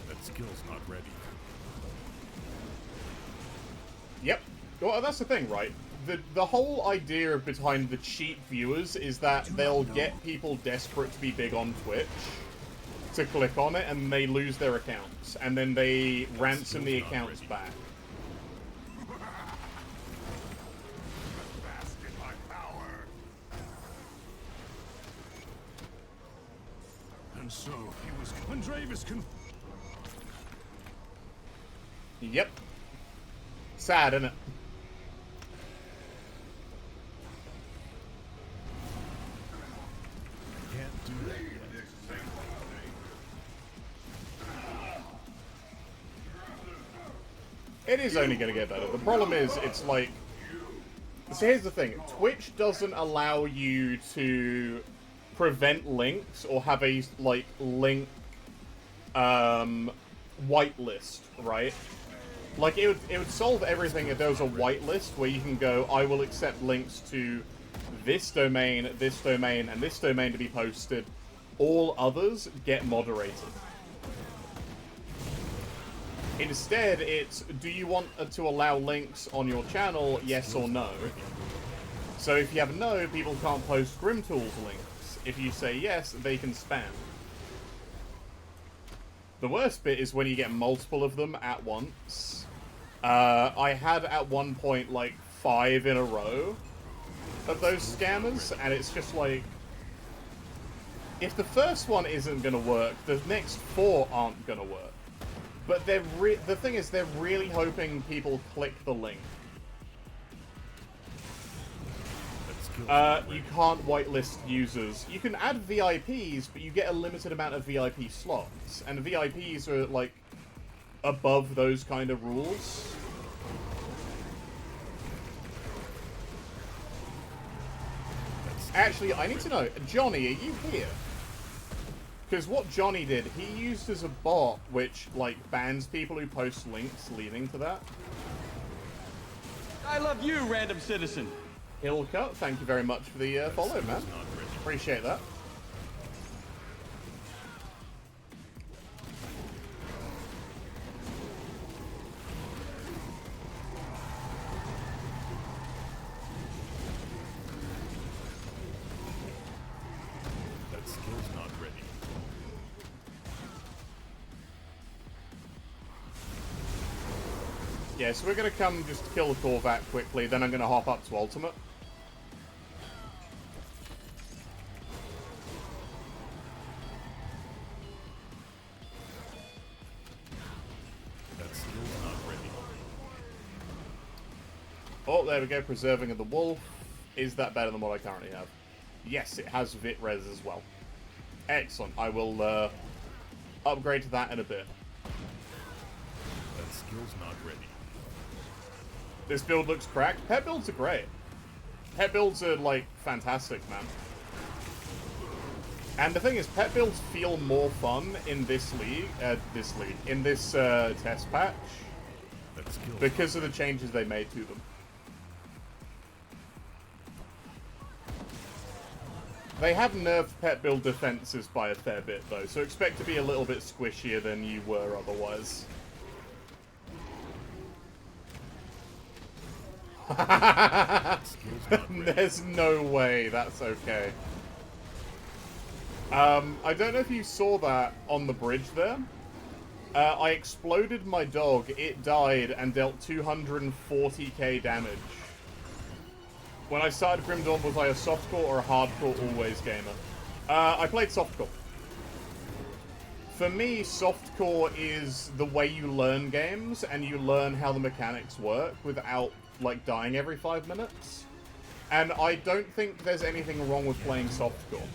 That skill's not ready. Yep. Well, that's the thing, right? The whole idea behind the cheap viewers is that they'll get people desperate to be big on Twitch to click on it, and they lose their accounts, and then they ransom the accounts back. Bask in my power. And so he was. Andrevis can. Yep. Sad, isn't it? Can't do that yet. It is only going to get better. The problem is, it's like... So here's the thing. Twitch doesn't allow you to prevent links or have a, like, link, whitelist, right? Like, it would solve everything if there was a whitelist where you can go, I will accept links to this domain, and this domain to be posted. All others get moderated. Instead, it's, do you want to allow links on your channel, yes or no? So if you have no, people can't post Grim Tools links. If you say yes, they can spam. The worst bit is when you get multiple of them at once. I had at one point like 5 in a row of those scammers, and it's just like, if the first one isn't gonna work, the next 4 aren't gonna work. But the thing is, they're really hoping people click the link. You can't whitelist users. You can add VIPs, but you get a limited amount of VIP slots. And VIPs are, like, above those kind of rules. Actually, I need to know, Johnny, are you here? Because what Johnny did, he used as a bot which, like, bans people who post links leading to that. I love you, random citizen. Hillcut, thank you very much for the follow, man. Appreciate that. Yeah, so we're going to come just kill the Korvac quickly, then I'm going to hop up to ultimate. That skill's not ready. Oh, there we go, Preserving of the Wolf. Is that better than what I currently have? Yes, it has Vit Res as well. Excellent. I will upgrade to that in a bit. That skill's not ready. This build looks cracked. Pet builds are great. Pet builds are, like, fantastic, man. And the thing is, pet builds feel more fun in this in this test patch, That skill's because of the changes they made to them. They have nerfed pet build defenses by a fair bit, though, so expect to be a little bit squishier than you were otherwise. skill's not ready. There's no way that's okay. I don't know if you saw that on the bridge there. I exploded my dog, it died, and dealt 240k damage. When I started Grim Dawn, was I a softcore or a hardcore always gamer? I played softcore. For me, softcore is the way you learn games, and you learn how the mechanics work without, like, dying every 5 minutes. And I don't think there's anything wrong with playing softcore.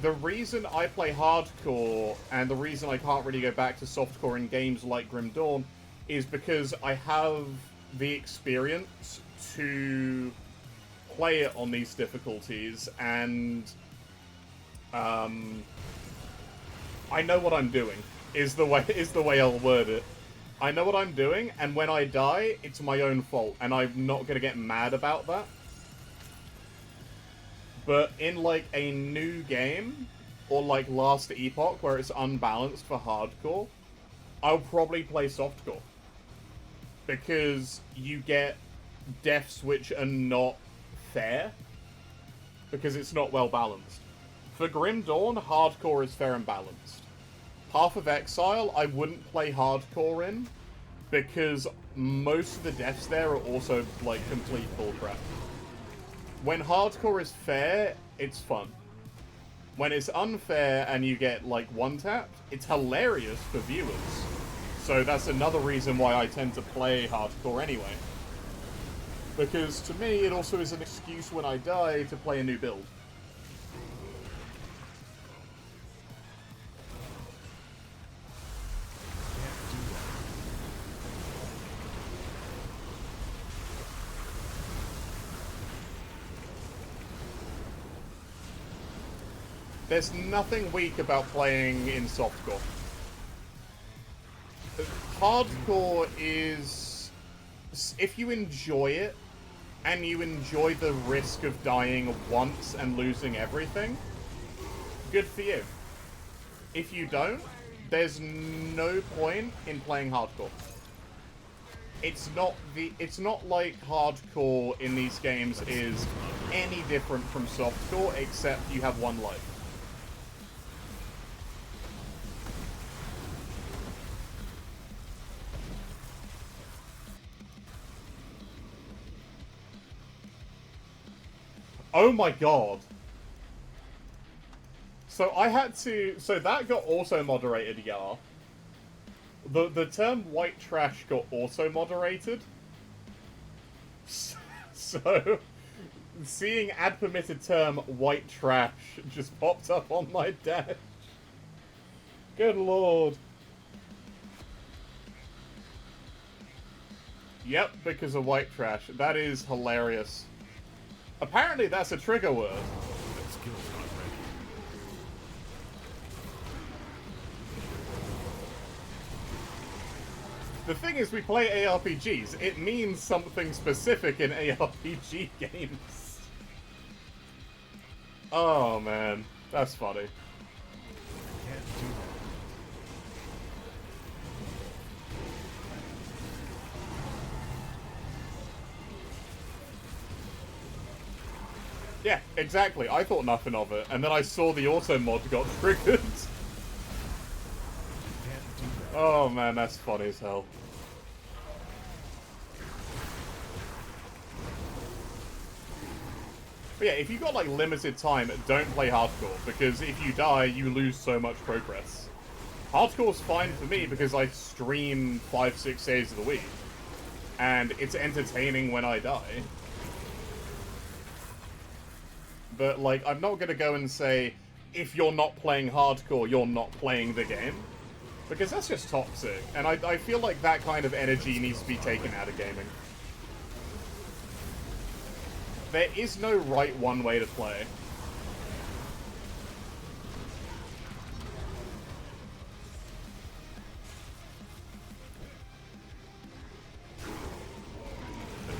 The reason I play hardcore, and the reason I can't really go back to softcore in games like Grim Dawn, is because I have the experience to play it on these difficulties, and I know what I'm doing, is the way I'll word it. I know what I'm doing, and when I die, it's my own fault, and I'm not gonna get mad about that. But in, like, a new game, or, like, Last Epoch, where it's unbalanced for hardcore, I'll probably play softcore. Because you get deaths which are not fair, because it's not well balanced. For Grim Dawn, hardcore is fair and balanced. Path of Exile, I wouldn't play hardcore in, because most of the deaths there are also, like, complete bullcrap. When hardcore is fair, it's fun. When it's unfair and you get, like, one-tapped, it's hilarious for viewers. So that's another reason why I tend to play hardcore anyway. Because, to me, it also is an excuse when I die to play a new build. There's nothing weak about playing in softcore. Hardcore is... if you enjoy it, and you enjoy the risk of dying once and losing everything, good for you. If you don't, there's no point in playing hardcore. It's not like hardcore in these games is any different from softcore, except you have one life. Oh my god. So I had to... so that got auto-moderated, yeah. The term white trash got auto-moderated. So, seeing ad permitted term white trash just popped up on my dash. Good lord. Yep, because of white trash. That is hilarious. Apparently that's a trigger word. That skill's not ready. The thing is, we play ARPGs. It means something specific in ARPG games. Oh, man. That's funny. Can't do that. Yeah, exactly. I thought nothing of it, and then I saw the auto mod got triggered. Can't do that. Oh man, that's funny as hell. But yeah, if you've got like limited time, don't play hardcore, because if you die, you lose so much progress. Hardcore's fine for me because I stream 5-6 days of the week, and it's entertaining when I die. But like, I'm not gonna go and say, if you're not playing hardcore, you're not playing the game. Because that's just toxic, and I feel like that kind of energy needs to be taken out of gaming. There is no right one way to play.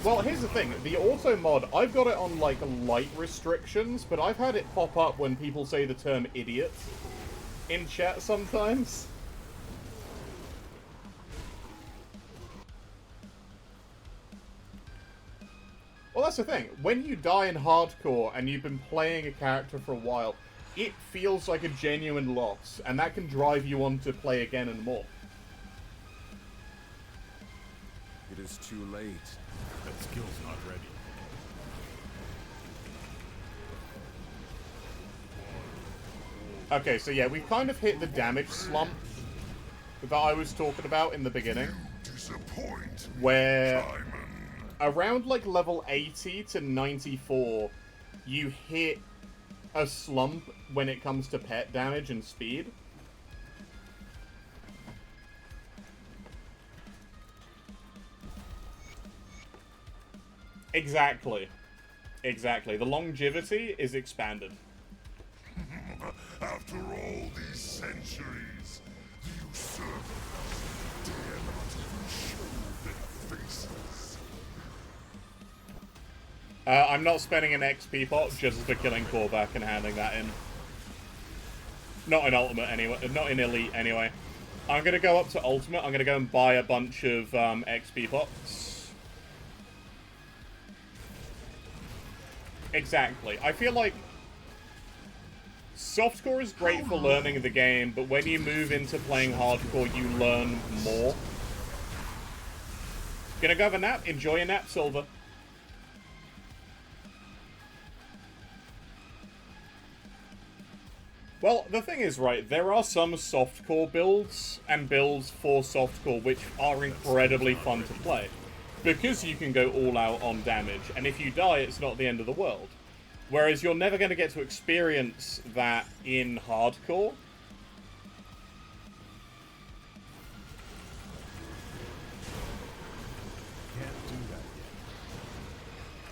Well, here's the thing. The auto mod, I've got it on, like, light restrictions, but I've had it pop up when people say the term idiot in chat sometimes. Well, that's the thing. When you die in hardcore and you've been playing a character for a while, it feels like a genuine loss, and that can drive you on to play again and more. It is too late. That skill's not ready. Okay, so yeah, we've kind of hit the damage slump that I was talking about in the beginning. Where around like level 80 to 94, you hit a slump when it comes to pet damage and speed. Exactly. Exactly. The longevity is expanded. After all these centuries, the usurpers dare not even show their faces. I'm not spending an XP pot just for killing Korvac and handing that in. Not in Ultimate anyway. Not in Elite anyway. I'm gonna go up to Ultimate. I'm gonna go and buy a bunch of XP pots. Exactly. I feel like softcore is great for learning the game, but when you move into playing hardcore, you learn more. Gonna go have a nap? Enjoy a nap, Silver. Well, the thing is, right, there are some softcore builds and builds for softcore which are incredibly fun to play. Because you can go all out on damage, and if you die, it's not the end of the world. Whereas you're never going to get to experience that in hardcore. Can't do that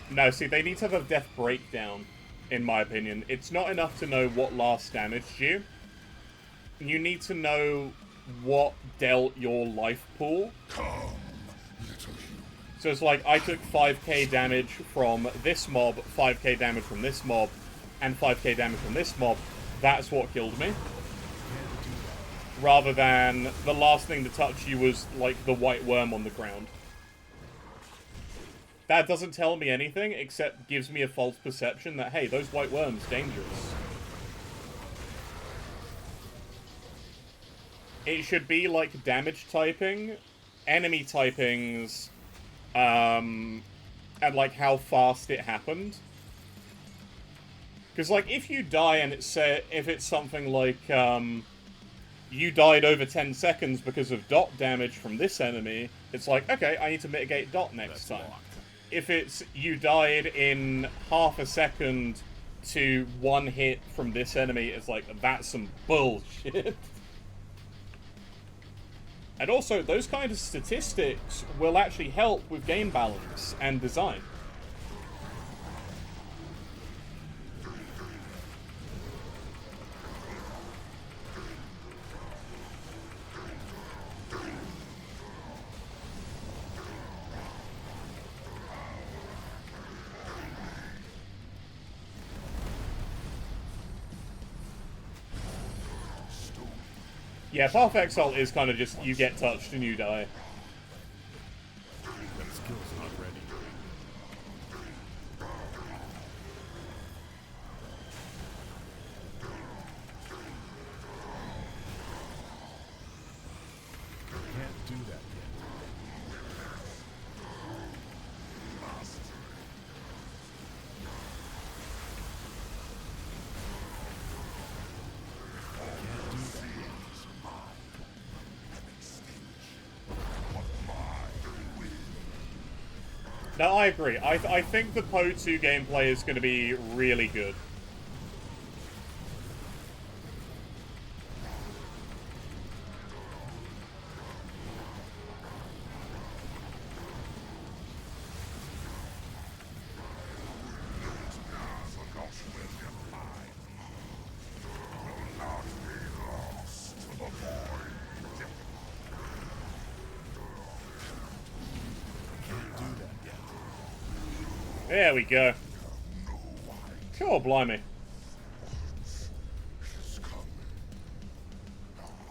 yet. No, see, they need to have a death breakdown, in my opinion. It's not enough to know what last damaged you. You need to know what dealt your life pool. So it's like, I took 5k damage from this mob, 5k damage from this mob, and 5k damage from this mob. That's what killed me. Rather than the last thing to touch you was, like, the white worm on the ground. That doesn't tell me anything, except gives me a false perception that, hey, those white worms, dangerous. It should be, like, damage typing, enemy typings, and like how fast it happened. Because like if you die and if it's something like you died over 10 seconds because of dot damage from this enemy, it's like, okay, I need to mitigate dot next time. If it's you died in half a second to one hit from this enemy, it's like, that's some bullshit. And also, those kind of statistics will actually help with game balance and design. Yeah, Path of Exile is kind of just, you get touched and you die. That skill's not ready. Can't do that yet. No, I agree. I think the Poe 2 gameplay is going to be really good. There we go. Cool, blimey.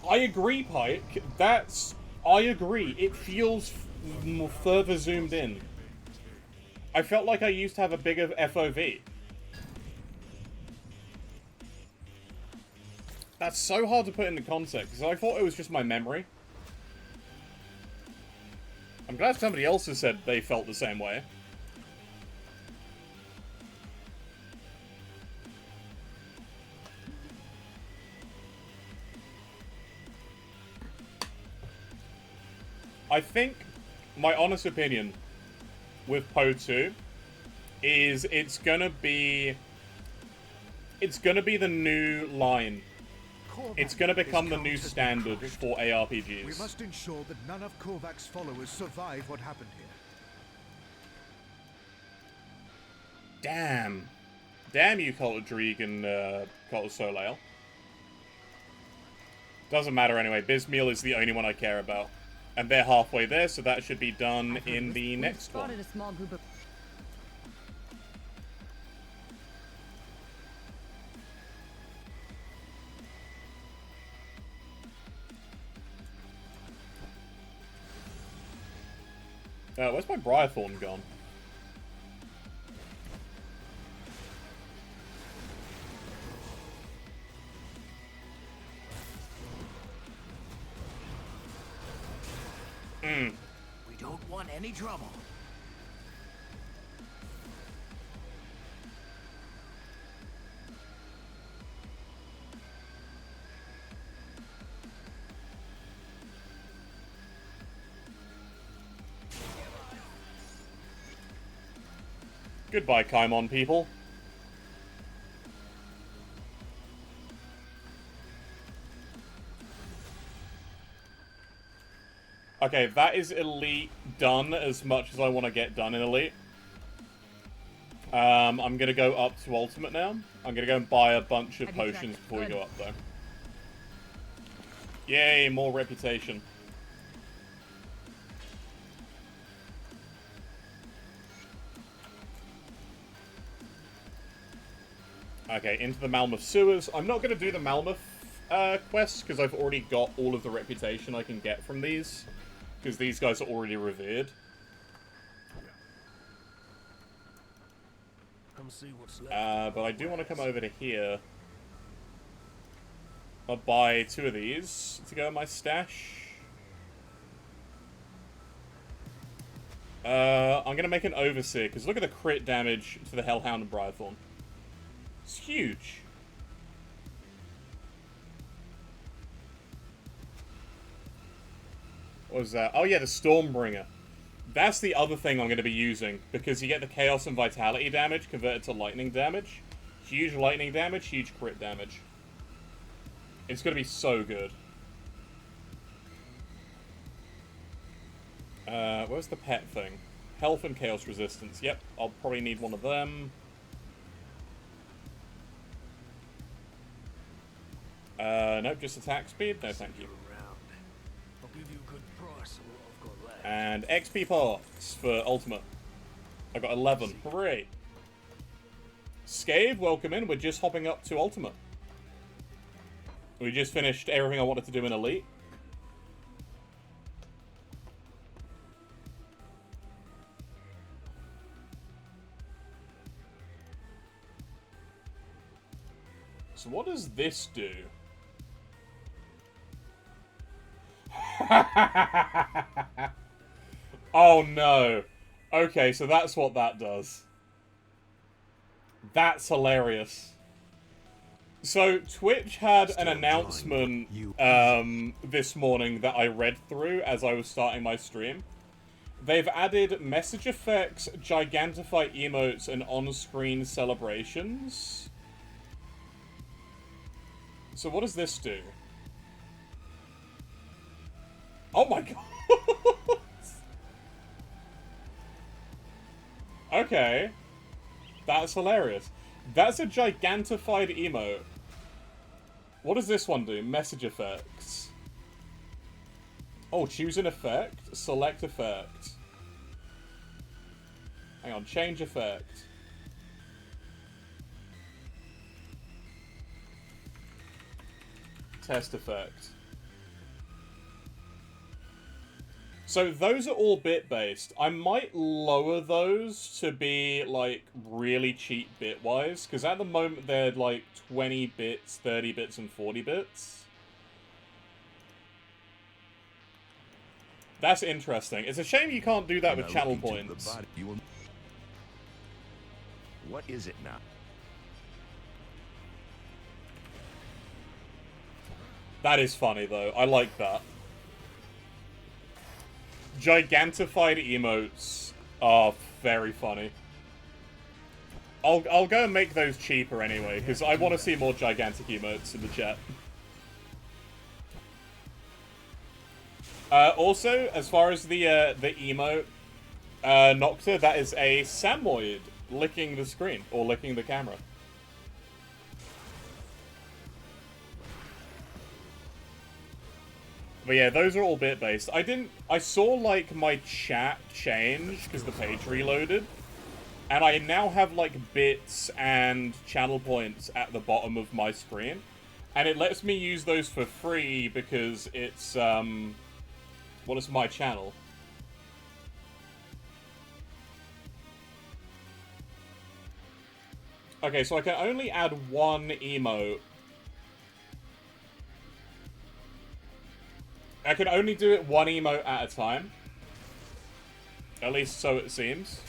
I agree, Pike. I agree. It feels further zoomed in. I felt like I used to have a bigger FOV. That's so hard to put into context, because I thought it was just my memory. I'm glad somebody else has said they felt the same way. I think my honest opinion with Poe 2 is it's gonna be the new line. It's gonna become the new standard for ARPGs. We must ensure that none of Korvac's followers survive what happened here. Damn. Damn you, Cult of Drieg and Cult of Soleil. Doesn't matter anyway, Bismeal is the only one I care about. And they're halfway there, so that should be done in the next one. Spotted a small group of... Where's my Briarthorn gone? We don't want any trouble. Goodbye, Kaimon people. Okay, that is Elite done as much as I want to get done in Elite. I'm going to go up to Ultimate now. I'm going to go and buy a bunch of potions before we go up, though. Yay, more reputation. Okay, into the Malmoth Sewers. I'm not going to do the Malmoth quests, because I've already got all of the reputation I can get from these. Because these guys are already revered. Come see what's left. But I do want to come over to here. I'll buy 2 of these to go in my stash. I'm going to make an Overseer, because look at the crit damage to the Hellhound and Briarthorn. It's huge. What was that? Oh yeah, the Stormbringer. That's the other thing I'm going to be using, because you get the Chaos and Vitality damage converted to lightning damage. Huge lightning damage, huge crit damage. It's going to be so good. Where's the pet thing? Health and Chaos Resistance. Yep, I'll probably need one of them. Nope, just attack speed? No, thank you. I'll give you a good price on what I've got left. And XP parts for Ultimate. I got 11. Great. Scave, welcome in. We're just hopping up to Ultimate. We just finished everything I wanted to do in Elite. So what does this do? Oh no. Okay, so that's what that does. That's hilarious. So Twitch had an announcement this morning that I read through as I was starting my stream. They've added message effects, Gigantify emotes, and on-screen celebrations. So what does this do? Oh my god! Okay. That's hilarious. That's a gigantified emote. What does this one do? Message effects. Oh, choose an effect. Select effect. Hang on, change effect. Test effect. So those are all bit-based. I might lower those to be, like, really cheap bit-wise, because at the moment they're, like, 20 bits, 30 bits, and 40 bits. That's interesting. It's a shame you can't do that with channel points. What is it now? That is funny, though. I like that. Gigantified emotes are very funny. I'll go and make those cheaper anyway, because I want to see more gigantic emotes in the chat. Also, as far as the emote, Nocta, that is a Samoyed licking the screen, or licking the camera. But yeah, those are all bit-based. I saw, like, my chat change, because the page reloaded. And I now have, like, bits and channel points at the bottom of my screen. And it lets me use those for free, because it's, what is my channel? Okay, so I can only add one emote. I can only do it one emote at a time. At least so it seems.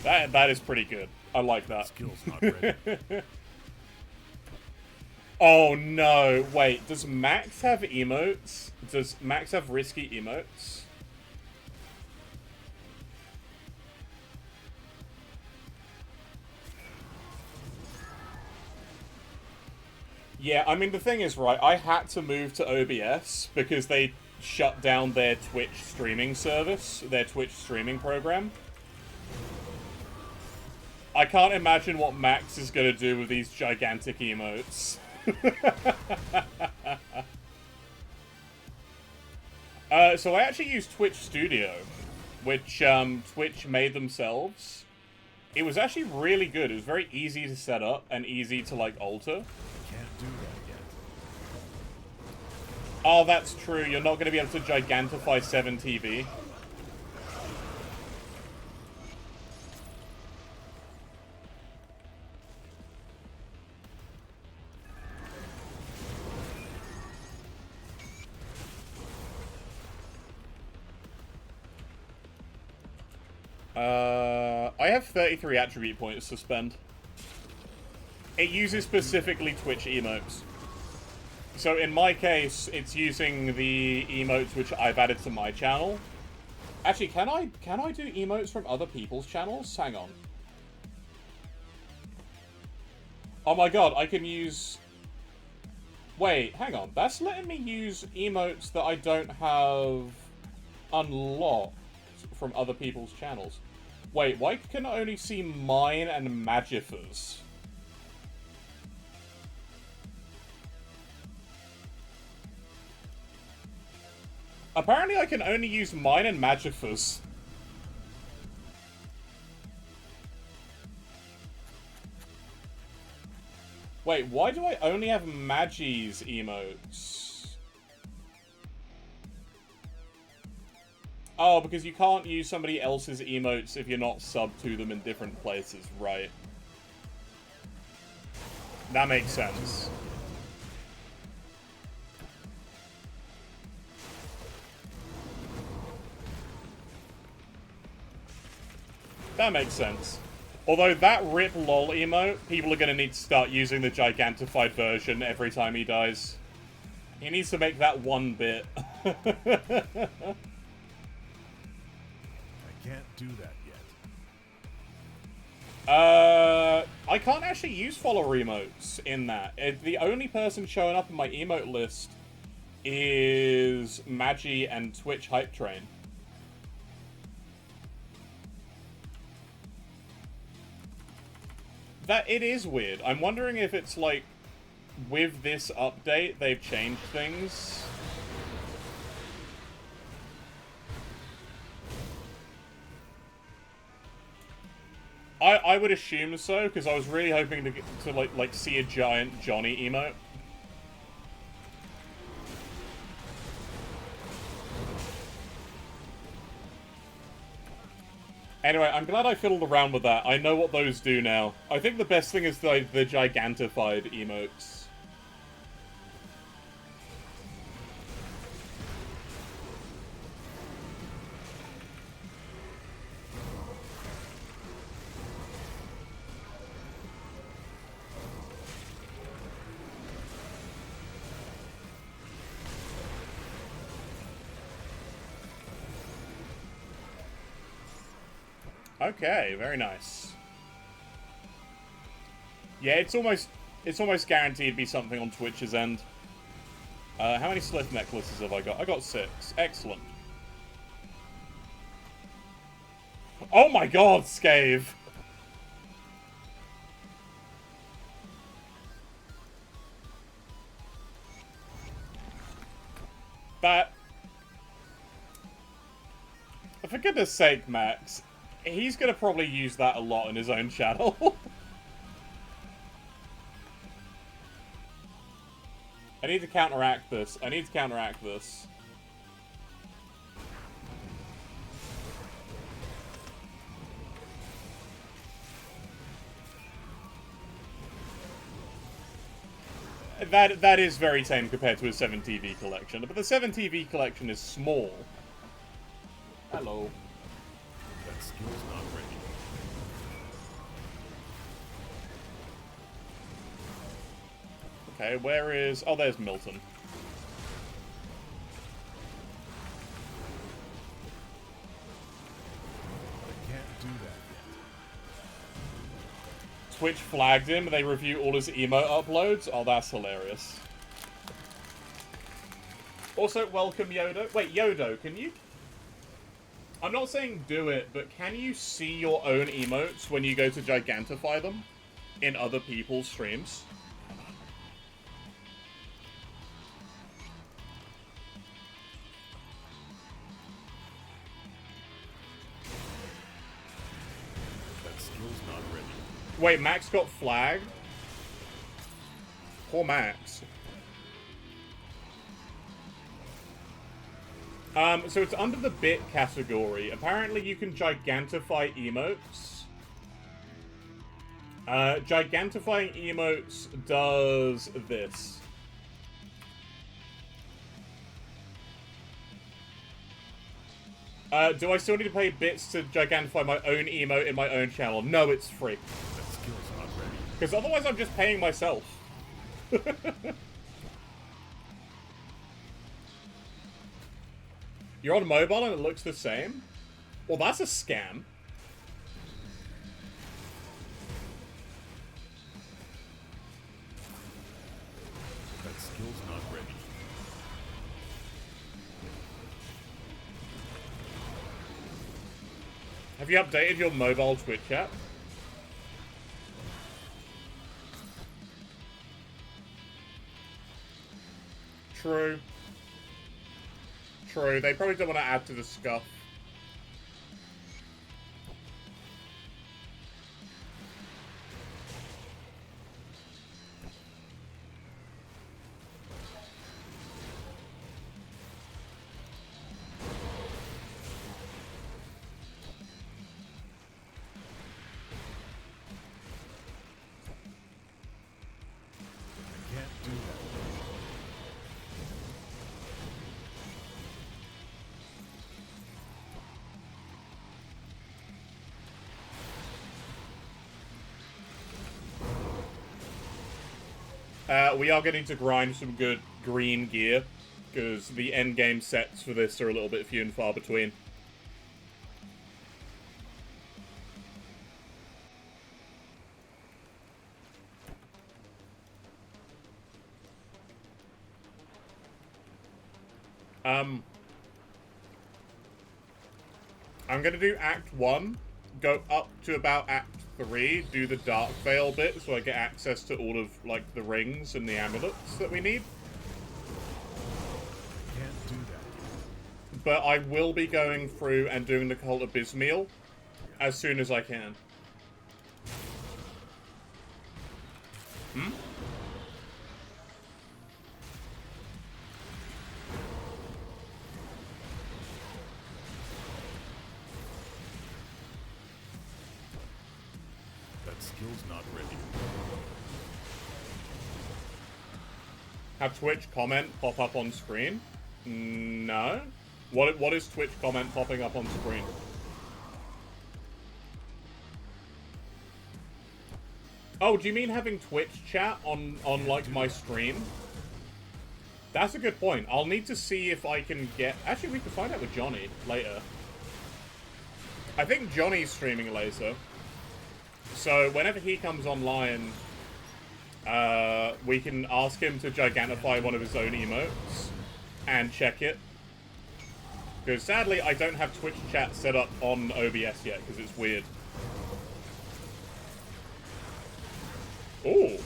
That is pretty good. I like that. Skill's not ready. Oh no, wait, does Max have emotes? Does Max have risky emotes? Yeah, I mean, the thing is, right, I had to move to OBS because they shut down their Twitch streaming service, their Twitch streaming program. I can't imagine what Max is going to do with these gigantic emotes. So I actually used Twitch Studio, which Twitch made themselves. It was actually really good. It was very easy to set up and easy to, like, alter. Can't do that yet. Oh, that's true. You're not going to be able to gigantify 7TV. I have 33 attribute points to spend. It uses specifically Twitch emotes. So in my case, it's using the emotes which I've added to my channel. Actually, can I do emotes from other people's channels? Hang on. Oh my god, I can use... Wait, hang on. That's letting me use emotes that I don't have unlocked from other people's channels. Wait, why can I only see mine and Magifa's? Apparently I can only use mine and Magifa's. Wait, why do I only have Magi's emotes? Oh, because you can't use somebody else's emotes if you're not subbed to them in different places, right? That makes sense. That makes sense. Although that rip lol emote, people are going to need to start using the gigantified version every time he dies. He needs to make that 1 bit. I can't do that yet. I can't actually use follower emotes in that. The only person showing up in my emote list is Magi and Twitch Hype Train. It is weird. I'm wondering if it's like, with this update, they've changed things. I would assume so, because I was really hoping to like see a giant Johnny emote. Anyway, I'm glad I fiddled around with that. I know what those do now. I think the best thing is the gigantified emotes. Okay, very nice. Yeah, it's almost guaranteed to be something on Twitch's end. How many Slith necklaces have I got? I got 6. Excellent. Oh my god, Scave! That... For goodness sake, Max. He's gonna probably use that a lot in his own channel. I need to counteract this. I need to counteract this. That is very tame compared to his 7TV collection, but the 7TV collection is small. Hello. That skill's not ready. Okay, where is... Oh, there's Milton. I can't do that yet. Twitch flagged him, they review all his emote uploads. Oh, that's hilarious. Also, welcome Yodo. Wait, Yodo, can you... I'm not saying do it, but can you see your own emotes when you go to gigantify them in other people's streams? That skill's not ready. Wait, Max got flagged? Poor Max. So it's under the bit category. Apparently you can gigantify emotes. Gigantifying emotes does this. Do I still need to pay bits to gigantify my own emote in my own channel? No, it's free. That skill's not ready. Because otherwise I'm just paying myself. You're on mobile and it looks the same? Well, that's a scam. That skill's not ready. Have you updated your mobile Twitch app? True. True, they probably don't want to add to the scuff. I can't do that. We are getting to grind some good green gear, because the endgame sets for this are a little bit few and far between. I'm gonna do Act 1, go up to about Act 3, do the Dark Veil bit, so I get access to all of, like, the rings and the amulets that we need. Can't do that. But I will be going through and doing the Cult of Bismiel as soon as I can. That skill's not ready. Have Twitch comment pop up on screen? No. What is Twitch comment popping up on screen? Oh, do you mean having Twitch chat on like my stream? That's a good point. I'll need to see if I can get... Actually, we can find out with Johnny later. I think Johnny's streaming later. So whenever he comes online, we can ask him to gigantify one of his own emotes and check it. Because sadly, I don't have Twitch chat set up on OBS yet, because it's weird. Ooh.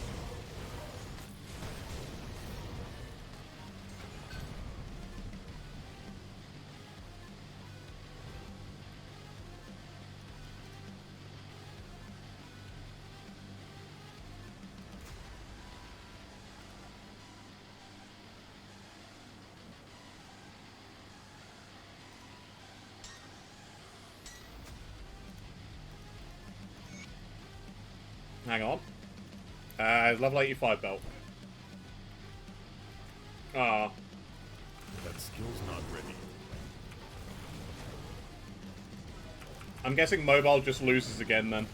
Hang on. Level 85 belt. Ah. That skill's not ready. I'm guessing mobile just loses again then.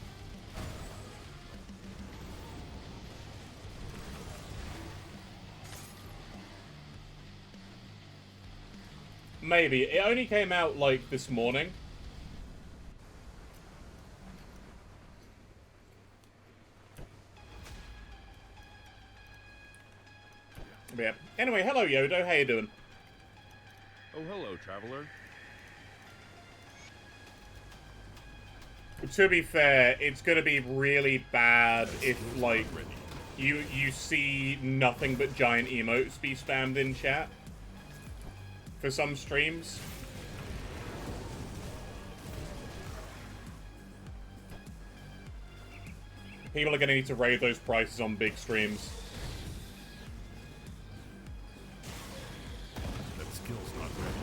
Maybe. It only came out, like, this morning. But yeah. Anyway, hello Yodo, how you doing? Oh, hello, traveler. To be fair, it's gonna be really bad if, like, you see nothing but giant emotes be spammed in chat. For some streams. People are gonna need to raise those prices on big streams. That skill's not ready.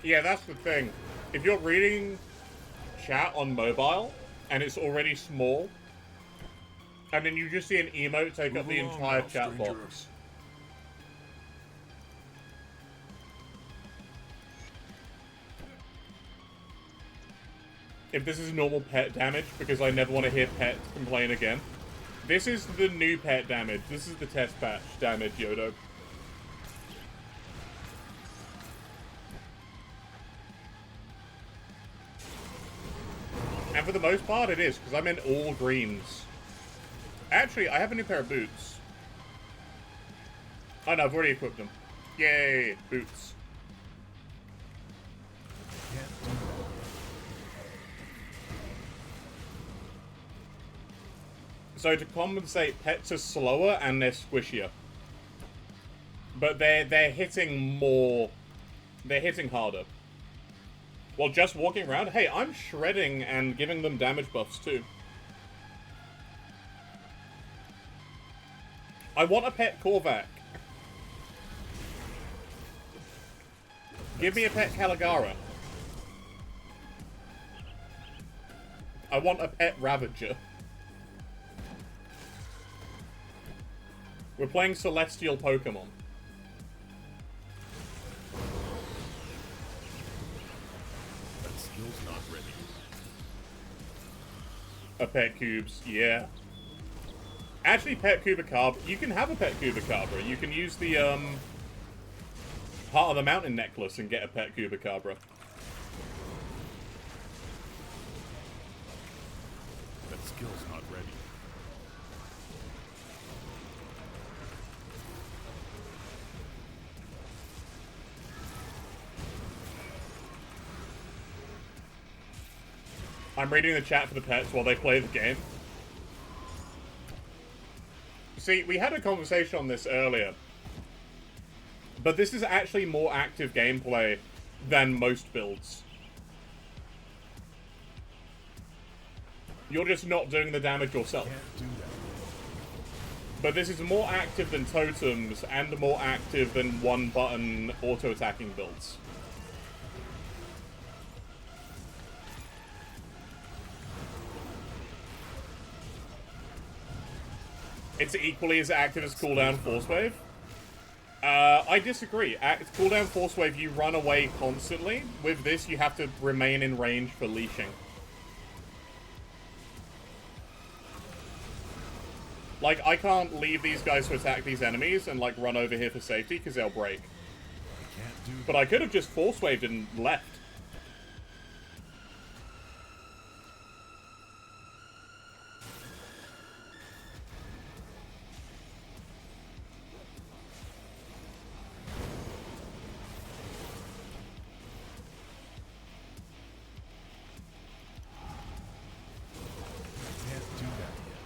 Yeah, that's the thing. If you're reading chat on mobile, and it's already small, and then you just see an emote take up the entire chat box. If this is normal pet damage, because I never want to hear pet complain again. This is the new pet damage. This is the test patch damage, Yodo. And for the most part, it is, because I'm in all greens. Actually, I have a new pair of boots. Oh no, I've already equipped them. Yay, boots. Can't do that. So to compensate, pets are slower and they're squishier. But they're hitting more. They're hitting harder. While just walking around, hey, I'm shredding and giving them damage buffs too. I want a pet Korvac. Give me a pet Caligara. I want a pet Ravager. We're playing Celestial Pokemon. That skill's not ready. A pet cubes, yeah. Actually, pet Chupacabra, you can have a pet Chupacabra. You can use the, Heart of the Mountain necklace and get a pet Chupacabra. That skill's not ready. I'm reading the chat for the pets while they play the game. See, we had a conversation on this earlier, but this is actually more active gameplay than most builds. You're just not doing the damage yourself. Can't do that. But this is more active than totems and more active than one-button auto-attacking builds. It's equally as active as cooldown Force Wave. I disagree. At cooldown Force Wave, you run away constantly. With this, you have to remain in range for leashing. Like, I can't leave these guys to attack these enemies and, like, run over here for safety, because they'll break. I can't do But I could have just Force Waved and left. Can't do that yet.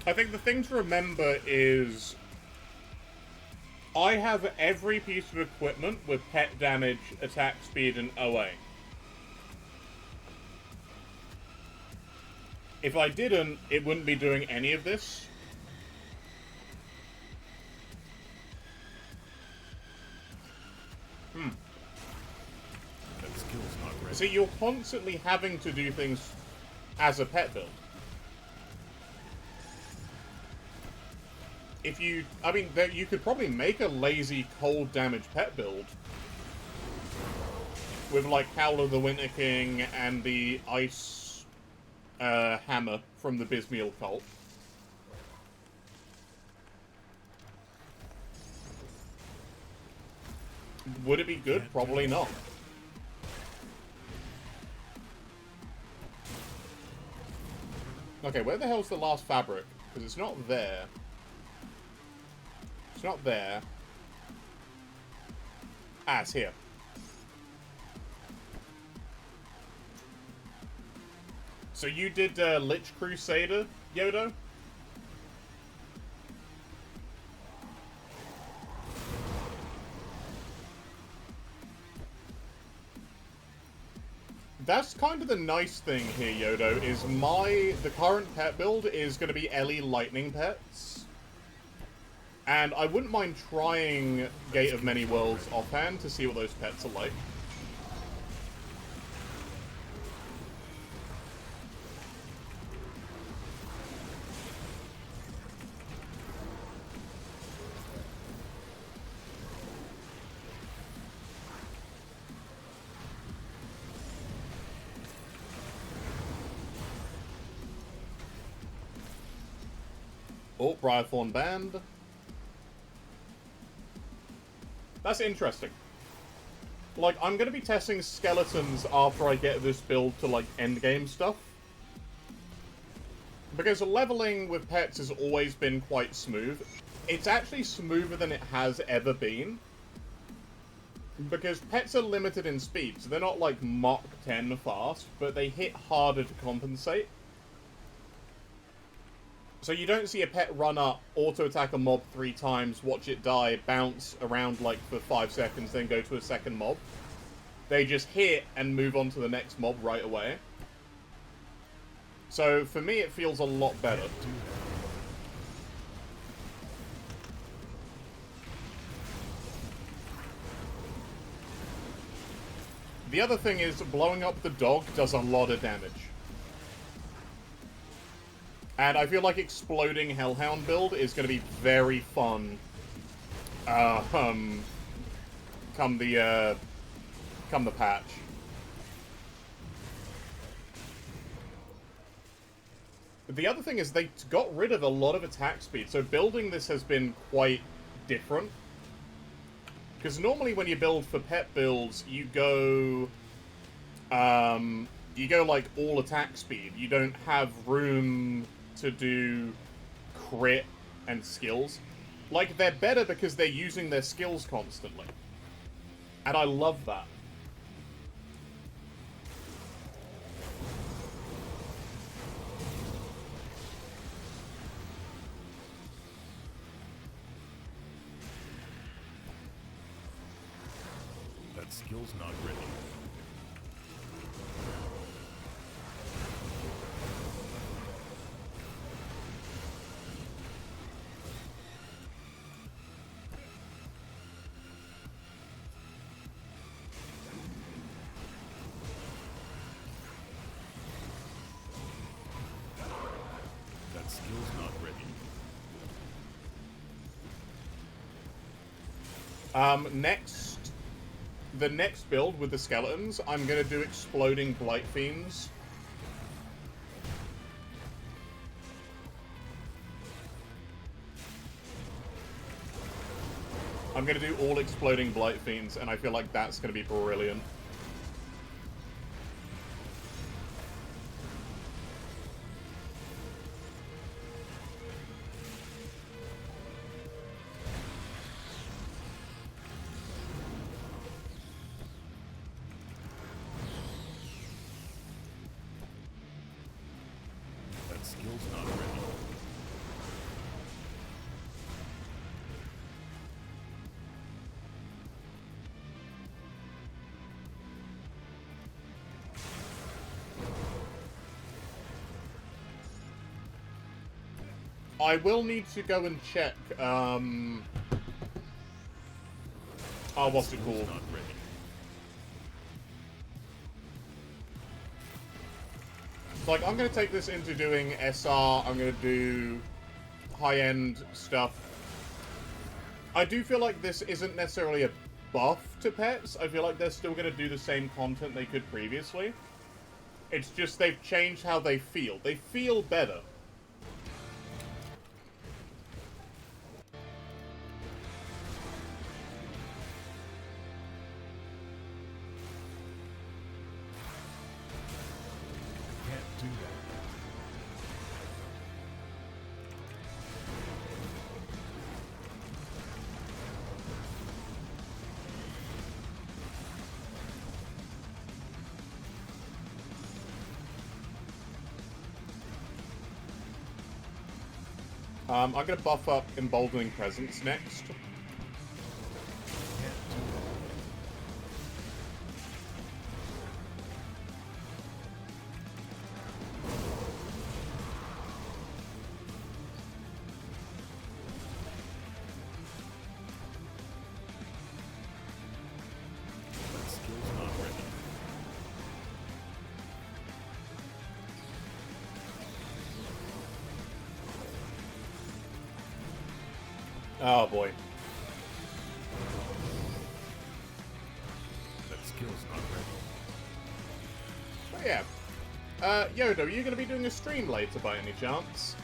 I think the thing to remember is I have every piece of equipment with pet damage, attack speed, and OA. If I didn't, it wouldn't be doing any of this. That skill's not ready. See, you're constantly having to do things as a pet build. If you, I mean, you could probably make a lazy cold damage pet build with like Howler the Winter King and the Ice Hammer from the Bismiel cult. Would it be good? Probably not. Okay, where the hell's the last fabric? Because it's not there. It's not there. Ah, it's here. So you did Lich Crusader, Yodo? That's kind of the nice thing here, Yodo, is the current pet build is going to be Ellie Lightning Pets. And I wouldn't mind trying Gate of Many Worlds offhand to see what those pets are like. Oh, Briarthorn Band. That's interesting. Like, I'm gonna be testing skeletons after I get this build to, like, endgame stuff. Because leveling with pets has always been quite smooth. It's actually smoother than it has ever been. Because pets are limited in speed, so they're not, like, Mach 10 fast, but they hit harder to compensate. So you don't see a pet run up, auto-attack a mob 3 times, watch it die, bounce around like for 5 seconds, then go to a second mob. They just hit and move on to the next mob right away. So for me, it feels a lot better. The other thing is, blowing up the dog does a lot of damage. And I feel like exploding Hellhound build is going to be very fun. Come the patch. The other thing is they got rid of a lot of attack speed, so building this has been quite different. Because normally when you build for pet builds, you go like all attack speed. You don't have room to do crit and skills. Like, they're better because they're using their skills constantly. And I love that. That skill's not ready. That skill's not ready. The next build with the skeletons, I'm gonna do exploding Blight Fiends. I'm gonna do all exploding Blight Fiends, and I feel like that's gonna be brilliant. That skill's not ready. I will need to go and check, oh, what's it called? Not ready. Like, I'm going to take this into doing SR, I'm going to do high-end stuff. I do feel like this isn't necessarily a buff to pets. I feel like they're still going to do the same content they could previously. It's just they've changed how they feel. They feel better. Can't do that. I'm going to buff up Emboldening Presence next. Can't do that. That skill's not ready. Oh boy. That skill's not ready. But yeah. Yoda, are you going to be doing a stream later by any chance?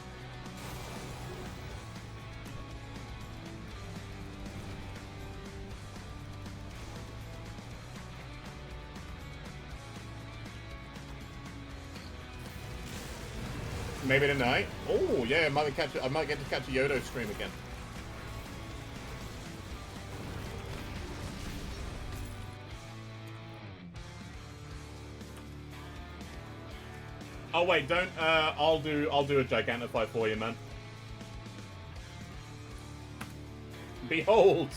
Maybe tonight? Oh, yeah, I might get to catch a Yodo stream again. Oh wait, don't. I'll do a Gigantify for you, man. Behold.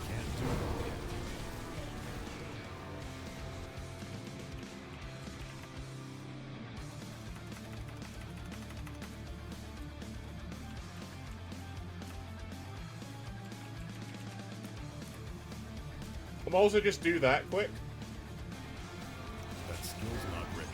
Can't do that yet. I'll also just do that quick. That skill's not ready.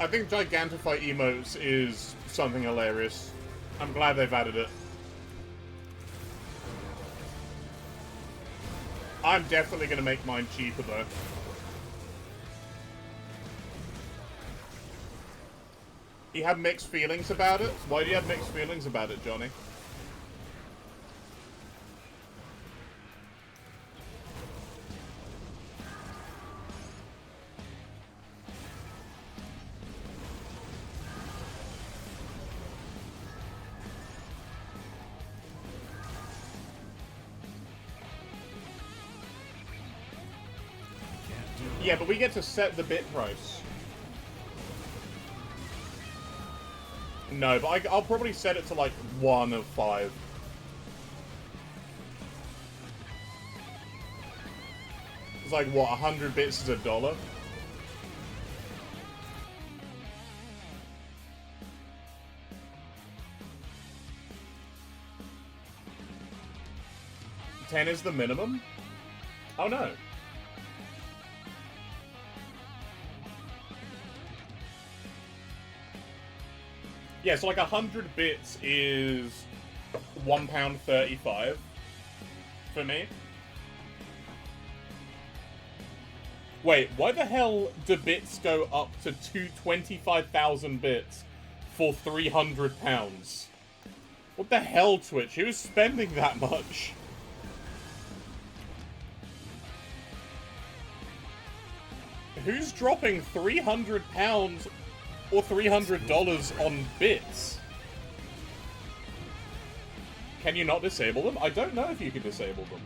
I think Gigantify emotes is something hilarious. I'm glad they've added it. I'm definitely going to make mine cheaper, though. You have mixed feelings about it? Why do you have mixed feelings about it, Johnny? Yeah, but we get to set the bit price. No, but I'll probably set it to like 1 of 5. It's like, what, 100 bits is $1? $10 is the minimum? Oh no. Yeah, so like 100 bits is £1.35 for me. Wait, why the hell do bits go up to 25,000 bits for £300? What the hell, Twitch? Who's spending that much? Who's dropping £300 or $300 on bits? Can you not disable them? I don't know if you can disable them.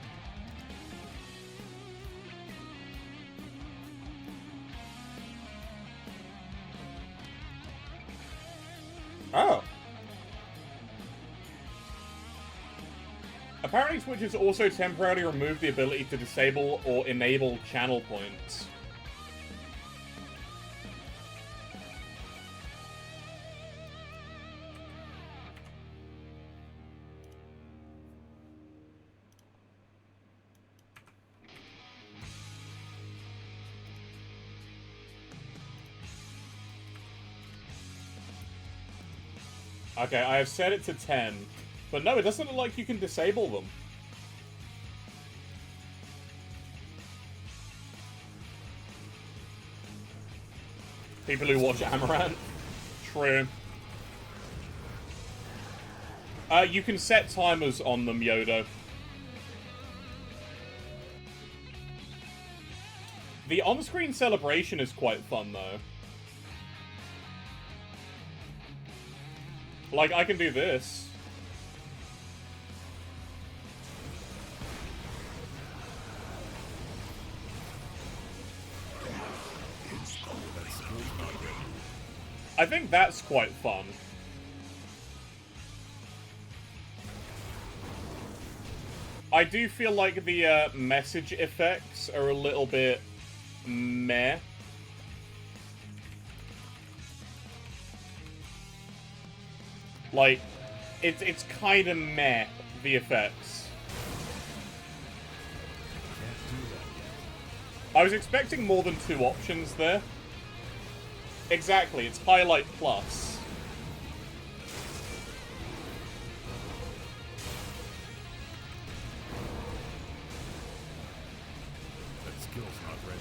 Oh. Apparently Twitch has also temporarily removed the ability to disable or enable channel points. Okay, I have set it to 10. But no, it doesn't look like you can disable them. People who watch Amaranth? True. You can set timers on them, Yodo. The on-screen celebration is quite fun, though. Like, I can do this. I think that's quite fun. I do feel like the message effects are a little bit meh. Like, it's kind of meh, the effects. I was expecting more than 2 options there. Exactly, it's highlight plus. That skill's not ready.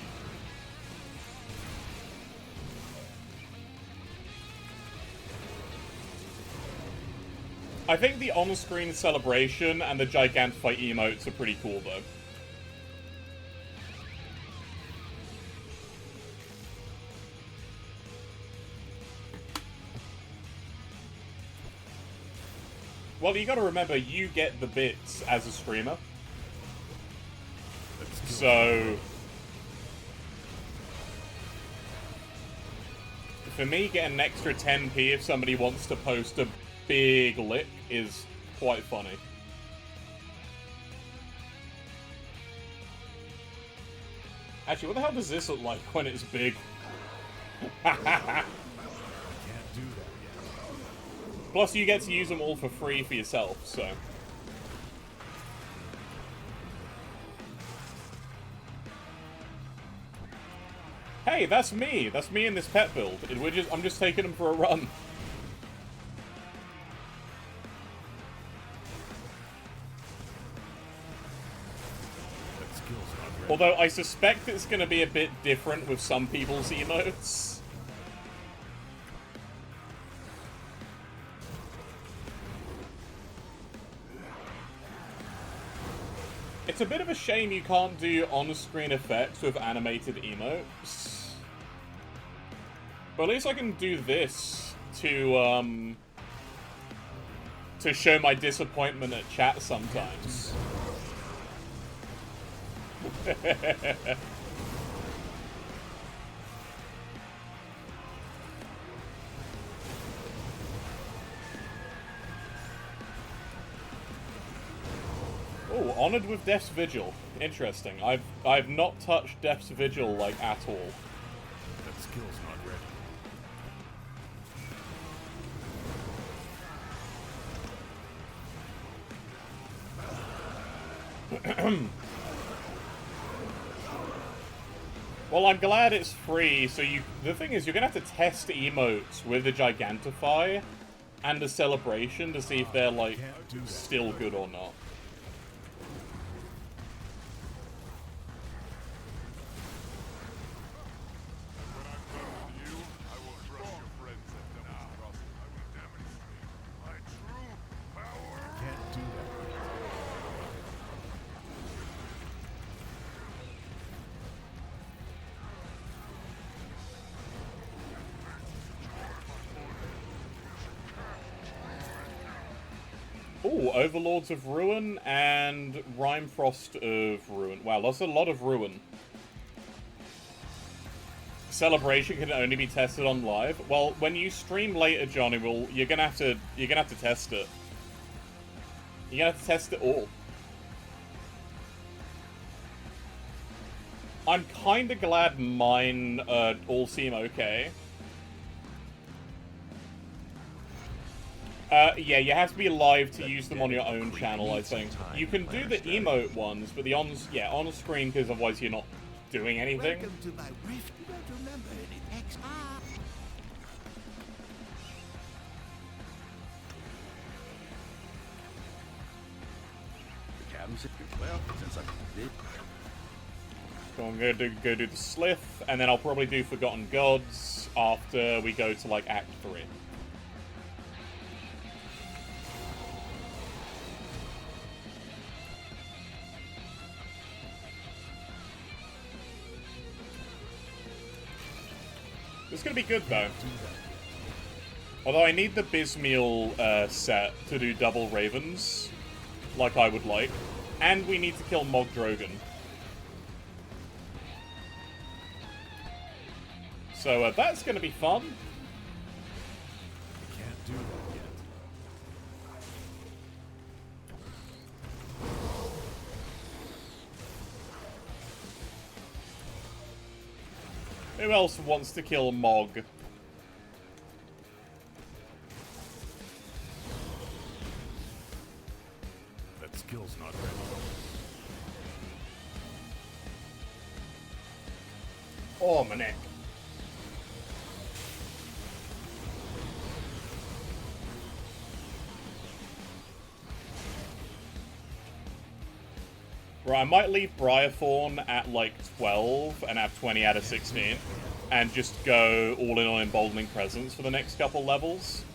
I think the on-screen celebration and the Gigantify emotes are pretty cool, though. Well, you gotta remember, you get the bits as a streamer. So... for me, getting an extra 10p if somebody wants to post a big lick is quite funny. Actually, what the hell does this look like when it's big? Can't do that yet. Plus, you get to use them all for free for yourself, so... Hey, that's me! That's me in this pet build. I'm just taking him for a run. That skill's not ready. Although, I suspect it's gonna be a bit different with some people's emotes. It's a bit of a shame you can't do on-screen effects with animated emotes. But at least I can do this to show my disappointment at chat sometimes. Oh, honored with Death's Vigil. Interesting. I've not touched Death's Vigil like at all. That skill's not ready. Well, I'm glad it's free, so the thing is, you're gonna have to test emotes with the Gigantify and the Celebration to see if they're, like, still good or not. Can't do that yet. Ooh, Overlords of Ruin and Rhymefrost of Ruin. Wow, that's a lot of Ruin. Celebration can only be tested on live. Well, when you stream later, Johnny, you're gonna have to test it. You're gonna have to test it all. I'm kinda glad mine all seem okay. Yeah, you have to be live to use them on your own channel, I think. You can do the emote ones, but the on screen, because otherwise you're not doing anything. Welcome to my rift. You don't remember any extra. The captain said, well, since I did. So I'm gonna go do the Slith, and then I'll probably do Forgotten Gods after we go to, like, Act 3. It's gonna be good, though. Although I need the Bismeal set to do double Ravens, like I would like. And we need to kill Mog Drogon. So that's gonna be fun. Can't do that yet. Who else wants to kill Mog? That skill's not ready. Oh, my neck. Right, I might leave Briarthorn at, like, 12 and have 20 out of 16. And just go all in on Emboldening Presence for the next couple levels.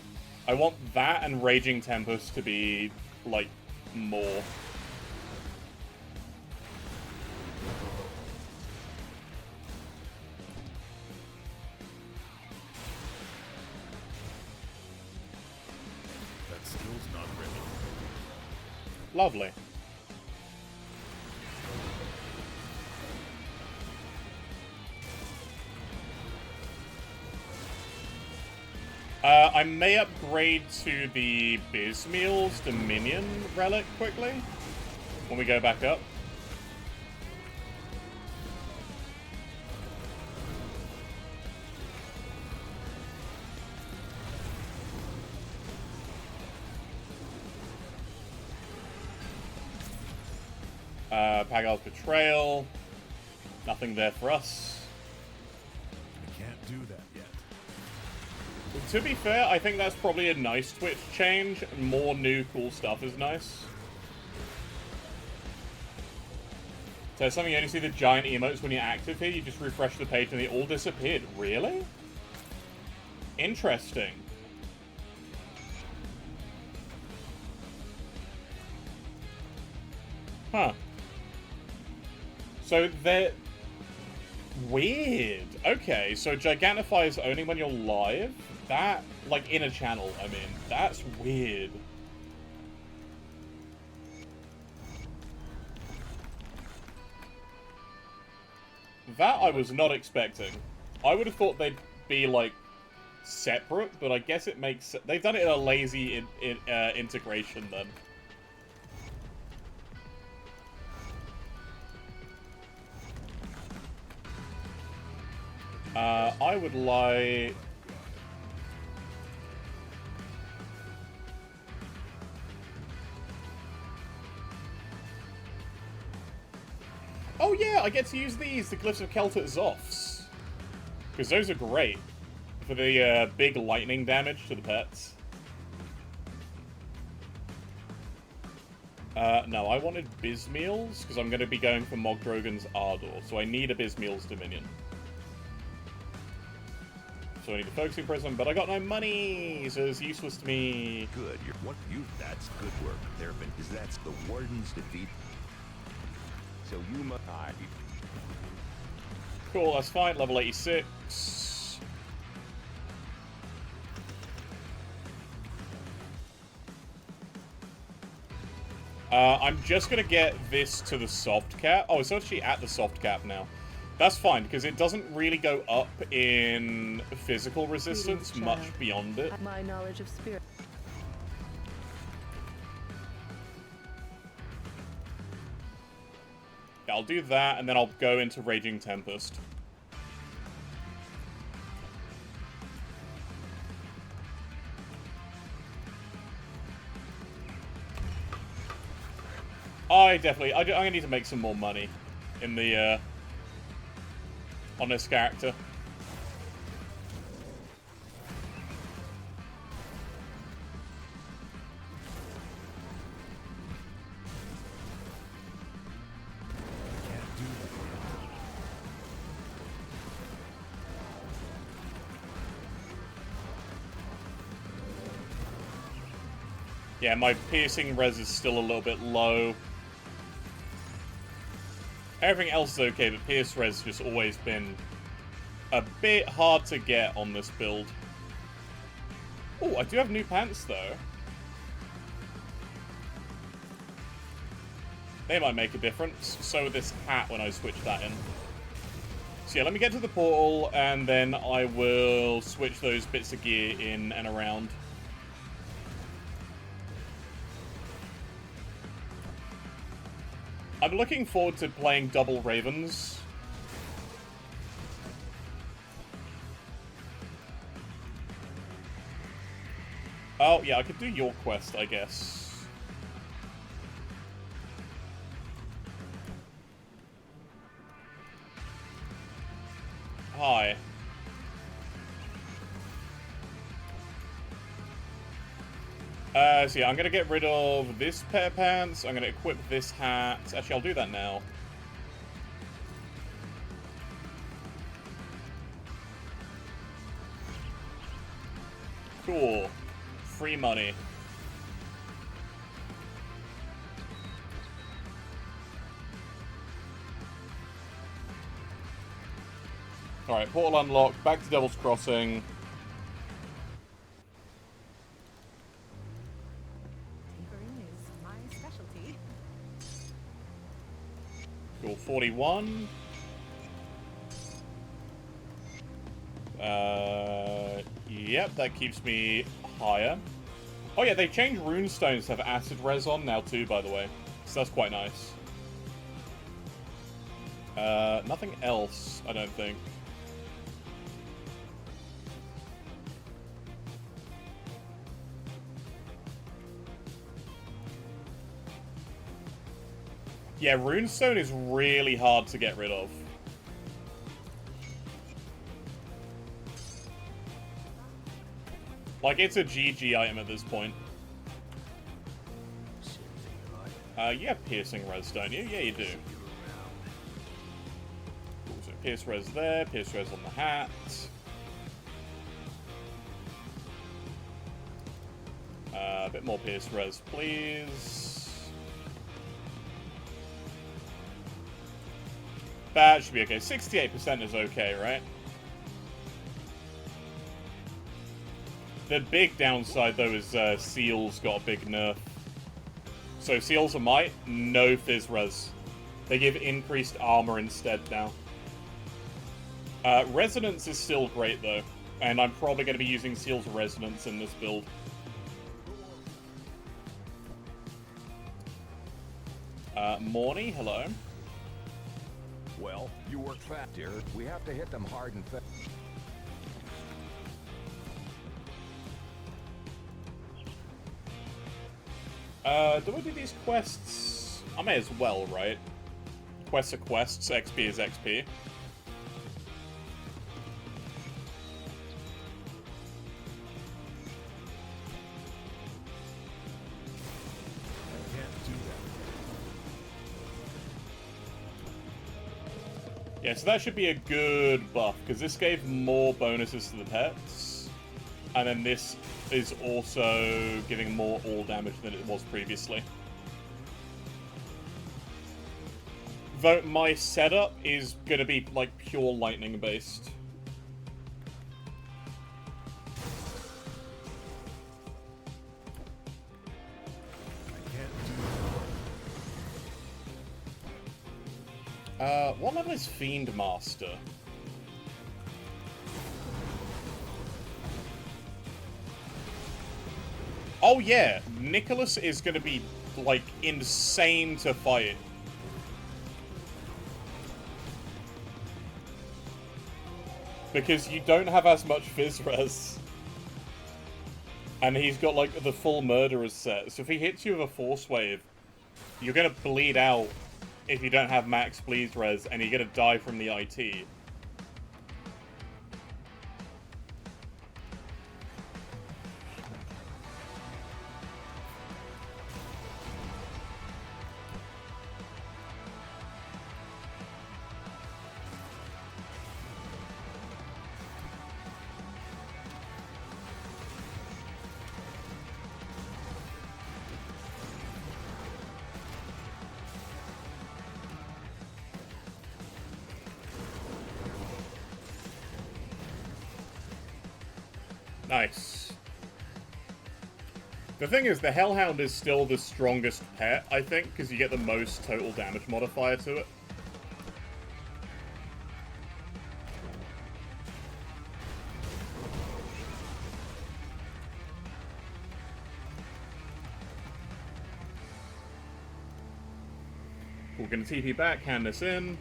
I want that and Raging Tempest to be, like, more. That skill's not ready. Lovely. I may upgrade to the Bismeal's Dominion relic quickly when we go back up. Pagal's Betrayal. Nothing there for us. I can't do that yet. To be fair, I think that's probably a nice Twitch change. More new cool stuff is nice. So something you only see the giant emotes when you're active here. You just refresh the page and they all disappeared. Really? Interesting. Huh. So they're... Weird. Okay, so Gigantify is only when you're live? That, like, in a channel, I mean. That's weird. That I was not expecting. I would have thought they'd be, like, separate, but I guess it makes... They've done it in a lazy integration, then. I would like... Oh yeah, I get to use these, the Glyphs of Kelta Zoths. Because those are great. For the big lightning damage to the pets. No, I wanted Bismeal's, because I'm going to be going for Mogdrogon's Ardor. So I need a Bismeal's Dominion. So I need a Focusing Prism, but I got no money, so it's useless to me. Good. That's good work. There have been, because that's the Warden's defeat. So you must... Cool, that's fine. Level 86. I'm just gonna get this to the soft cap. Oh, it's actually at the soft cap now. That's fine, because it doesn't really go up in physical resistance much beyond it. My knowledge of spirit. Yeah, I'll do that, and then I'll go into Raging Tempest. I'm gonna need to make some more money in the, on this character. Yeah, my piercing res is still a little bit low. Everything else is okay, but pierce res just always been a bit hard to get on this build. Oh, I do have new pants, though. They might make a difference. So with this hat when I switch that in. So yeah, let me get to the portal, and then I will switch those bits of gear in and around. I'm looking forward to playing double Ravens. Oh, yeah, I could do your quest, I guess. Hi. So yeah, I'm gonna get rid of this pair of pants. I'm gonna equip this hat. Actually, I'll do that now. Cool. Free money. Alright, portal unlocked. Back to Devil's Crossing. Tinkering is my specialty. Cool, 41. Yep, that keeps me higher. Oh yeah, they changed runestones to have acid res on now too, by the way. So that's quite nice. Nothing else, I don't think. Yeah, runestone is really hard to get rid of. Like, it's a GG item at this point. You have piercing res, don't you? Yeah, you do. Cool, so pierce res there, pierce res on the hat. A bit more pierce res, please. That should be okay. 68% is okay, right? The big downside, though, is Seals got a big nerf. So Seals of Might, no Fizz Res. They give increased armor instead now. Resonance is still great, though. And I'm probably going to be using Seals Resonance in this build. Morny, hello. Well, you work fast, dear. We have to hit them hard and fast. Do I do these quests? I may as well, right? Quests are quests, XP is XP. Yeah, so that should be a good buff, because this gave more bonuses to the pets, and then this is also giving more all damage than it was previously. Though my setup is going to be, like, pure lightning based. What level is Fiend Master? Oh yeah, Nicholas is gonna be, like, insane to fight. Because you don't have as much Fizz Res. And he's got, like, the full Murderer's set. So if he hits you with a Force Wave, you're gonna bleed out if you don't have max Bleed Res, and you're gonna die from the IT. Nice. The thing is, the Hellhound is still the strongest pet, I think, because you get the most total damage modifier to it. We're going to TP back, hand this in.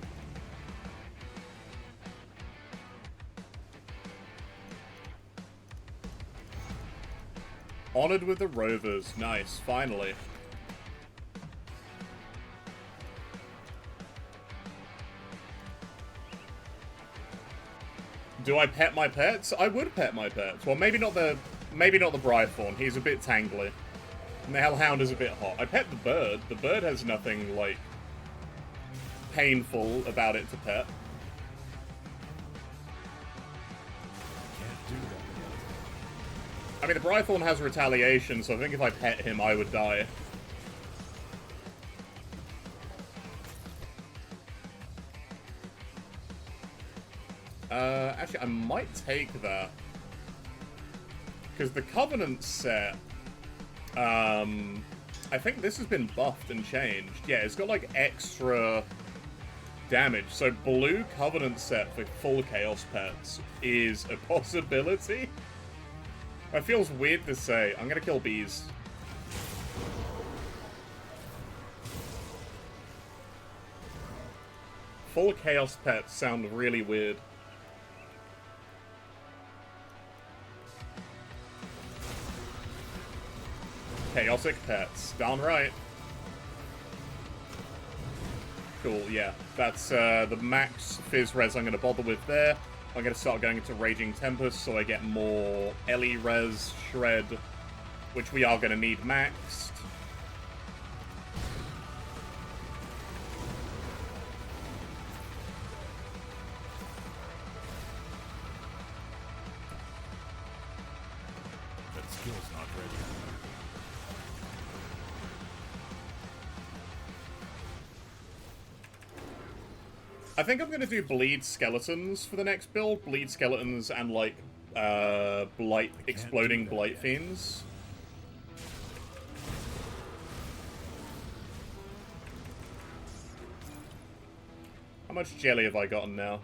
Honored with the Rovers. Nice, finally. Do I pet my pets? I would pet my pets. Well, maybe not the Brythorn. He's a bit tangly. And the Hellhound is a bit hot. I pet the bird. The bird has nothing, like, painful about it to pet. I mean, the Brythorn has retaliation, so I think if I pet him, I would die. Actually, I might take that. Because the Covenant set, I think this has been buffed and changed. Yeah, it's got, like, extra damage. So blue Covenant set for full Chaos Pets is a possibility. It feels weird to say. I'm gonna kill bees. Full Chaos Pets sound really weird. Chaotic Pets. Darn right. Cool, yeah. That's the max Fizz Res I'm going to bother with there. I'm going to start going into Raging Tempest so I get more Ellie Res, Shred, which we are going to need maxed. That skill's not ready. I think I'm going to do Bleed Skeletons for the next build. Bleed Skeletons and, like, Blight, Exploding Blight Fiends. How much jelly have I gotten now?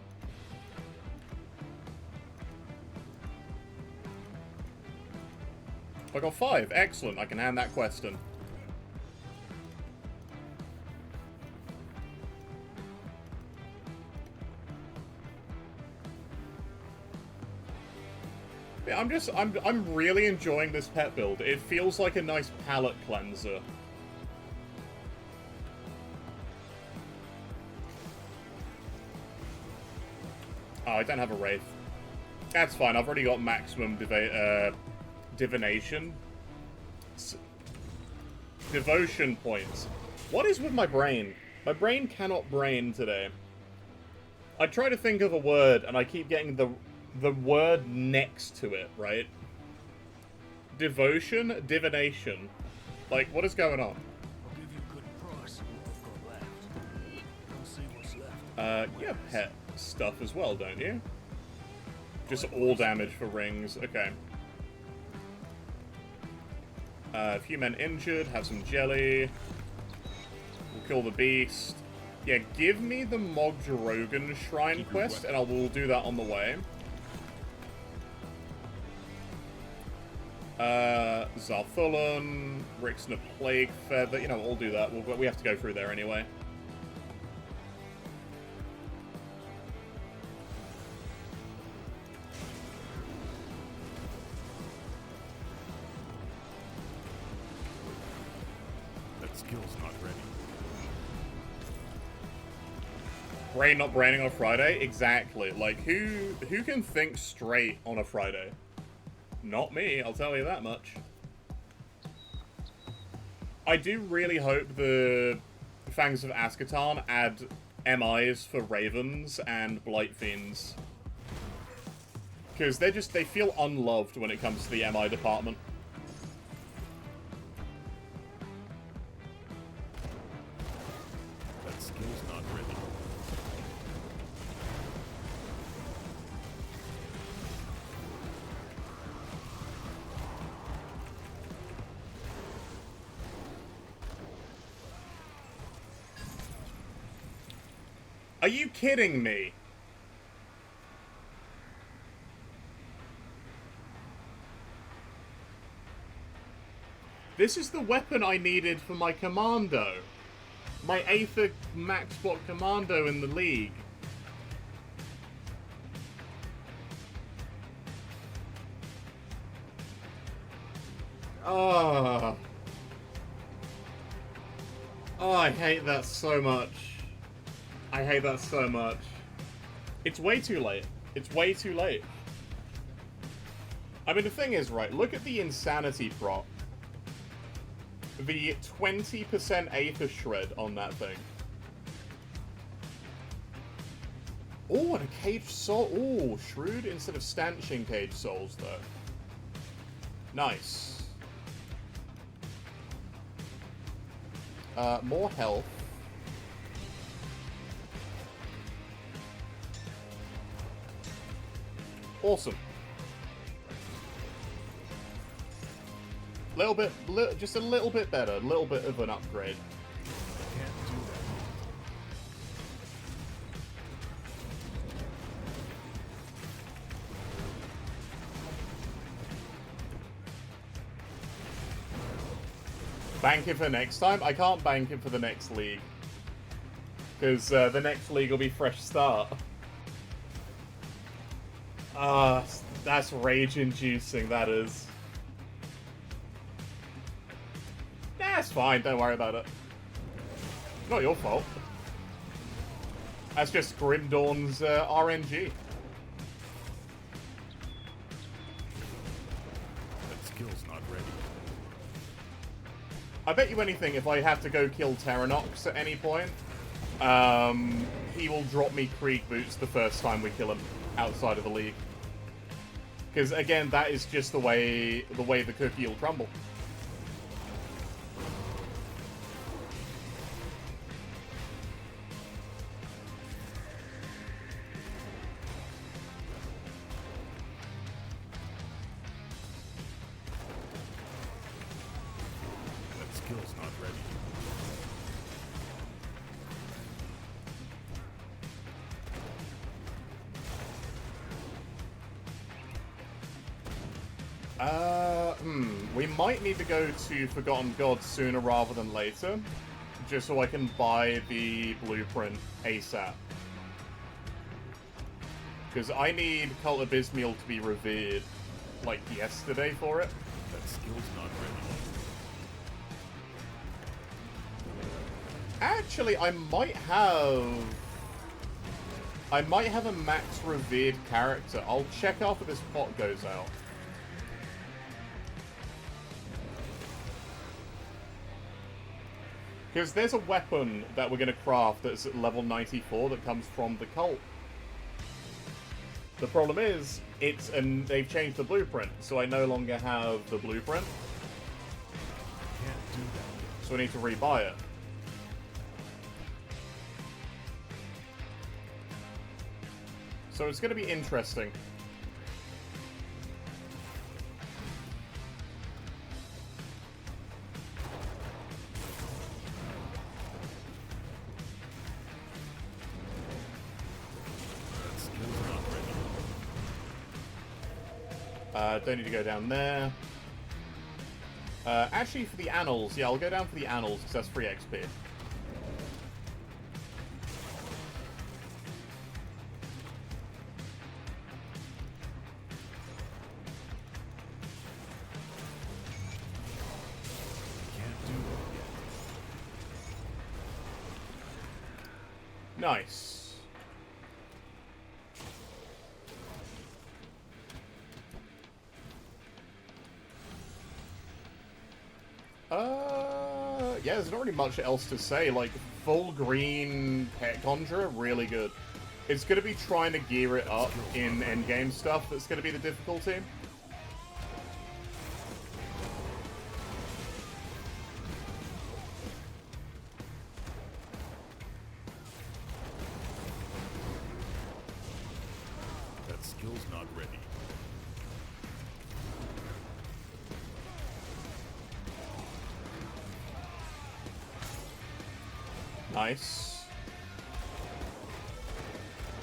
I got 5. Excellent. I can hand that quest in. Yeah, I'm really enjoying this pet build. It feels like a nice palate cleanser. Oh, I don't have a Wraith. That's fine, I've already got maximum divination. Devotion points. What is with my brain? My brain cannot brain today. I try to think of a word, and I keep getting the word next to it, right? Devotion? Divination. Like, what is going on? I'll give you a good price on what I've got left. Don't see what's left. You have pet stuff as well, don't you? Just all damage for rings. Okay. A few men injured, have some jelly. We'll kill the beast. Yeah, give me the Mogdrogan Shrine quest, and I will do that on the way. Zarthulan, Rixna Plague Feather, you know, we'll do that. We have to go through there anyway. That skill's not ready. Brain not braining on Friday? Exactly. Like, who can think straight on a Friday? Not me, I'll tell you that much. I do really hope the Fangs of Azkaban add MIs for Ravens and Blight Fiends. Because they feel unloved when it comes to the MI department. That skill's not ready. Are you kidding me? This is the weapon I needed for my commando. My Aether max block commando in the league. Oh. Oh, I hate that so much. I hate that so much. It's way too late. It's way too late. I mean, the thing is, right, look at the insanity prop. The 20% Aether Shred on that thing. Oh, and a Caged Soul. Oh, Shrewd instead of stanching Caged Souls, though. Nice. More health. Awesome. Just a little bit better, a little bit of an upgrade. Can't do Bank it for next time? I can't bank it for the next league. Because the next league will be fresh start. That's rage-inducing, that is. That's fine, don't worry about it. Not your fault. That's just Grim Dawn's RNG. That skill's not ready. I bet you anything, if I have to go kill Terranox at any point, he will drop me Krieg boots the first time we kill him outside of the league. Because again, that is just the way the cookie will crumble. That skill's not ready. We might need to go to Forgotten Gods sooner rather than later, just so I can buy the blueprint ASAP. Because I need Cult of Ismail to be revered, like, yesterday for it. That skill's not ready. Actually, I might have a max revered character. I'll check after this pot goes out. Because there's a weapon that we're going to craft that's at level 94 that comes from the cult. The problem is, they've changed the blueprint, so I no longer have the blueprint. Can't do that. So I need to rebuy it. So it's going to be interesting. That skill's not ready. Don't need to go down there. Actually, for the Annals, yeah, I'll go down for the Annals, because that's free XP. Can't do that yet. Nice. Yeah, there's not really much else to say. Like, full green Pet Conjurer, really good. It's going to be trying to gear it up in endgame stuff that's going to be the difficulty. That skill's not ready. Nice.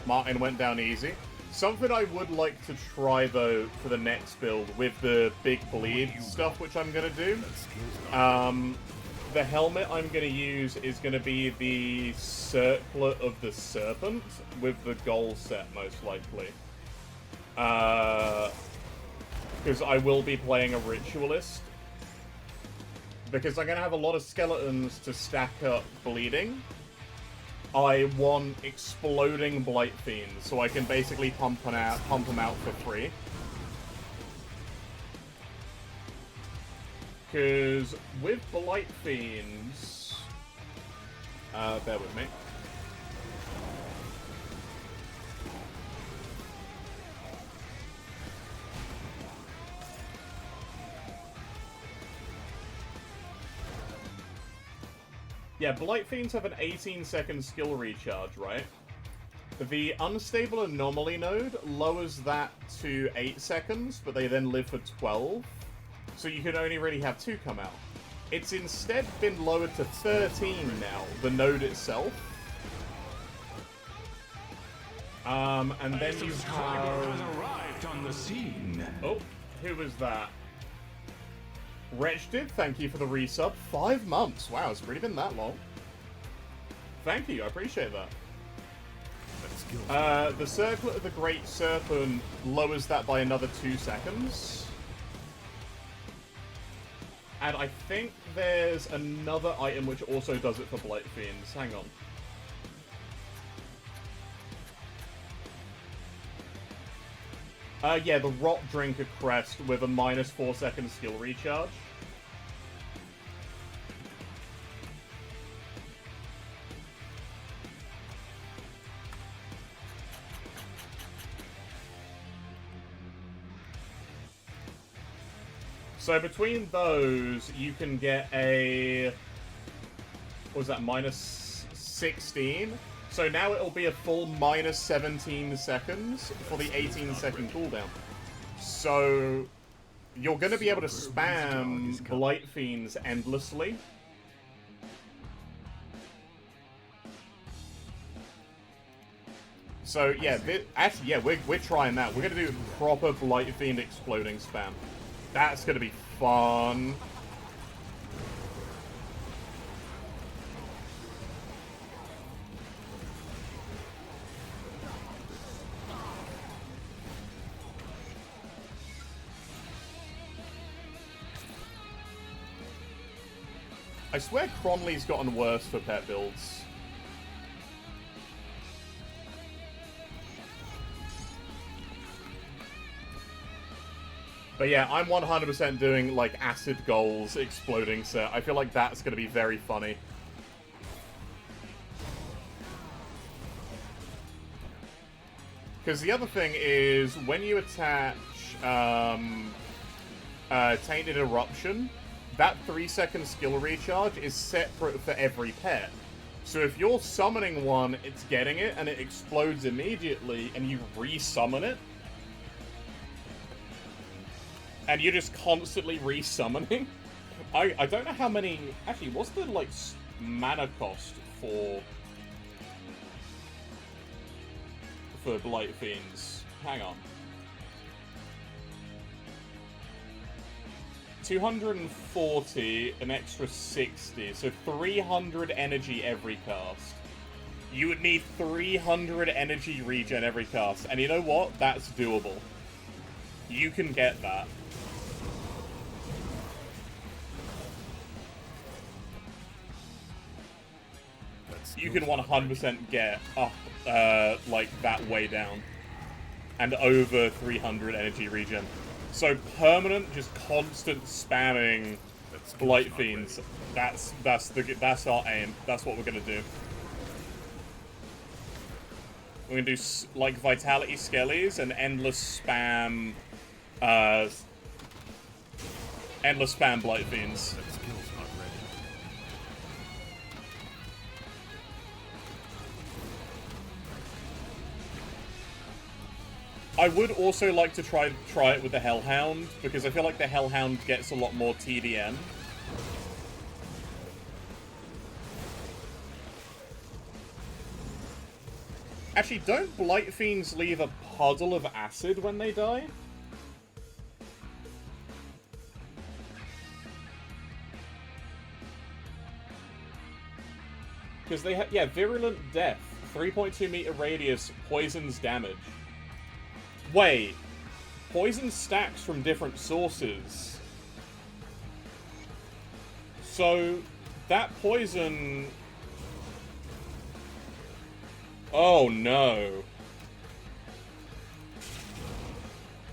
Martin went down easy. Something I would like to try, though, for the next build with the big bleed stuff, which I'm going to do. That skill's not ready. The helmet I'm going to use is going to be the Circlet of the Serpent with the goal set, most likely. Because I will be playing a Ritualist. Because I'm going to have a lot of skeletons to stack up bleeding. I want exploding Blight Fiends, so I can basically pump them out for free. Because with Blight Fiends... bear with me. Yeah, Blight Fiends have an 18-second skill recharge, right? The Unstable Anomaly node lowers that to 8 seconds, but they then live for 12. So you can only really have 2 come out. It's instead been lowered to 13 now, the node itself. And then you have... arrived on the scene. Oh, who was that? Wretch did, thank you for the resub. 5 months. Wow, it's really been that long. Thank you, I appreciate that. The Circlet of the Great Serpent lowers that by another 2 seconds. And I think there's another item which also does it for Blight Fiends. Hang on. Yeah, the Rot Drinker Crest with a minus 4 second skill recharge. So between those, you can get a... what was that, minus 16? So now it'll be a full minus 17 seconds for the 18-second cooldown. So you're going to be able to spam Blight Fiends endlessly. So yeah, actually, yeah, we're trying that. We're going to do proper Blight Fiend exploding spam. That's going to be fun. I swear Cronley's gotten worse for pet builds. But yeah, I'm 100% doing, like, Acid Goals exploding set. I feel like that's going to be very funny. Because the other thing is, when you attach Tainted Eruption, that 3-second skill recharge is separate for every pet. So if you're summoning one, it's getting it, and it explodes immediately, and you re-summon it, and you're just constantly re-summoning. I don't know how many... Actually, what's the, like, mana cost for Blight Fiends? Hang on. 240, an extra 60, so 300 energy every cast. You would need 300 energy regen every cast, and you know what? That's doable. You can get that. You can 100% get up, like, that way down. And over 300 energy regen. So permanent, just constant spamming Blight Fiends. That's our aim. That's what we're gonna do. We're gonna do, like, Vitality Skellies and endless spam Blight Fiends. I would also like to try it with the Hellhound, because I feel like the Hellhound gets a lot more TDM. Actually, don't Blight Fiends leave a puddle of acid when they die? Because they have, yeah, Virulent Death, 3.2 meter radius, poisons damage. Wait, poison stacks from different sources. So, that poison... Oh no.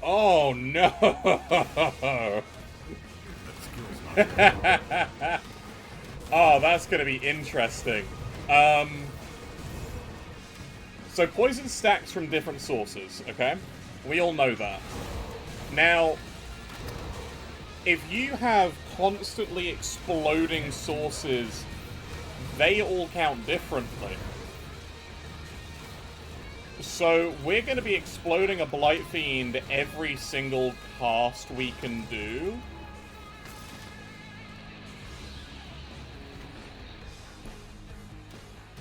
Oh no! Oh, that's gonna be interesting. So poison stacks from different sources, okay? We all know that. Now, if you have constantly exploding sources, they all count differently. So we're going to be exploding a Blight Fiend every single cast we can do.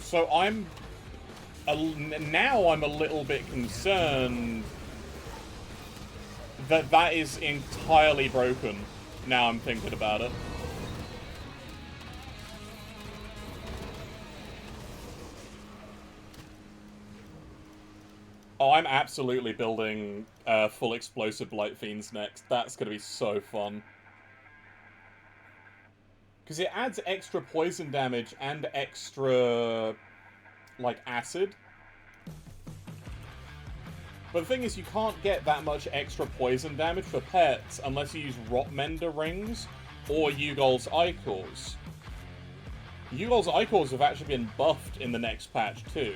So now I'm a little bit concerned that is entirely broken. Now I'm thinking about it. Oh, I'm absolutely building full explosive Blight Fiends next. That's going to be so fun. Because it adds extra poison damage and extra, like, acid. But the thing is, you can't get that much extra poison damage for pets unless you use Rotmender Rings or Ugol's Icors. Ugol's Icors have actually been buffed in the next patch, too.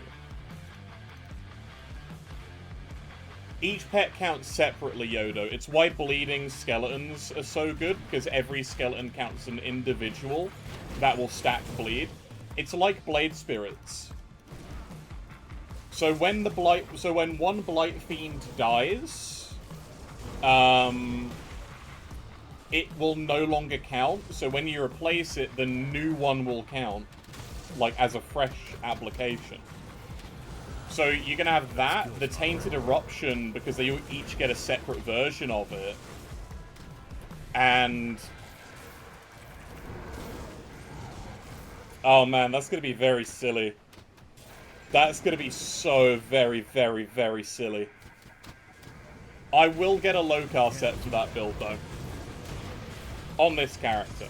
Each pet counts separately, Yodo. It's why bleeding skeletons are so good, because every skeleton counts an individual that will stack bleed. It's like Blade Spirits. So when one Blight Fiend dies, it will no longer count. So when you replace it, the new one will count, like as a fresh application. So you're going to have that, the Tainted Eruption, because they each get a separate version of it. And... oh man, that's going to be very silly. That's going to be so very, very, very silly. I will get a Lokar set for that build, though. On this character.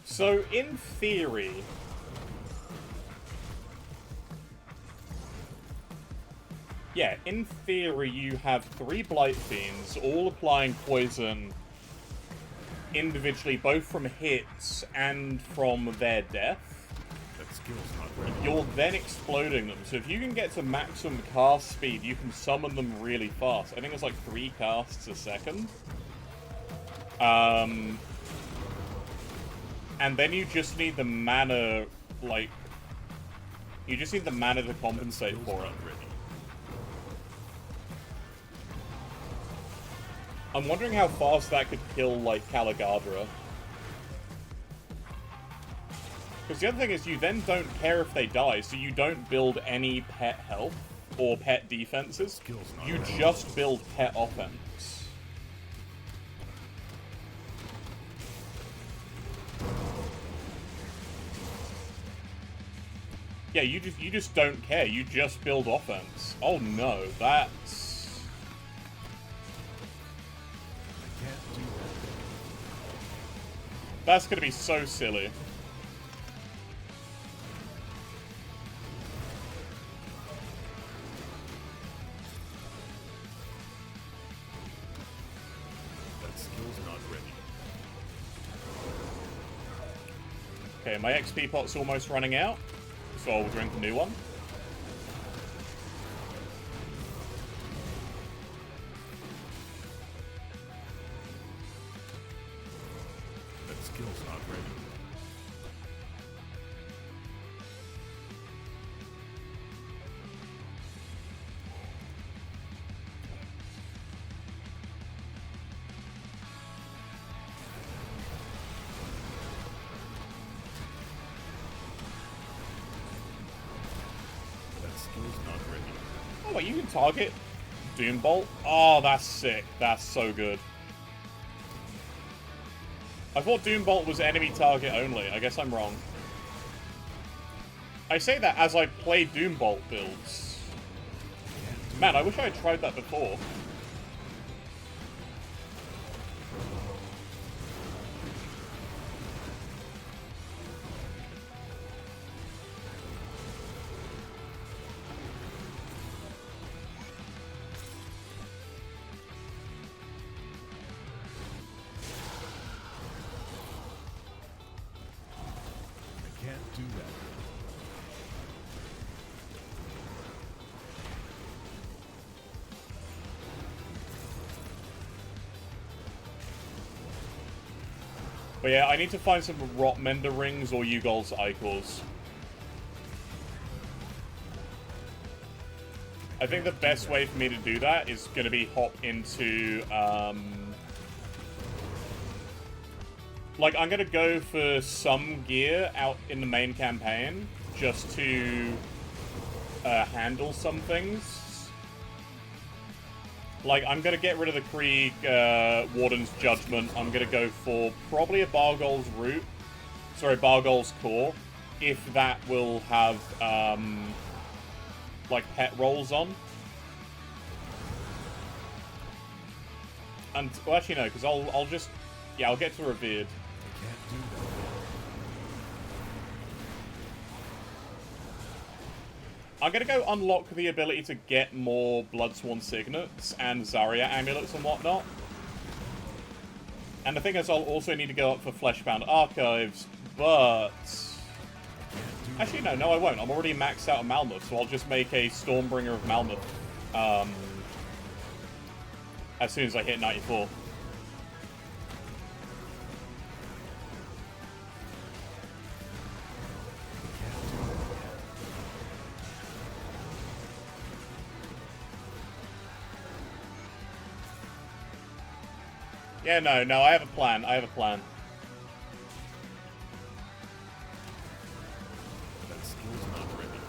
So, in theory... yeah, in theory you have 3 Blight Fiends, all applying poison individually, both from hits and from their death. That skill's not ready. You're then exploding them, so if you can get to maximum cast speed, you can summon them really fast. I think it's like 3 casts a second. And then you just need the mana, like... you just need the mana to compensate for it. I'm wondering how fast that could kill, like, Caligadra. Because the other thing is, you then don't care if they die, so you don't build any pet health or pet defenses. You just build pet offense. Yeah, you just don't care. You just build offense. Oh no, that's... I can't do that. that's gonna be so silly. That skill's not ready. Okay, my XP pot's almost running out. So I'll drink a new one. That skill's not ready. Oh, wait, you can target Doombolt? Oh, that's sick. That's so good. I thought Doombolt was enemy target only. I guess I'm wrong. I say that as I play Doombolt builds. Man, I wish I had tried that before. Do that. But yeah, I need to find some Rotmender Rings or Ugol's Icors. I think the best way for me to do that is going to be hop into, like, I'm going to go for some gear out in the main campaign just to handle some things. Like, I'm going to get rid of the Krieg Warden's Judgment. I'm going to go for probably a Bargol's Root. Sorry, Bargol's Core. If that will have, like, pet rolls on. And, well, actually, no, because I'll just... Yeah, I'll get to Revered. Can't do that. I'm going to go unlock the ability to get more Bloodsworn Signets and Zarya Amulets and whatnot. And the thing is, I'll also need to go up for Fleshbound Archives, but... Actually, no, I won't. I'm already maxed out of Malmuth, so I'll just make a Stormbringer of Malmuth as soon as I hit 94. Yeah, no, I have a plan. That skill's not ready.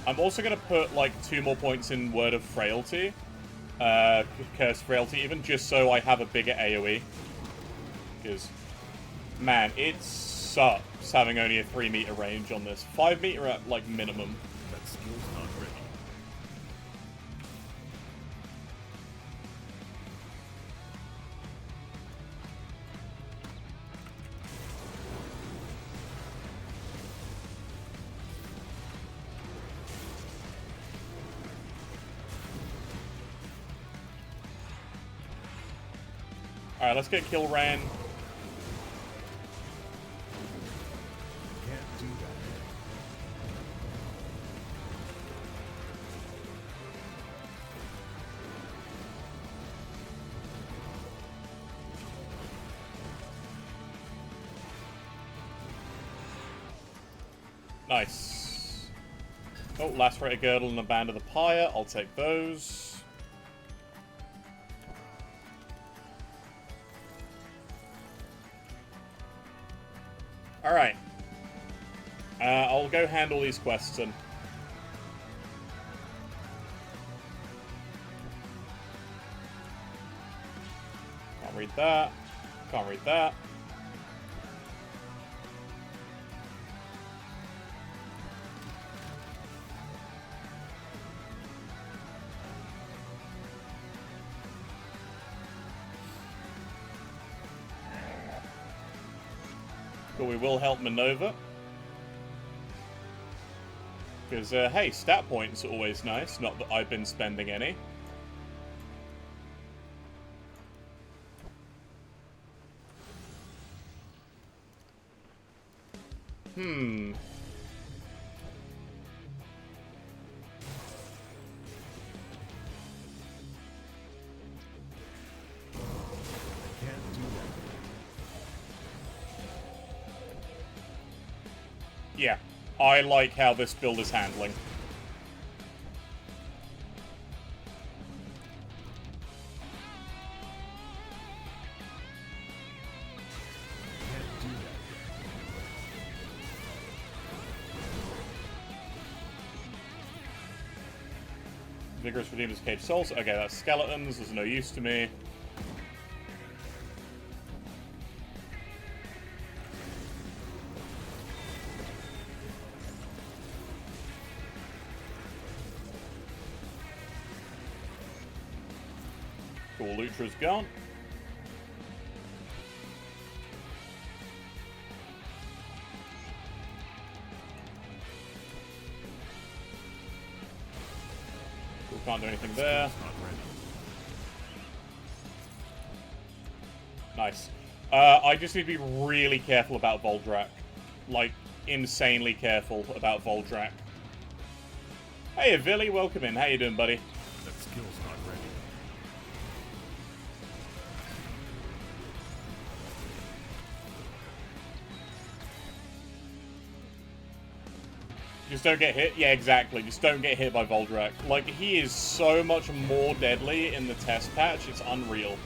I'm also going to put, like, 2 more points in Word of Frailty. Curse Frailty, even, just so I have a bigger AoE. Because, man, it sucks having only a 3-meter range on this. 5 meter at, like, minimum. That skill's not ready. Alright, let's get Kil'Ran. Can't do that. Nice. Oh, Lacerated Girdle and a Band of the Pyre. I'll take those. Alright. I'll go handle these quests then. Can't read that. Can't read that. But we will help Minova. Because, hey, stat points are always nice. Not that I've been spending any. Can't do that. Yeah, I like how this build is handling. Can't do that. Vigorous Redeemer's Cage Souls. Okay, that's skeletons. There's no use to me. Cool, Lutra's gone. We can't do anything there. Not ready. Nice. I just need to be really careful about Voldrak. Like, insanely careful about Voldrak. Hey, Villy, welcome in. How you doing, buddy? That skill's not ready. Just don't get hit? Yeah, exactly. Just don't get hit by Voldrak. Like, he is so much more deadly in the test patch, it's unreal.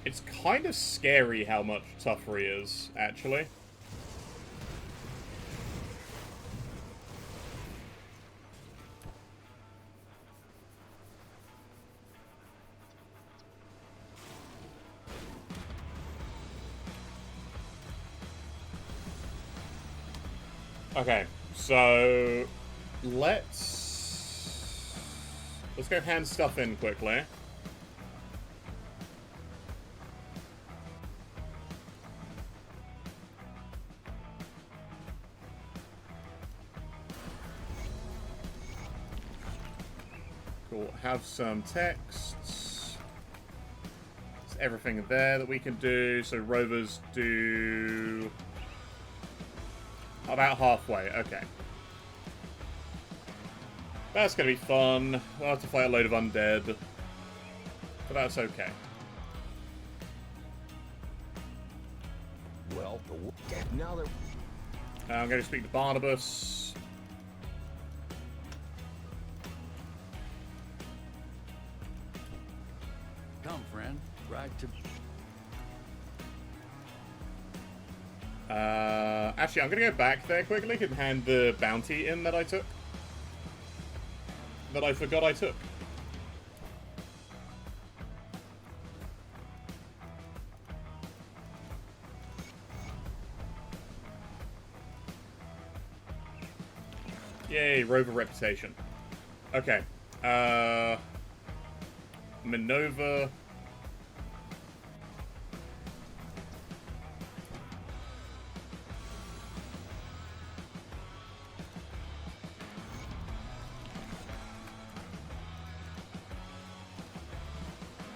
It's kind of scary how much tougher he is, actually. Okay, so let's go hand stuff in quickly. Cool. Have some texts. There's everything there that we can do. So rovers do about halfway. Okay. That's gonna be fun. We'll have to fight a load of undead, but that's okay. Well, now they're... I'm going to speak to Barnabas. Come, friend. Right to... Actually, I'm going to go back there quickly and hand the bounty in that I took. That I forgot I took. Yay, rover reputation. Okay. Minova.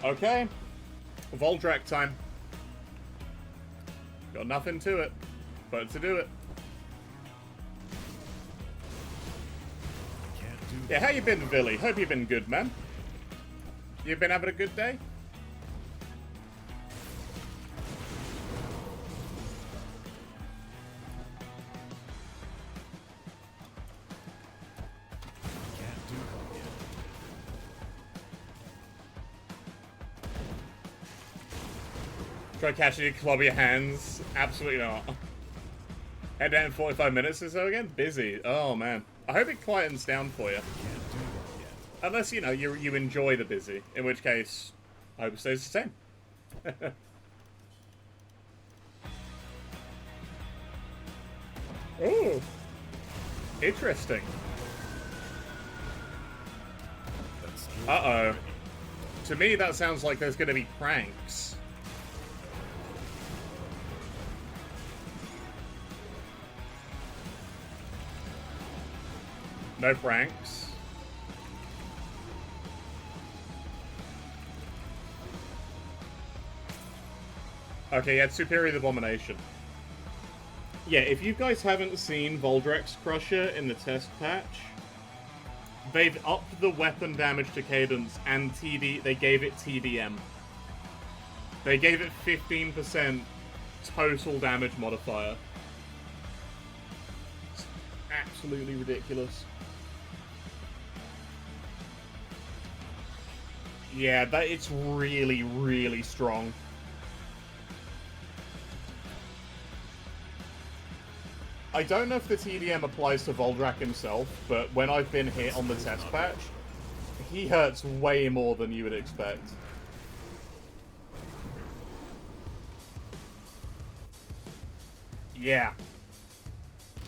Okay. Voldrak time. Got nothing to it, but to do it. Yeah, how you been, Billy? Hope you've been good, man. You been having a good day? Try catching you, club your hands. Absolutely not. Head down in 45 minutes or so again? Busy. Oh, man. I hope it quietens down for you. Unless, you know, you enjoy the busy. In which case, I hope it stays the same. Oh. Interesting. Uh-oh. To me, that sounds like there's going to be pranks. No pranks. Okay, yeah, it's Superior Abomination. Yeah, if you guys haven't seen Voldrak's Crusher in the test patch, they've upped the weapon damage to Cadence and TD. They gave it TDM. They gave it 15% total damage modifier. It's absolutely ridiculous. Yeah, it's really, really strong. I don't know if the TDM applies to Voldrak himself, but when I've been hit on the test patch, he hurts way more than you would expect. Yeah.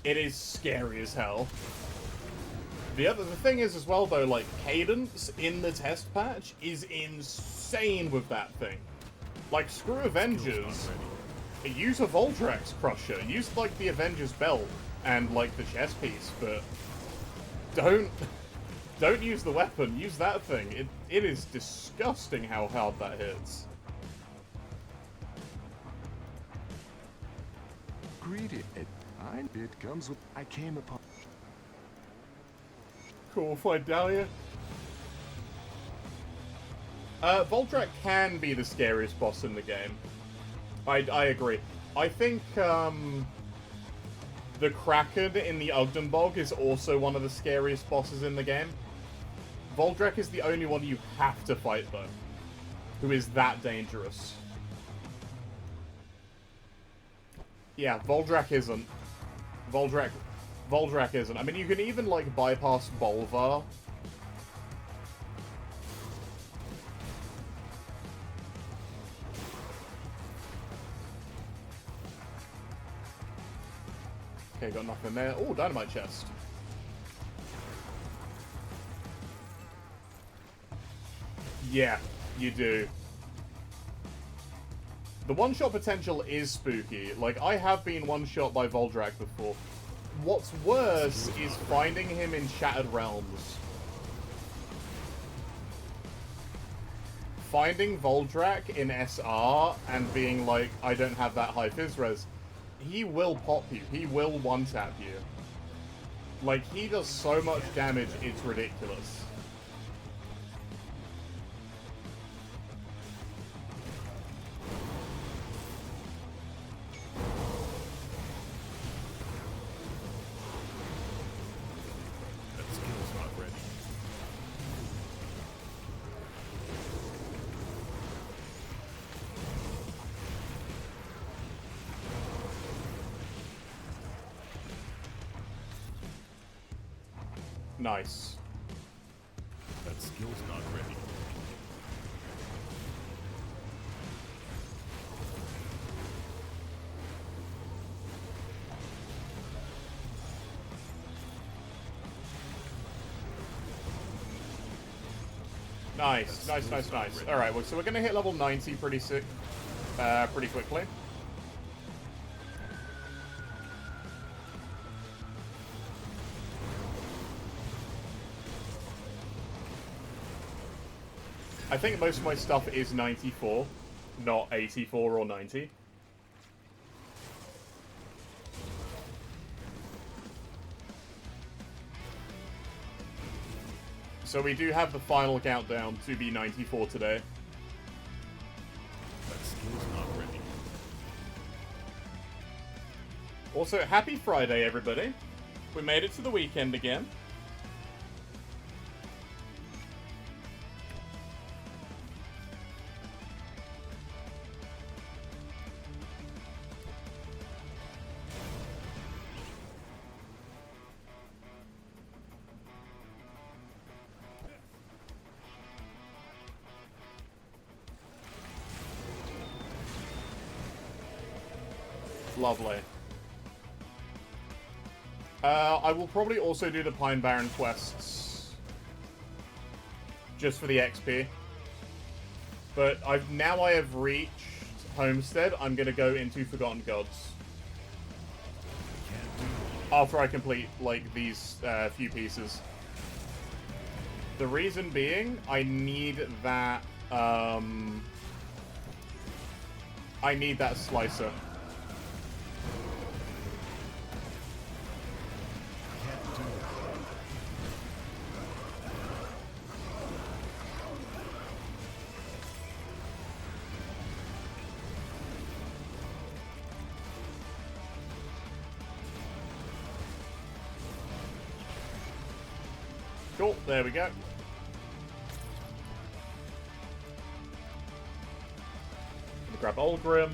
It is scary as hell. The thing is as well though, like, Cadence in the test patch is insane with that thing. Like, screw Avengers. Use a Voldrak's Crusher. Use, like, the Avengers belt and, like, the chest piece, but don't use the weapon. Use that thing. It is disgusting how hard that hits. Greedy. It comes with... I came upon... Cool, fight Dahlia. Voldrak can be the scariest boss in the game. I agree. I think, the Kraken in the Ugden Bog is also one of the scariest bosses in the game. Voldrak is the only one you have to fight, though, who is that dangerous. Yeah, Voldrak isn't. Voldrak isn't. I mean, you can even, like, bypass Bolvar. Okay, got nothing there. Oh, dynamite chest. Yeah, you do. The one-shot potential is spooky. Like, I have been one-shot by Voldrak before. What's worse is finding him in Shattered Realms. Finding Voldrak in SR and being like, I don't have that high phys res, he will pop you. He will one-tap you. Like, he does so much damage, it's ridiculous. That skill's not ready. Nice. That skill's not ready. Nice, nice. Alright, well, so we're gonna hit level 90 pretty quickly. I think most of my stuff is 94, not 84 or 90. So we do have the final countdown to be 94 today. That skill's not ready. Also, happy Friday, everybody. We made it to the weekend again. Lovely. I will probably also do the Pine Barren quests. Just for the XP. But now I have reached Homestead, I'm gonna go into Forgotten Gods. After I complete, like, these few pieces. The reason being, I need that, I need that slicer. Cool, there we go. Grab Olgrim.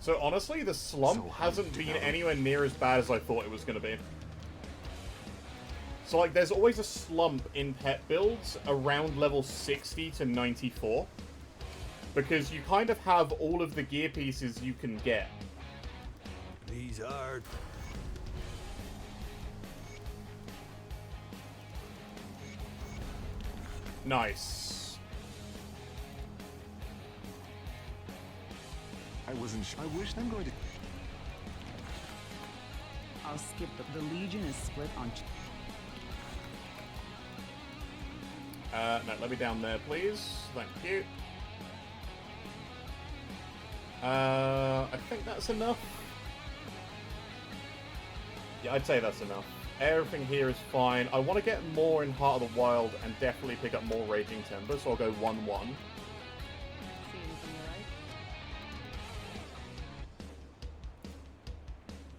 So honestly, the slump hasn't been anywhere near as bad as I thought it was going to be. So like, there's always a slump in pet builds around level 60 to 94. Because you kind of have all of the gear pieces you can get. These are... Nice. I wasn't sure. I wish I'm going to... I'll skip the Legion is split on... No, let me down there, please. Thank you. I think that's enough. Yeah, I'd say that's enough. Everything here is fine. I want to get more in Heart of the Wild and definitely pick up more Raging Timber, so I'll go 1-1. See anything you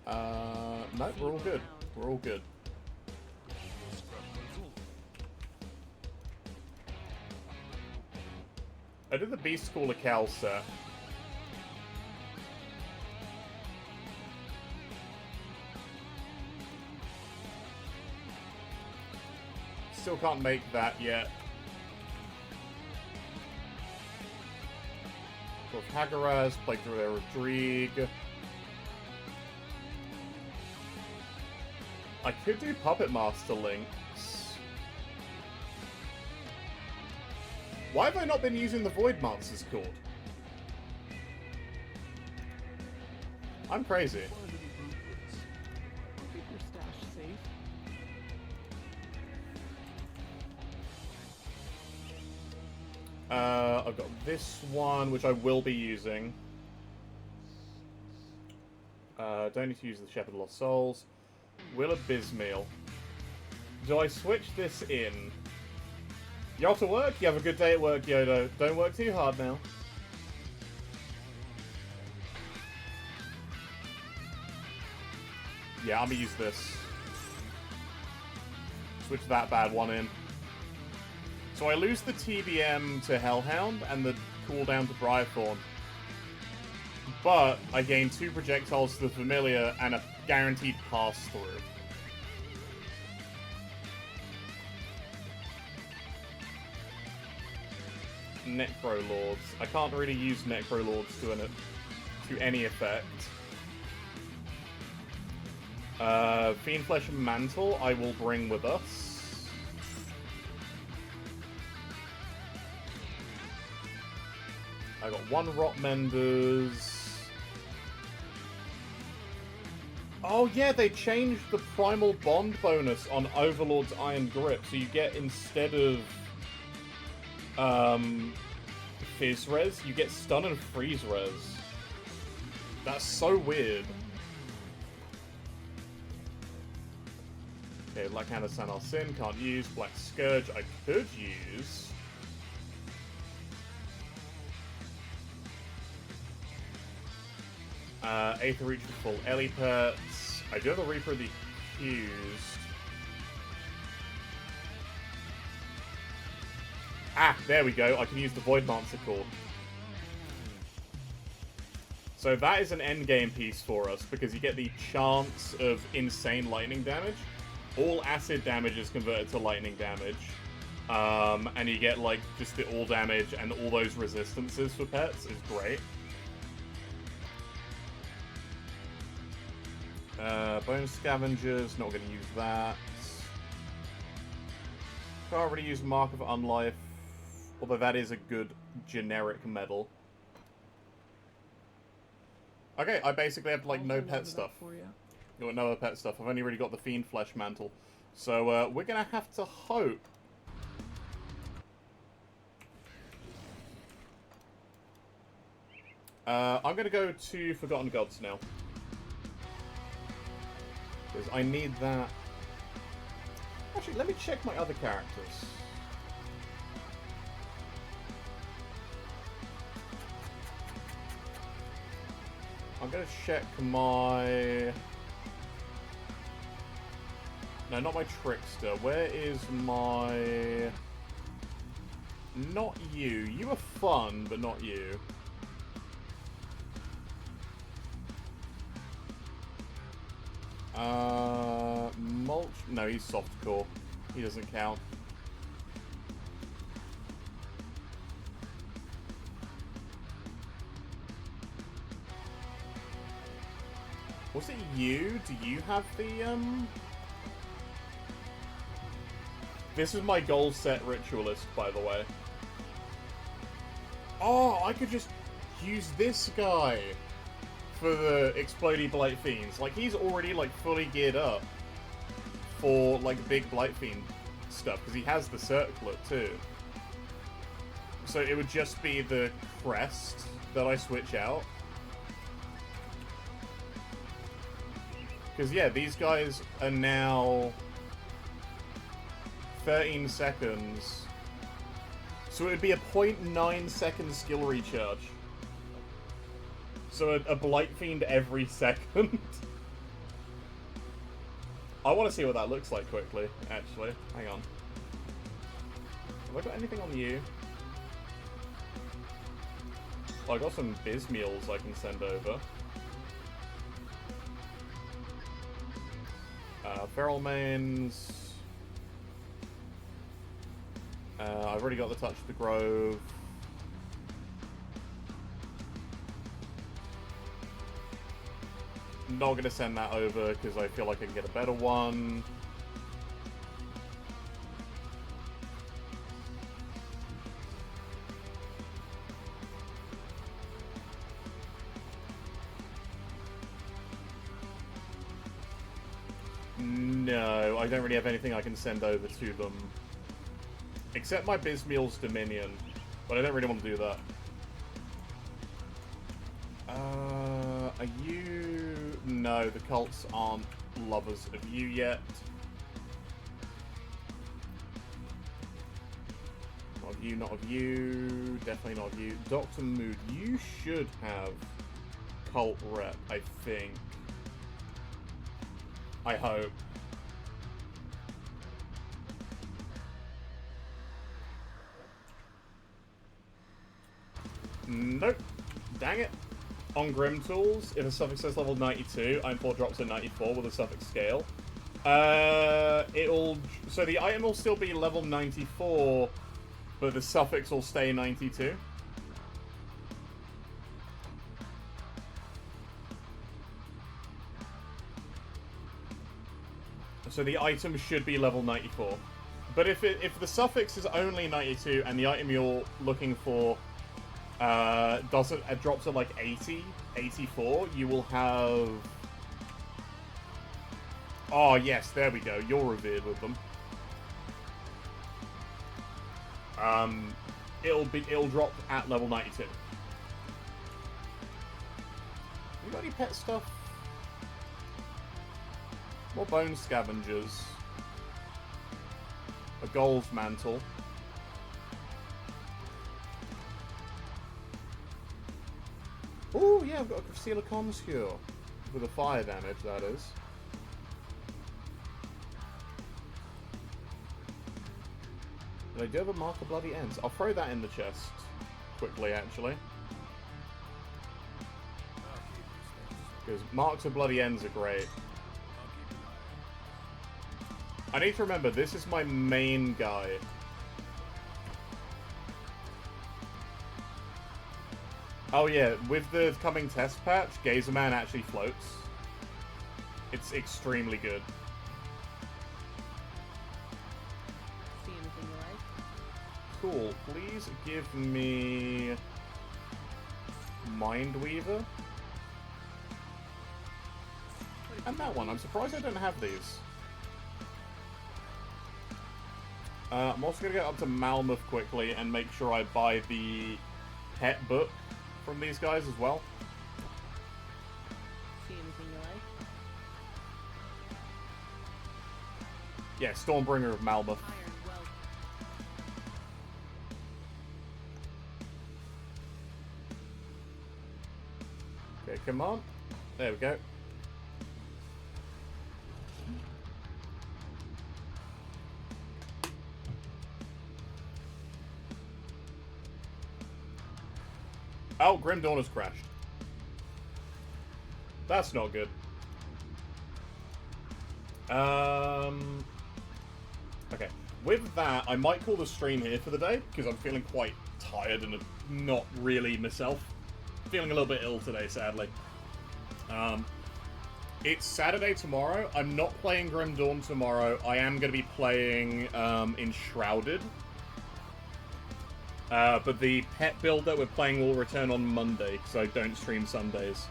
like? No, we're all good. We're all good. I did the Beast Caller Cal set. Still can't make that yet. Of Hagaraz, played through their Rodrigue. I could do Puppet Master links. Why have I not been using the Void Monsters called? I'm crazy. Keep your stash safe. I've got this one, which I will be using. Don't need to use the Shepherd of Lost Souls. Will of Bismeal. Do I switch this in? You off to work? You have a good day at work, Yodo. Don't work too hard now. Yeah, I'm gonna use this. Switch that bad one in. So I lose the TBM to Hellhound and the cooldown to Briarthorn. But I gain 2 projectiles to the Familiar and a guaranteed pass-through. Necrolords. I can't really use Necrolords to any effect. Fiendflesh Mantle I will bring with us. I got 1 Rotmenders. Oh yeah, they changed the Primal Bond bonus on Overlord's Iron Grip, so you get, instead of Fizz Res, you get Stun and Freeze Res. That's so weird. Okay, Black Hand of Sanar Sin, can't use. Black Scourge, I could use. Aether Reach for full Elipets. I do have a Reaper of the Accused. Ah, there we go. I can use the Void Dancer Cord. So that is an endgame piece for us, because you get the chance of insane lightning damage. All acid damage is converted to lightning damage. And you get, like, just the all damage and all those resistances for pets is great. Bone Scavengers, not going to use that. Can't really use Mark of Unlife, although that is a good generic medal. Okay, I basically have, like, no pet stuff. Got no other pet stuff. I've only really got the Fiendflesh Mantle. So, we're going to have to hope. I'm going to go to Forgotten Gods now. Because I need that. Actually, let me check my other characters. I'm going to check my... No, not my Trickster. Where is my... Not you. You are fun, but not you. Mulch... No, he's softcore. He doesn't count. Was it you? Do you have the, This is my goal set Ritualist, by the way. Oh, I could just use this guy for the Explodey Blight Fiends. Like, he's already, like, fully geared up for, like, big Blight Fiend stuff, because he has the circlet too. So it would just be the crest that I switch out. Because, yeah, these guys are now 13 seconds. So it would be a 0.9 second skill recharge. So a Blight Fiend every second. I want to see what that looks like quickly, actually. Hang on. Have I got anything on you? Oh, I got some Bismeals I can send over. Feral Mains. I've already got the Touch of the Grove. Not going to send that over because I feel like I can get a better one. No, I don't really have anything I can send over to them. Except my Bismeal's Dominion. But I don't really want to do that. Are you... No, the cults aren't lovers of you yet. Not of you, not of you. Definitely not of you. Dr. Mood, you should have cult rep, I think. I hope. Nope. Dang it. On Grim Tools, if a suffix says level 92, item 4 drops to 94 with a suffix scale. So the item will still be level 94, but the suffix will stay 92. So the item should be level 94. But if the suffix is only 92 and the item you're looking for drops at like 80, 84, you will have... Oh yes, there we go. You're revered with them. It'll drop at level 92. You got any pet stuff? More bone scavengers. A gold mantle. Oh yeah, I've got a Concealer Comms Cure. With a fire damage, that is. And I do have a Mark of Bloody Ends. I'll throw that in the chest. Quickly, actually. Because Marks of Bloody Ends are great. I need to remember, this is my main guy. Oh yeah, with the coming test patch, Gazerman actually floats. It's extremely good. See anything you like? Cool. Please give me... Mindweaver. And that one. I'm surprised I don't have these. I'm also going to get up to Malmoth quickly and make sure I buy the pet book from these guys as well. See anything you like? Yeah, Stormbringer of Malmoth. Iron well. Okay, come on. There we go. Oh, Grim Dawn has crashed. That's not good. Okay. With that, I might call the stream here for the day, because I'm feeling quite tired and not really myself. Feeling a little bit ill today, sadly. It's Saturday tomorrow. I'm not playing Grim Dawn tomorrow. I am going to be playing Enshrouded. But the pet build that we're playing will return on Monday, so I don't stream Sundays.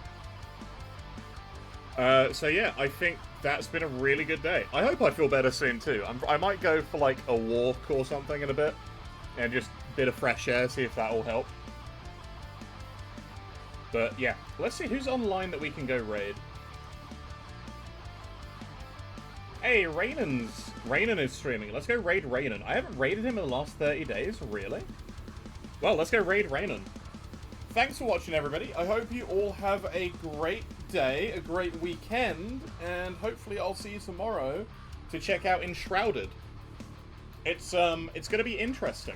So yeah, I think that's been a really good day. I hope I feel better soon too. I might go for like a walk or something in a bit, and just a bit of fresh air, see if that will help. But yeah, let's see who's online that we can go raid. Hey, Raynon is streaming. Let's go raid Raynon. I haven't raided him in the last 30 days, really? Well, let's go raid Raynon. Thanks for watching, everybody. I hope you all have a great day, a great weekend, and hopefully I'll see you tomorrow to check out Enshrouded. It's going to be interesting.